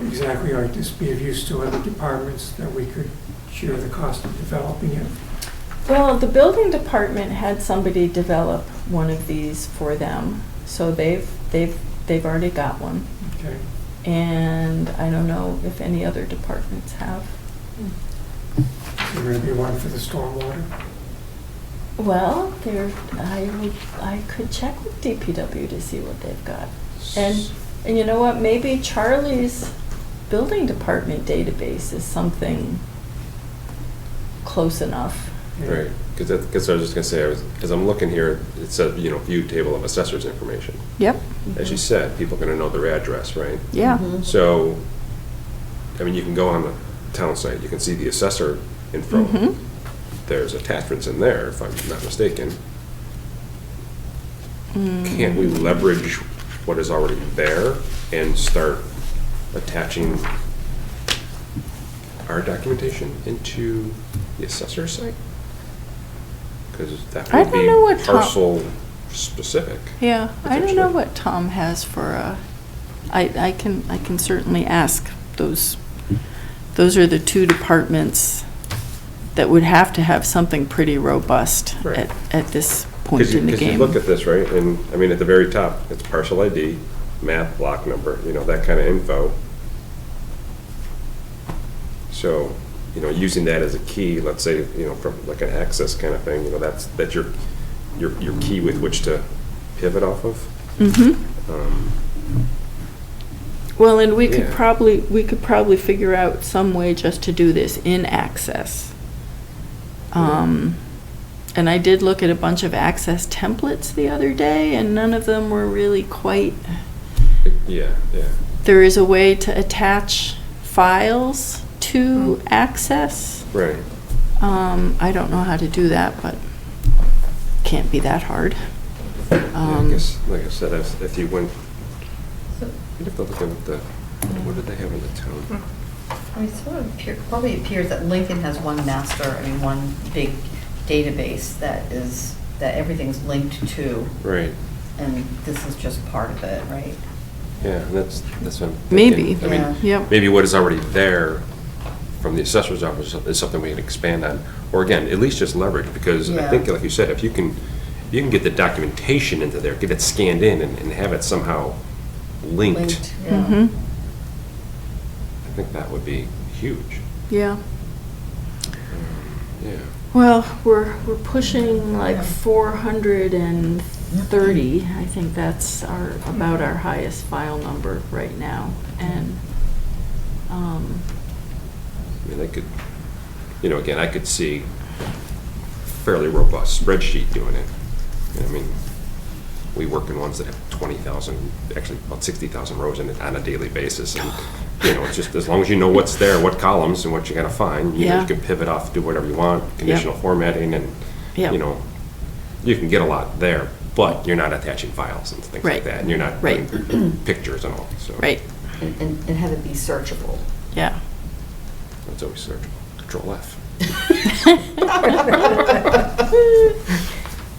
exactly like this, be of use to other departments that we could share the cost of developing it? Well, the building department had somebody develop one of these for them, so they've already got one. Okay. And I don't know if any other departments have. Is there going to be one for the stormwater? Well, I could check with DPW to see what they've got. And you know what, maybe Charlie's building department database is something close enough. Right, because I was just gonna say, as I'm looking here, it said, view table of assessors information. Yep. As you said, people are gonna know their address, right? Yeah. So, I mean, you can go on the town site, you can see the assessor info. There's attachments in there, if I'm not mistaken. Can't we leverage what is already there and start attaching our documentation into the assessor site? Because that I would don't know what be Tom- parcel specific. Yeah, I don't know Potentially. what Tom has for I can certainly ask those. Those are the two departments that would have to have something pretty robust Right. at this point in the Because you game. look at this, right, and, I mean, at the very top, it's parcel ID, map, block number, that kind of info. So, using that as a key, let's say, from like an access kind of thing, that's your key with which to pivot off of. Well, and we could Yeah. probably figure out some way just to do this in Access. And I did look at a bunch of Access templates the other day, and none of them were really quite. Yeah. There is a way to attach files to Access. Right. I don't know how to do that, but can't be that hard. Yeah, I guess, like I said, if you went, you'd have to look at what did they have in the town? I mean, probably appears that Lincoln has one master, one big database that everything's linked to, Right. and this is just part of it, right? Yeah, that's what I'm Maybe. thinking. I mean, Yep. maybe what is already there from the assessor's office is something we can expand on, or again, at least just leverage, because I Yeah. think, like you said, if you can get the documentation into there, get it scanned in and have it somehow linked, Yeah. Mhm. I think that would be huge. Yeah. Yeah. Well, we're pushing like 430. I think that's about our highest file number right now. And, I mean, I could, again, I could see fairly robust spreadsheet doing it. I mean, we work in ones that have 20,000, actually about 60,000 rows in it on a daily basis. And, it's just as long as you know what's there, what columns and what you gotta find, you Yeah. can pivot off, do whatever you want, conditional formatting, and, Yep. you can get a lot there, but you're not attaching files and things Right. like that. And you're not Right. doing pictures and all, so. right, And have it be searchable. yeah. It's always searchable. Control F.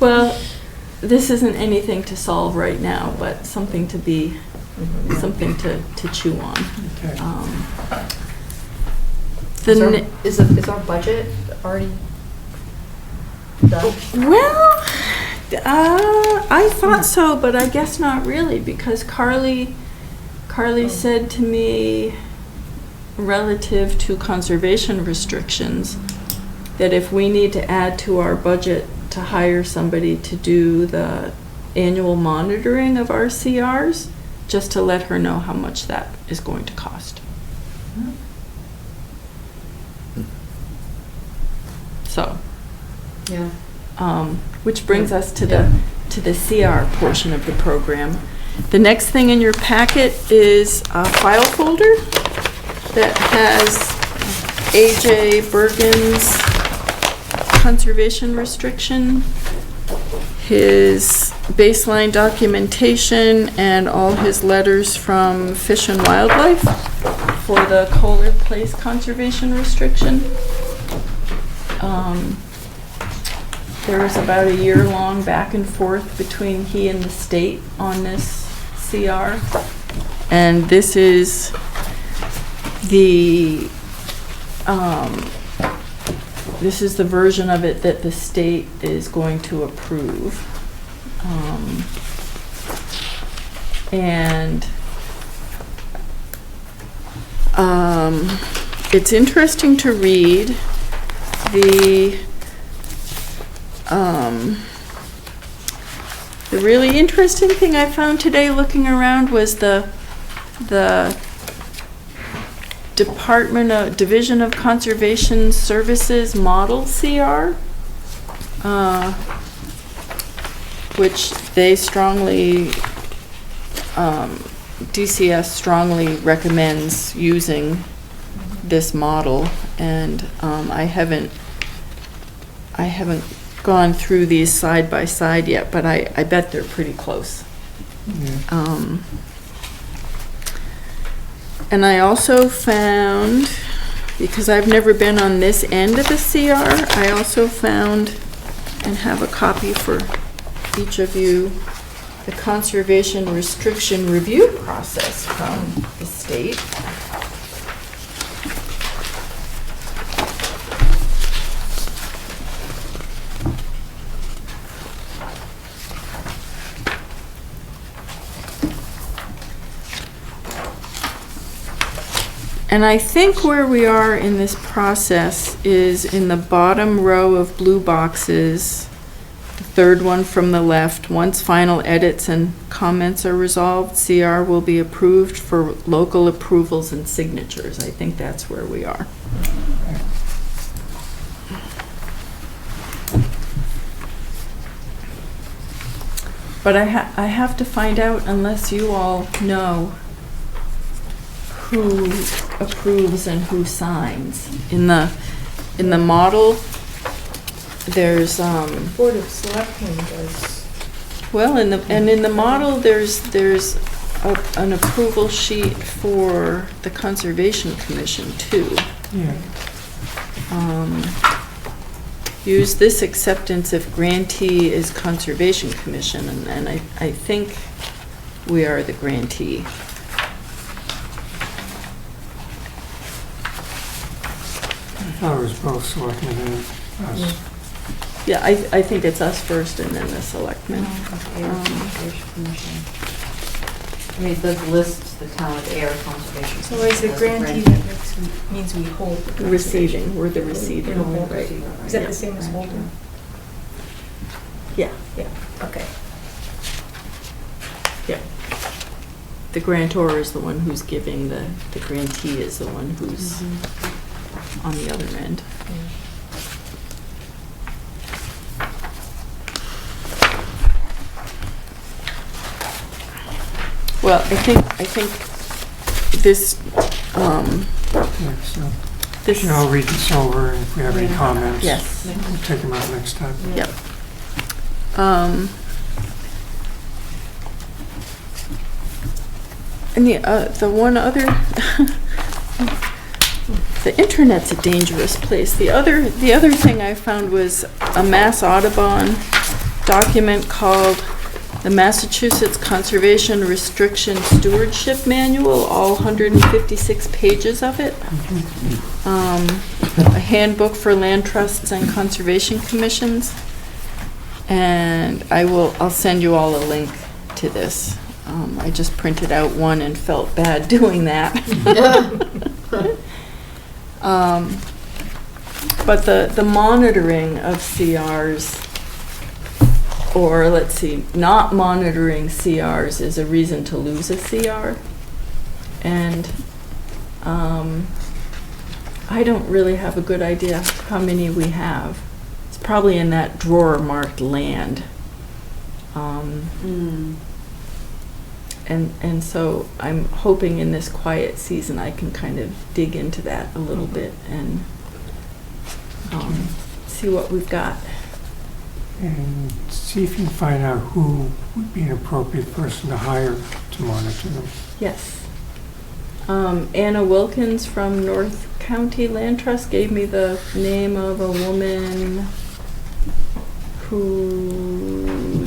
Well, this isn't anything to solve right now, but something to be, something to chew on. Okay. The ne- Is our budget already done? Well, I thought so, but I guess not really, because Carly said to me, relative to conservation restrictions, that if we need to add to our budget to hire somebody to do the annual monitoring of our CRs, just to let her know how much that is going to cost. So. Yeah. Which brings us to the CR portion of the program. The next thing in your packet is a file folder that has AJ Bergen's conservation restriction, his baseline documentation, and all his letters from Fish and Wildlife for the Kohler Place conservation restriction. There was about a year-long back and forth between he and the state on this CR. And this is the version of it that the state is going to approve. It's interesting to read. The really interesting thing I found today looking around was the Division of Conservation Services Model CR, which they strongly, DCS strongly recommends using this model, and I haven't gone through these side by side yet, but I bet they're pretty close. Yeah. And I also found, because I've never been on this end of a CR, I also found, and have a copy for each of you, the conservation restriction review process from the state. And I think where we are in this process is in the bottom row of blue boxes, the third one from the left. Once final edits and comments are resolved, CR will be approved for local approvals and signatures. I think that's where we are. But I have to find out, unless you all know who approves and who signs. In the model, there's Board of Selectmen does. well, in the model, there's an approval sheet for the Conservation Commission too. Yeah. Use this acceptance if grantee is Conservation Commission, and I think we are the grantee. thought it was both selectmen and us. Yeah, I think it's us first and then the selectmen. I mean, it does list the town of Ayer Conservation. So as the grantee, that means we hold the conservation. Receiving, we're the receiving, We're the hold right. receiver. Is that the same as holding? Yeah, Yeah, okay. yeah. The grantor is the one who's giving, the grantee is the one who's on the other end. Well, I think this, Yeah, so this. I'll read this over, and if we have any Yeah. comments, Yes. we'll take them out next time. Yep. And the one other, the internet's a dangerous place. The other thing I found was a Mass Audubon document called the Massachusetts Conservation Restriction Stewardship Manual, all 156 pages of it. A handbook for land trusts and conservation commissions. And I'll send you all a link to this. I just printed out one and felt bad doing that. But the monitoring of CRs, or let's see, not monitoring CRs is a reason to lose a CR. And I don't really have a good idea how many we have. It's probably in that drawer marked land. And so I'm hoping in this quiet season I can kind of dig into that a little bit and see what we've got. And see if you can find out who would be an appropriate person to hire to monitor them. Yes. Anna Wilkins from North County Land Trust gave me the name of a woman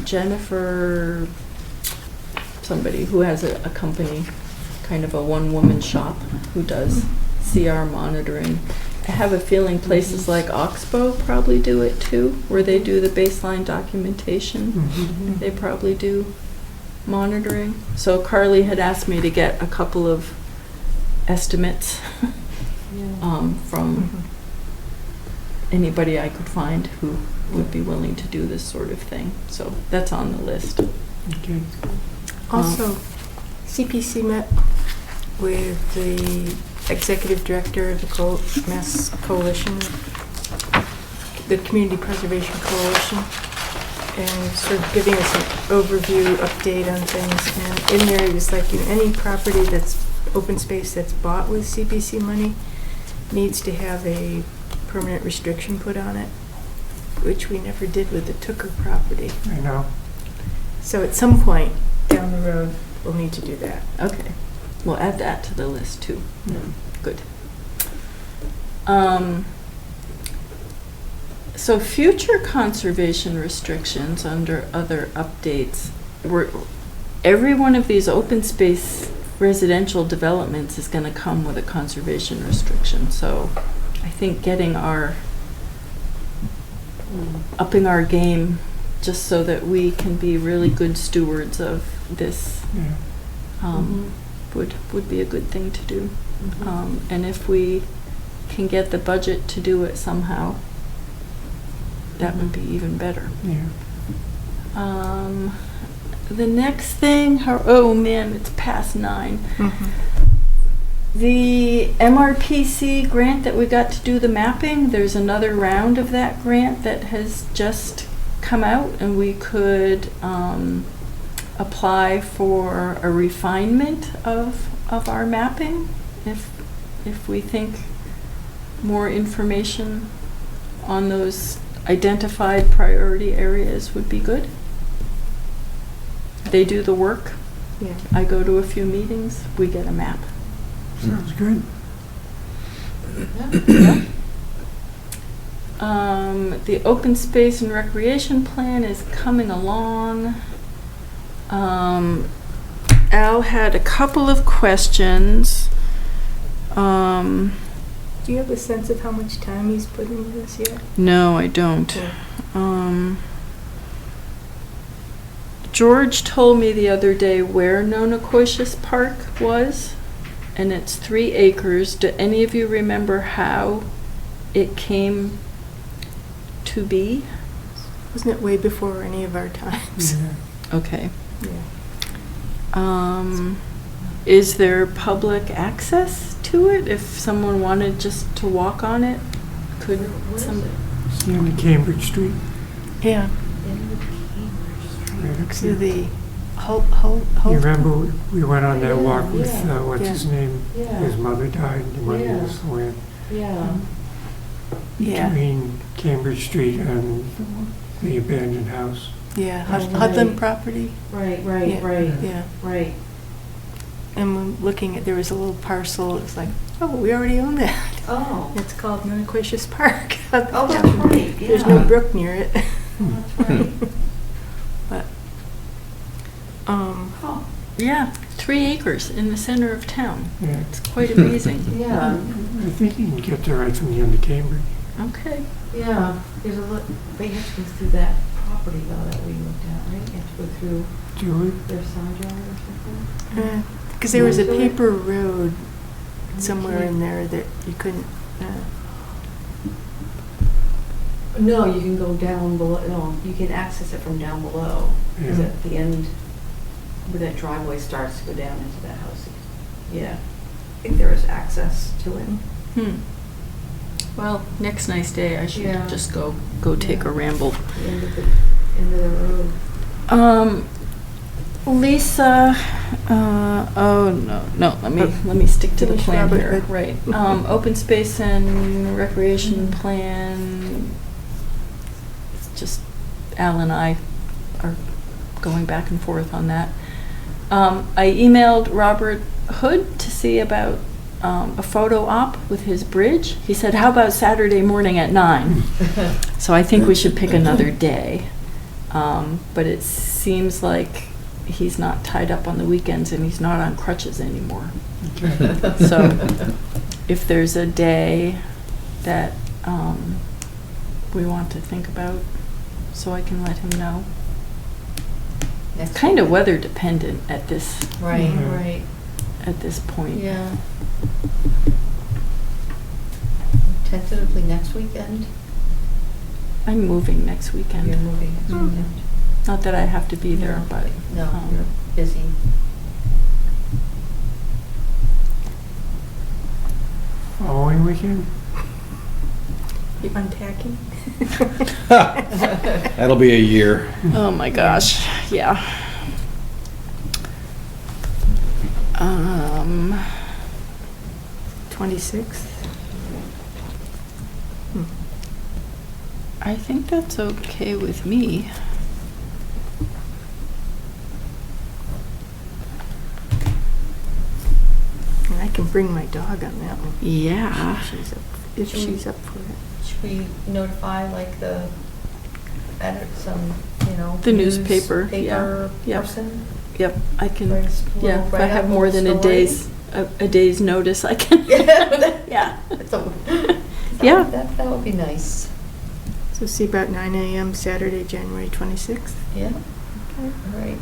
Jennifer, somebody who has a company, kind of a one-woman shop who does CR monitoring. I have a feeling places like Oxbow probably do it too, where they do the baseline documentation. They probably do monitoring. So Carly had asked me to get a couple of estimates from anybody I could find who would be willing to do this sort of thing. So that's on the list. Okay. Also, CPC met with the executive director of the Mass Coalition, the Community Preservation Coalition, and sort of giving us an overview, update on things. And in there, he was like, any property that's open space that's bought with CPC money needs to have a permanent restriction put on it, which we never did with the Tooker property. I know. So at some point down the road, we'll need to do that. Okay. We'll add that to the list too. Good. So future conservation restrictions under other updates, every one of these open space residential developments is going to come with a conservation restriction. So I think getting upping our game just so that we can be really good stewards of this would be a good thing to do. And if we can get the budget to do it somehow, that would be even better. Yeah. The next thing, oh man, it's past 9. The MRPC grant that we got to do the mapping, there's another round of that grant that has just come out, and we could apply for a refinement of our mapping if we think more information on those identified priority areas would be good. They do the work. Yeah. I go to a few meetings, we get a map. Sounds good. The open space and recreation plan is coming along. Al had a couple of questions. Do you have a sense of how much time he's put into this yet? No, I don't. Yeah. George told me the other day where Nonocoitius Park was, and it's 3 acres. Do any of you remember how it came to be? Wasn't it way before any of our times? Yeah. Okay. Yeah. Is there public access to it? If someone wanted just to walk on it, could some? It's the end of Cambridge Street. Yeah. Right up To there. the You remember we went on that walk with, what's Yeah. his name? Yeah. His mother died, and when he Yeah. was land Yeah. Yeah. between Cambridge Street and the abandoned house. Yeah, Right. Hudland property. Right, Yeah. Yeah. right. And when looking at, there was a little parcel, it's like, oh, we already own that. Oh. It's called Nonocoitius Park. Oh, that's right, yeah. There's no brook near it. That's right. But, Oh, Yeah, 3 acres in the center of town. Yeah. It's quite amazing. yeah, I think you can get there right from the end of Cambridge. Okay. yeah. There's a look, but you have to go through that property though that we looked at, right? You have to go through Julie? their side yard or something? because there was a Yeah. paper road somewhere in there that you couldn't, No, you can go down below, no, you can access it from down below. Because Yeah. at the end, where that driveway starts to go down into that house. Yeah, I think there is access to it. Well, next nice day, I should Yeah. just go take a ramble. The end of the road. Lisa, oh, no, let me stick to the Finish plan Robert here. Hood. Right. Open space and recreation plan, it's just Al and I are going back and forth on that. I emailed Robert Hood to see about a photo op with his bridge. He said, how about Saturday morning at 9? So I think we should pick another day. But it seems like he's not tied up on the weekends and he's not on crutches anymore. Okay. So if there's a day that we want to think about, so I can let him know. Next Kind of week. weather dependent at this Right, Mhm. right. at this point. Yeah. Tentatively next weekend? I'm moving next You're weekend. moving next weekend? Not that I have to be there, No. but No, you're busy. Following weekend? you unpacking. That'll be a year. oh my gosh, yeah. 26th. I think that's okay with me. And I can bring my dog on that one. Yeah. If she's up for it. Should we notify like the, some, The newspaper, yeah, newspaper yeah. person? Yep, I can, Write a yeah, little if I write-up, have more than a little story? day's, a day's notice, I can. Yeah. So, Yeah. That would be nice. So see about 9 a.m. Saturday, January 26th. Yeah, Okay. all right.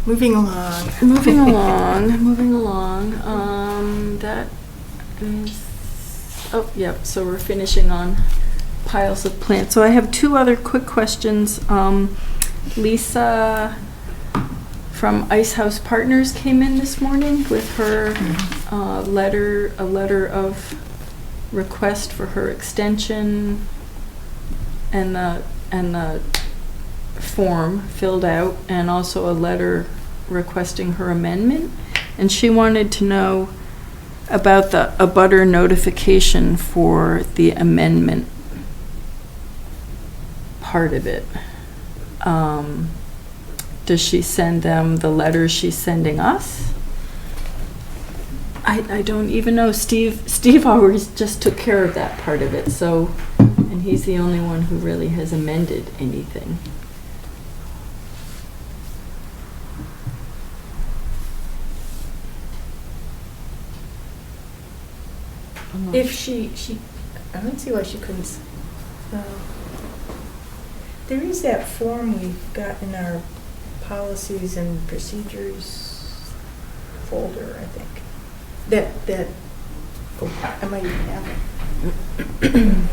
Moving along. Moving along, that is, oh, yep, so we're finishing on piles of plants. So I have 2 other quick questions. Lisa from Ice House Partners came in this morning with her a letter of request for her extension and the form filled out, and also a letter requesting her amendment. And she wanted to know about the abutter notification for the amendment part of it. Does she send them the letter she's sending us? I don't even know. Steve always just took care of that part of it, so, and he's the only one who really has amended anything. If she, I don't see why she couldn't. There is that form we've got in our policies and procedures folder, I think. That, oh, I might even have it.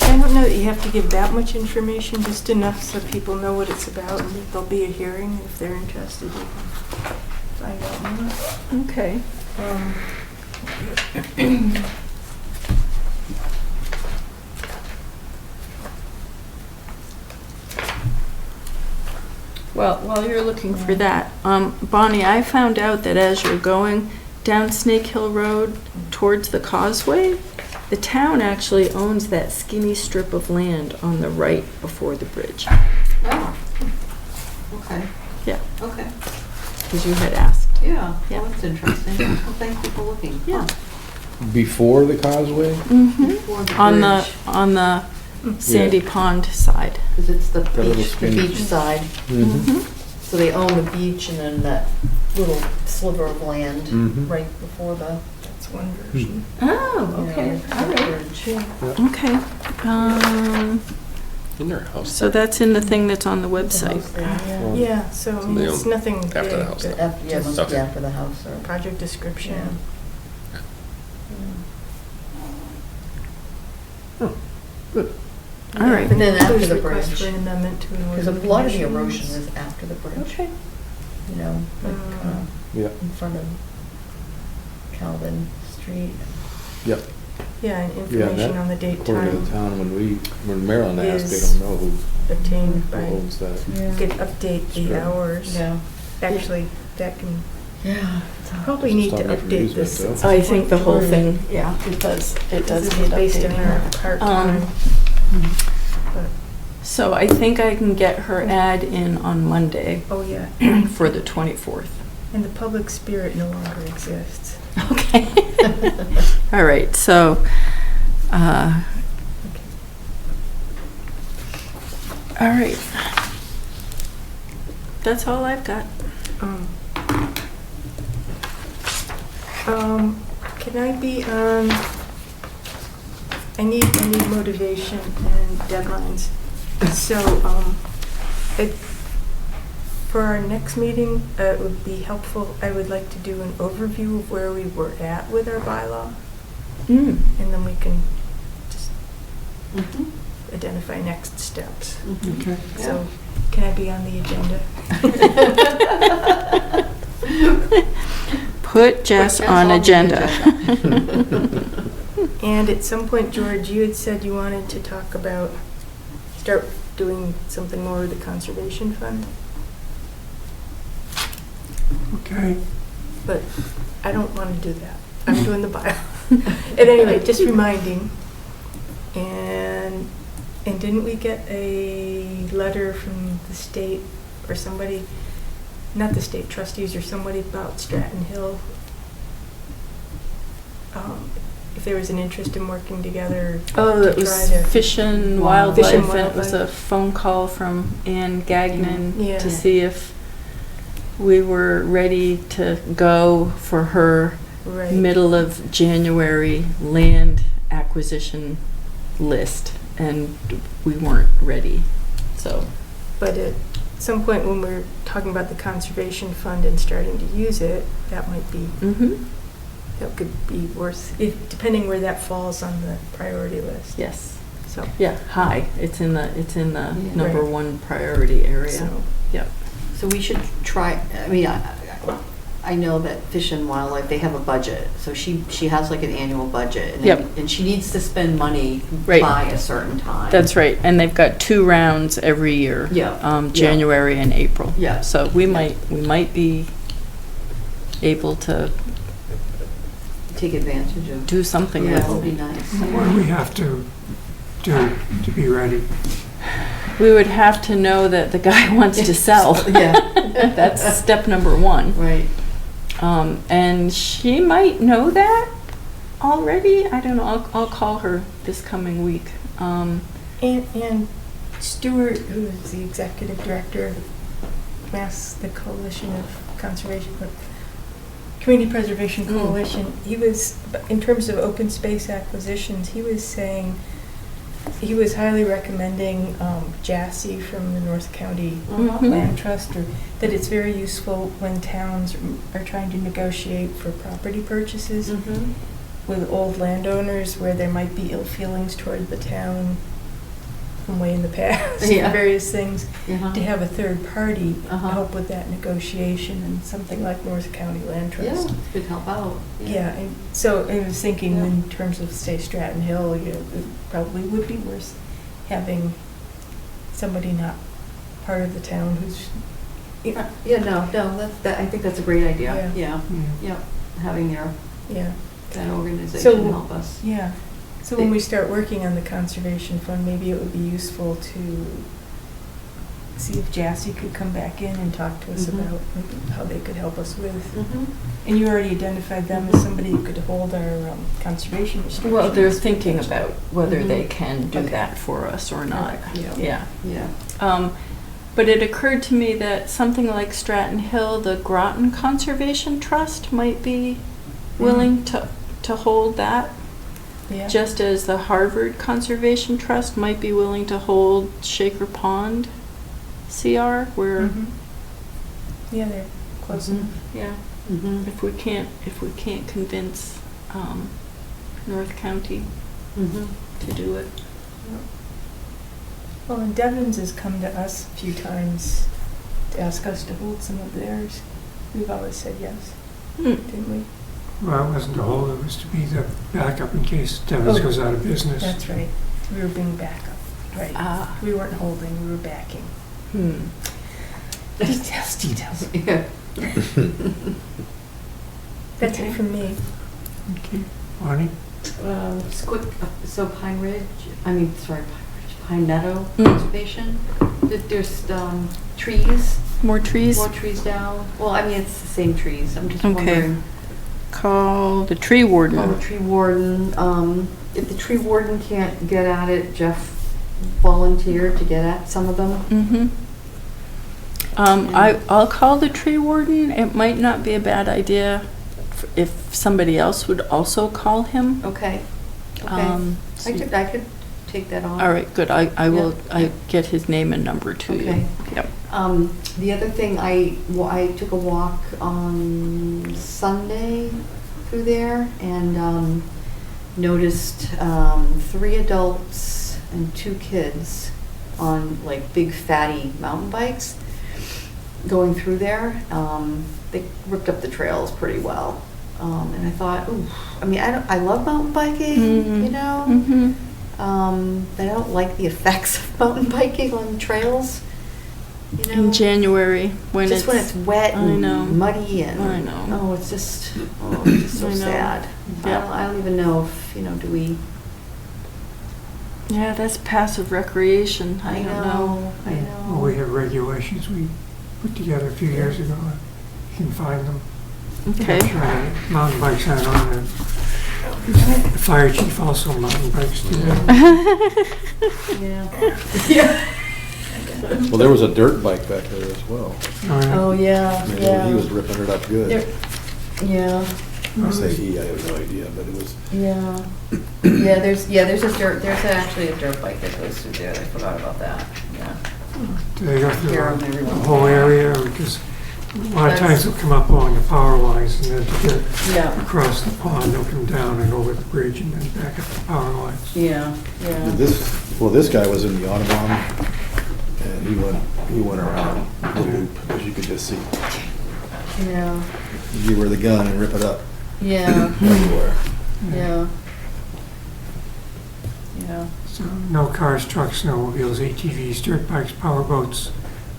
I don't know that you have to give that much information, just enough so people know what it's about, and that there'll be a hearing if they're interested. They can find out more. Okay. Well, while you're looking for that, Bonnie, I found out that as you're going down Snake Hill Road towards the causeway, the town actually owns that skinny strip of land on the right before the bridge. Oh, okay. Yeah. Okay. Because you had asked. Yeah, Yeah. well, that's interesting. Well, thank you for looking. Yeah. Before the causeway? Mm-hmm. Before the On bridge. the Sandy Pond side. Because it's the That little beach, the skinny- beach side. Mm-hmm. So they own the beach and then that little sliver of land Mhm. right before the. That's one version. Oh, okay. Yeah, All right. bridge. Okay. In their house. So that's in the thing that's on the The website. house there, yeah. Yeah, so I mean, They it's own nothing after the big, house, but though. Yeah, it must be Okay. after the house or. project description. All right. And then after There's the request bridge. for an amendment to an order. Because a of lot of the conditions. erosion is after the bridge. Okay. You know, like Yeah, in front of Calvin Street. yep. Yeah, and Yeah, information that, on the date, according to the time town, when Maryland asked, they is- don't know who obtained by, owns that. could update the Sure. hours. Yeah. Actually, that can, Yeah. probably need to Stop making update amusement, this. though. at some I think the point, whole Jordan, thing, yeah, it does because need it's based on updating. our part-time. But, So I think I can get her ad in on Monday oh, yeah, for the 24th. and the public spirit no longer exists. Okay. All right, so, all right. That's all I've got. Can I be on, I need motivation and deadlines. So, for our next meeting, it would be helpful, I would like to do an overview of where we were at with our bylaw, Mm. and then we can just Mhm. identify next steps. Okay. So, can I be on the agenda? Put Jess on the agenda. And at some point, George, you had said you wanted to talk about, start doing something more with the conservation fund, Okay. but I don't want to do that. I'm doing the bio. At any rate, just reminding. And didn't we get a letter from the state or somebody, not the state trustees, or somebody about Stratton Hill? If there was an interest in working together Oh, to it was try to. Fish and Wild- Wildlife, Fish and and it was a Wildlife. phone call from Ann Gagnon Yeah. to see if we were ready to go for her Right. middle of January land acquisition list, and we weren't ready, so. But at some point when we're talking about the conservation fund and starting to use it, that might be, that could be worth, depending where that falls on the priority list. Yes, So, yeah, high, it's in the number Right. one priority area. so, Yep. So we should try, I mean, I know that Fish and Wildlife, they have a budget, so she has like an annual budget. And Yep. And she needs to spend money Right. by a certain time. That's right, and they've got 2 rounds every year. Yeah. January and April. Yeah. So we might be able to Take advantage of. do something Yeah, with that would it. be nice. What do we have to do to be ready? We would have to know that the guy wants to sell. Yeah. That's step number 1. Right. And she might know that already. I don't know. I'll call her this coming week. and Stuart, who is the executive director the Coalition of Conservation, Community Preservation Coalition, he was, in terms of open space acquisitions, he was saying, he was highly recommending Jassy from the North County Land Trust, or that it's very useful when towns are trying to negotiate for property purchases with old landowners where there might be ill feelings toward the town from way in the past, Yeah. various things, Uh-huh. to have a third party Uh-huh. help with that negotiation, and something like North County Land Trust. Yeah, could help out. Yeah, and so I was thinking in terms of, say, Stratton Hill, you know, it probably would be worth having somebody not part of the town who's, Yeah, no, that, I think that's a great idea. Yeah. Yeah, having yeah, that organization So- help us. yeah. So when we start working on the conservation fund, maybe it would be useful to see if Jassy could come back in and talk to us Mhm. about how they could help us with. Mhm. And you already identified them as somebody who could hold our conservation restrictions. Well, they're thinking about whether Mhm. they can do Okay. that for us or not. Perfect. Yeah. Yeah. But it occurred to me that something like Stratton Hill, the Groton Conservation Trust might be willing to hold that, Yeah. just as the Harvard Conservation Trust might be willing to hold Shaker Pond CR, where, Mhm. Yeah, they're close enough. yeah, Mhm. if we can't convince North County Mhm. to do it. Well, and Devon's has come to us a few times to ask us to hold some of theirs. We've always said yes, didn't we? Well, it wasn't a hold, it was to be the backup in case Devon's Oh, goes out of business. That's right. We were being backup, right. Ah. We weren't holding, we were backing. Hmm. Details. Yeah. That's Okay. it from me. Okay, Bonnie? Just quick, so Pine Ridge, Pine Meadow Mm. Conservation, there's trees, More trees? more trees down. Well, I mean, it's the same trees. I'm just Okay. wondering. Call the tree warden. Oh, the tree warden, if the tree warden can't get at it, Jeff volunteered to get at some of them. Mm-hmm. I'll call the tree warden. It might not be a bad idea if somebody else would also call him. Okay. Okay. So- I could take that on. All right, good. I will, I get his name and number to you. Okay. Yep. The other thing, I took a walk on Sunday through there and noticed 3 adults and 2 kids on like big fatty mountain bikes going through there. They ripped up the trails pretty well. And I thought, ooh, I mean, I love mountain biking, you know? Mm-hmm. But I don't like the effects of mountain biking on trails, you know? In January, when Just when it's wet I know. and muddy and, I know. oh, it's just so I know. sad. Yeah. I don't even know if, do we, Yeah, that's passive recreation. I don't know. I know. Well, we have regulations we put together a few years ago. You can find them. Okay. I'm sure mountain bikes aren't on there. The fire chief also mountain bikes too. Yeah. Well, there was a dirt bike back there as well. Oh, yeah, I mean, yeah. He was ripping it up good. There- Yeah, I say he, I have no idea, but it was, yeah. There's actually a dirt bike that goes through there. I forgot about that, yeah. Do they go through Hear 'em the every once in a whole while. area? Because a lot of times they'll come up along the power lines and then to get Yeah, across the pond, they'll come down and over the bridge and then back up the power lines. yeah. this guy was in the Audubon, and he went around the loop, as you could just see. Yeah, You give her the gun and rip it up yeah, everywhere. yeah. Yeah. So no cars, trucks, snowmobiles, ATVs, dirt bikes, power boats,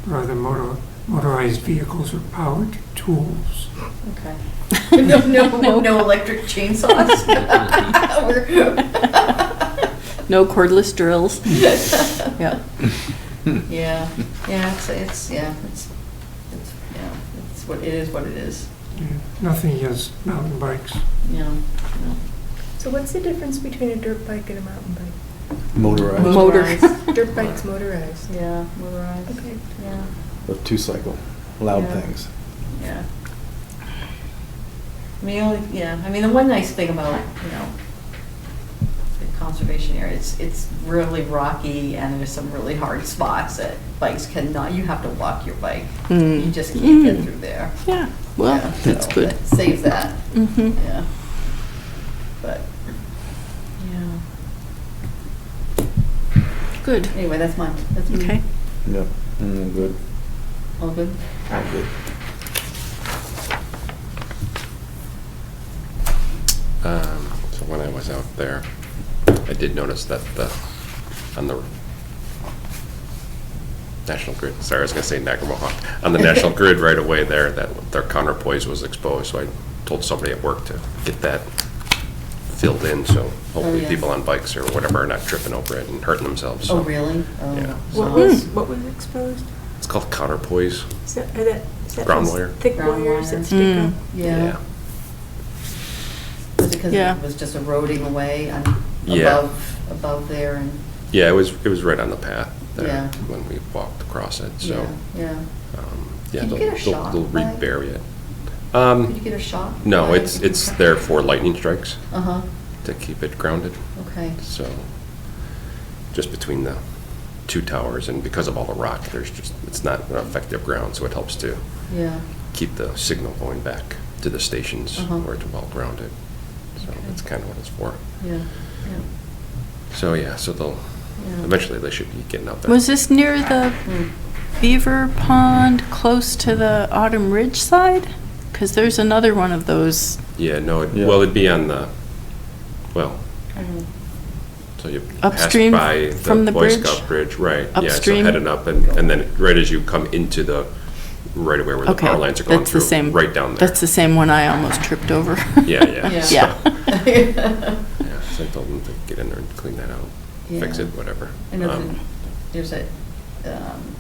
or other motorized vehicles or powered tools. Okay. No electric chainsaws? No cordless drills. Yeah. Yeah, it's what it is, what it is. Yeah, nothing against mountain bikes. Yeah. So what's the difference between a dirt bike and a mountain bike? Motorized, Motor. Dirt bike's motorized. Yeah, motorized. Okay. Yeah. a 2-cycle. loud Yeah. things. Yeah. I mean, the one nice thing about, the conservation area, it's really rocky and there's some really hard spots that bikes cannot, you have to walk your bike. Mm. You just can't get through there. Yeah, well, Yeah, that's so good. that saves that, Mm-hmm. yeah. But, yeah. Good, Anyway, that's mine. That's me. okay. Yep, good, All good? all good. So when I was out there, I did notice that on the National Grid, sorry, I was gonna say Niagara Mohawk, on the National Grid right away there, that their counterpoise was exposed, so I told somebody at work to get that filled in, so hopefully yeah. people on bikes or whatever are not tripping over it and hurting themselves. Oh, So really? Oh. Yeah. What was exposed? It's called counterpoise. Is that Ground those wire. thick Ground wires wire. that stick Mm. up? Yeah. Was it because Yeah. it was just eroding away Yeah. above there and, Yeah, it was right on the path there Yeah. when we walked across it, so. yeah. Yeah, Could you they'll- get a they'll- shot They'll by- rebury it. Could you get a shot? No, it's there for lightning strikes Uh-huh, to keep it grounded, okay, so just between the two towers and because of all the rock, it's not an effective ground, so it helps to yeah, keep the signal going back to the stations Uh-huh. where it's well grounded. So Okay. that's kind of what it's for. yeah, So, yeah, so yeah. eventually they should be getting out there. Was this near the Mm. Beaver Pond, close to the Autumn Ridge side? Because there's another one of those. Yeah, no, Yeah. well, it'd be on the, well, Mhm. so you pass Upstream by from the Boy bridge? Scout Bridge, right. Yeah, so Upstream? heading up and then right as you come into the, right away where the Okay, power lines are going that's the through, same. right down there. That's the same one I almost tripped over. Yeah, yeah. Yeah. So- Yeah. Yeah, so I told them to get in there and clean that out, fix Yeah. it, whatever. I know Um, there's a,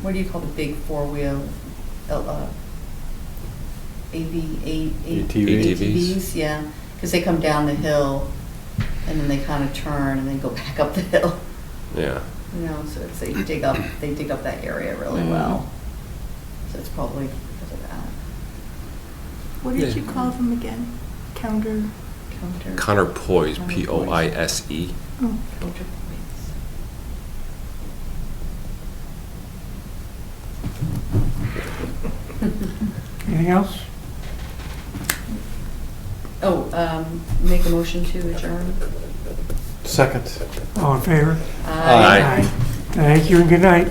what do you call the big four-wheel, ATVs. ATVs, yeah, because they come down the hill and then they kind of turn and then go back up the hill, Yeah, so they dig up that area really Mm. well. So it's probably because of that. What did Yeah. you call them again? Counter? counterpoise, Counterpoise. P-O-I-S-E. Oh. Counterpoise. Anything else? Oh, make a motion to adjourn. Second. All in favor? Aye. Thank you and good night.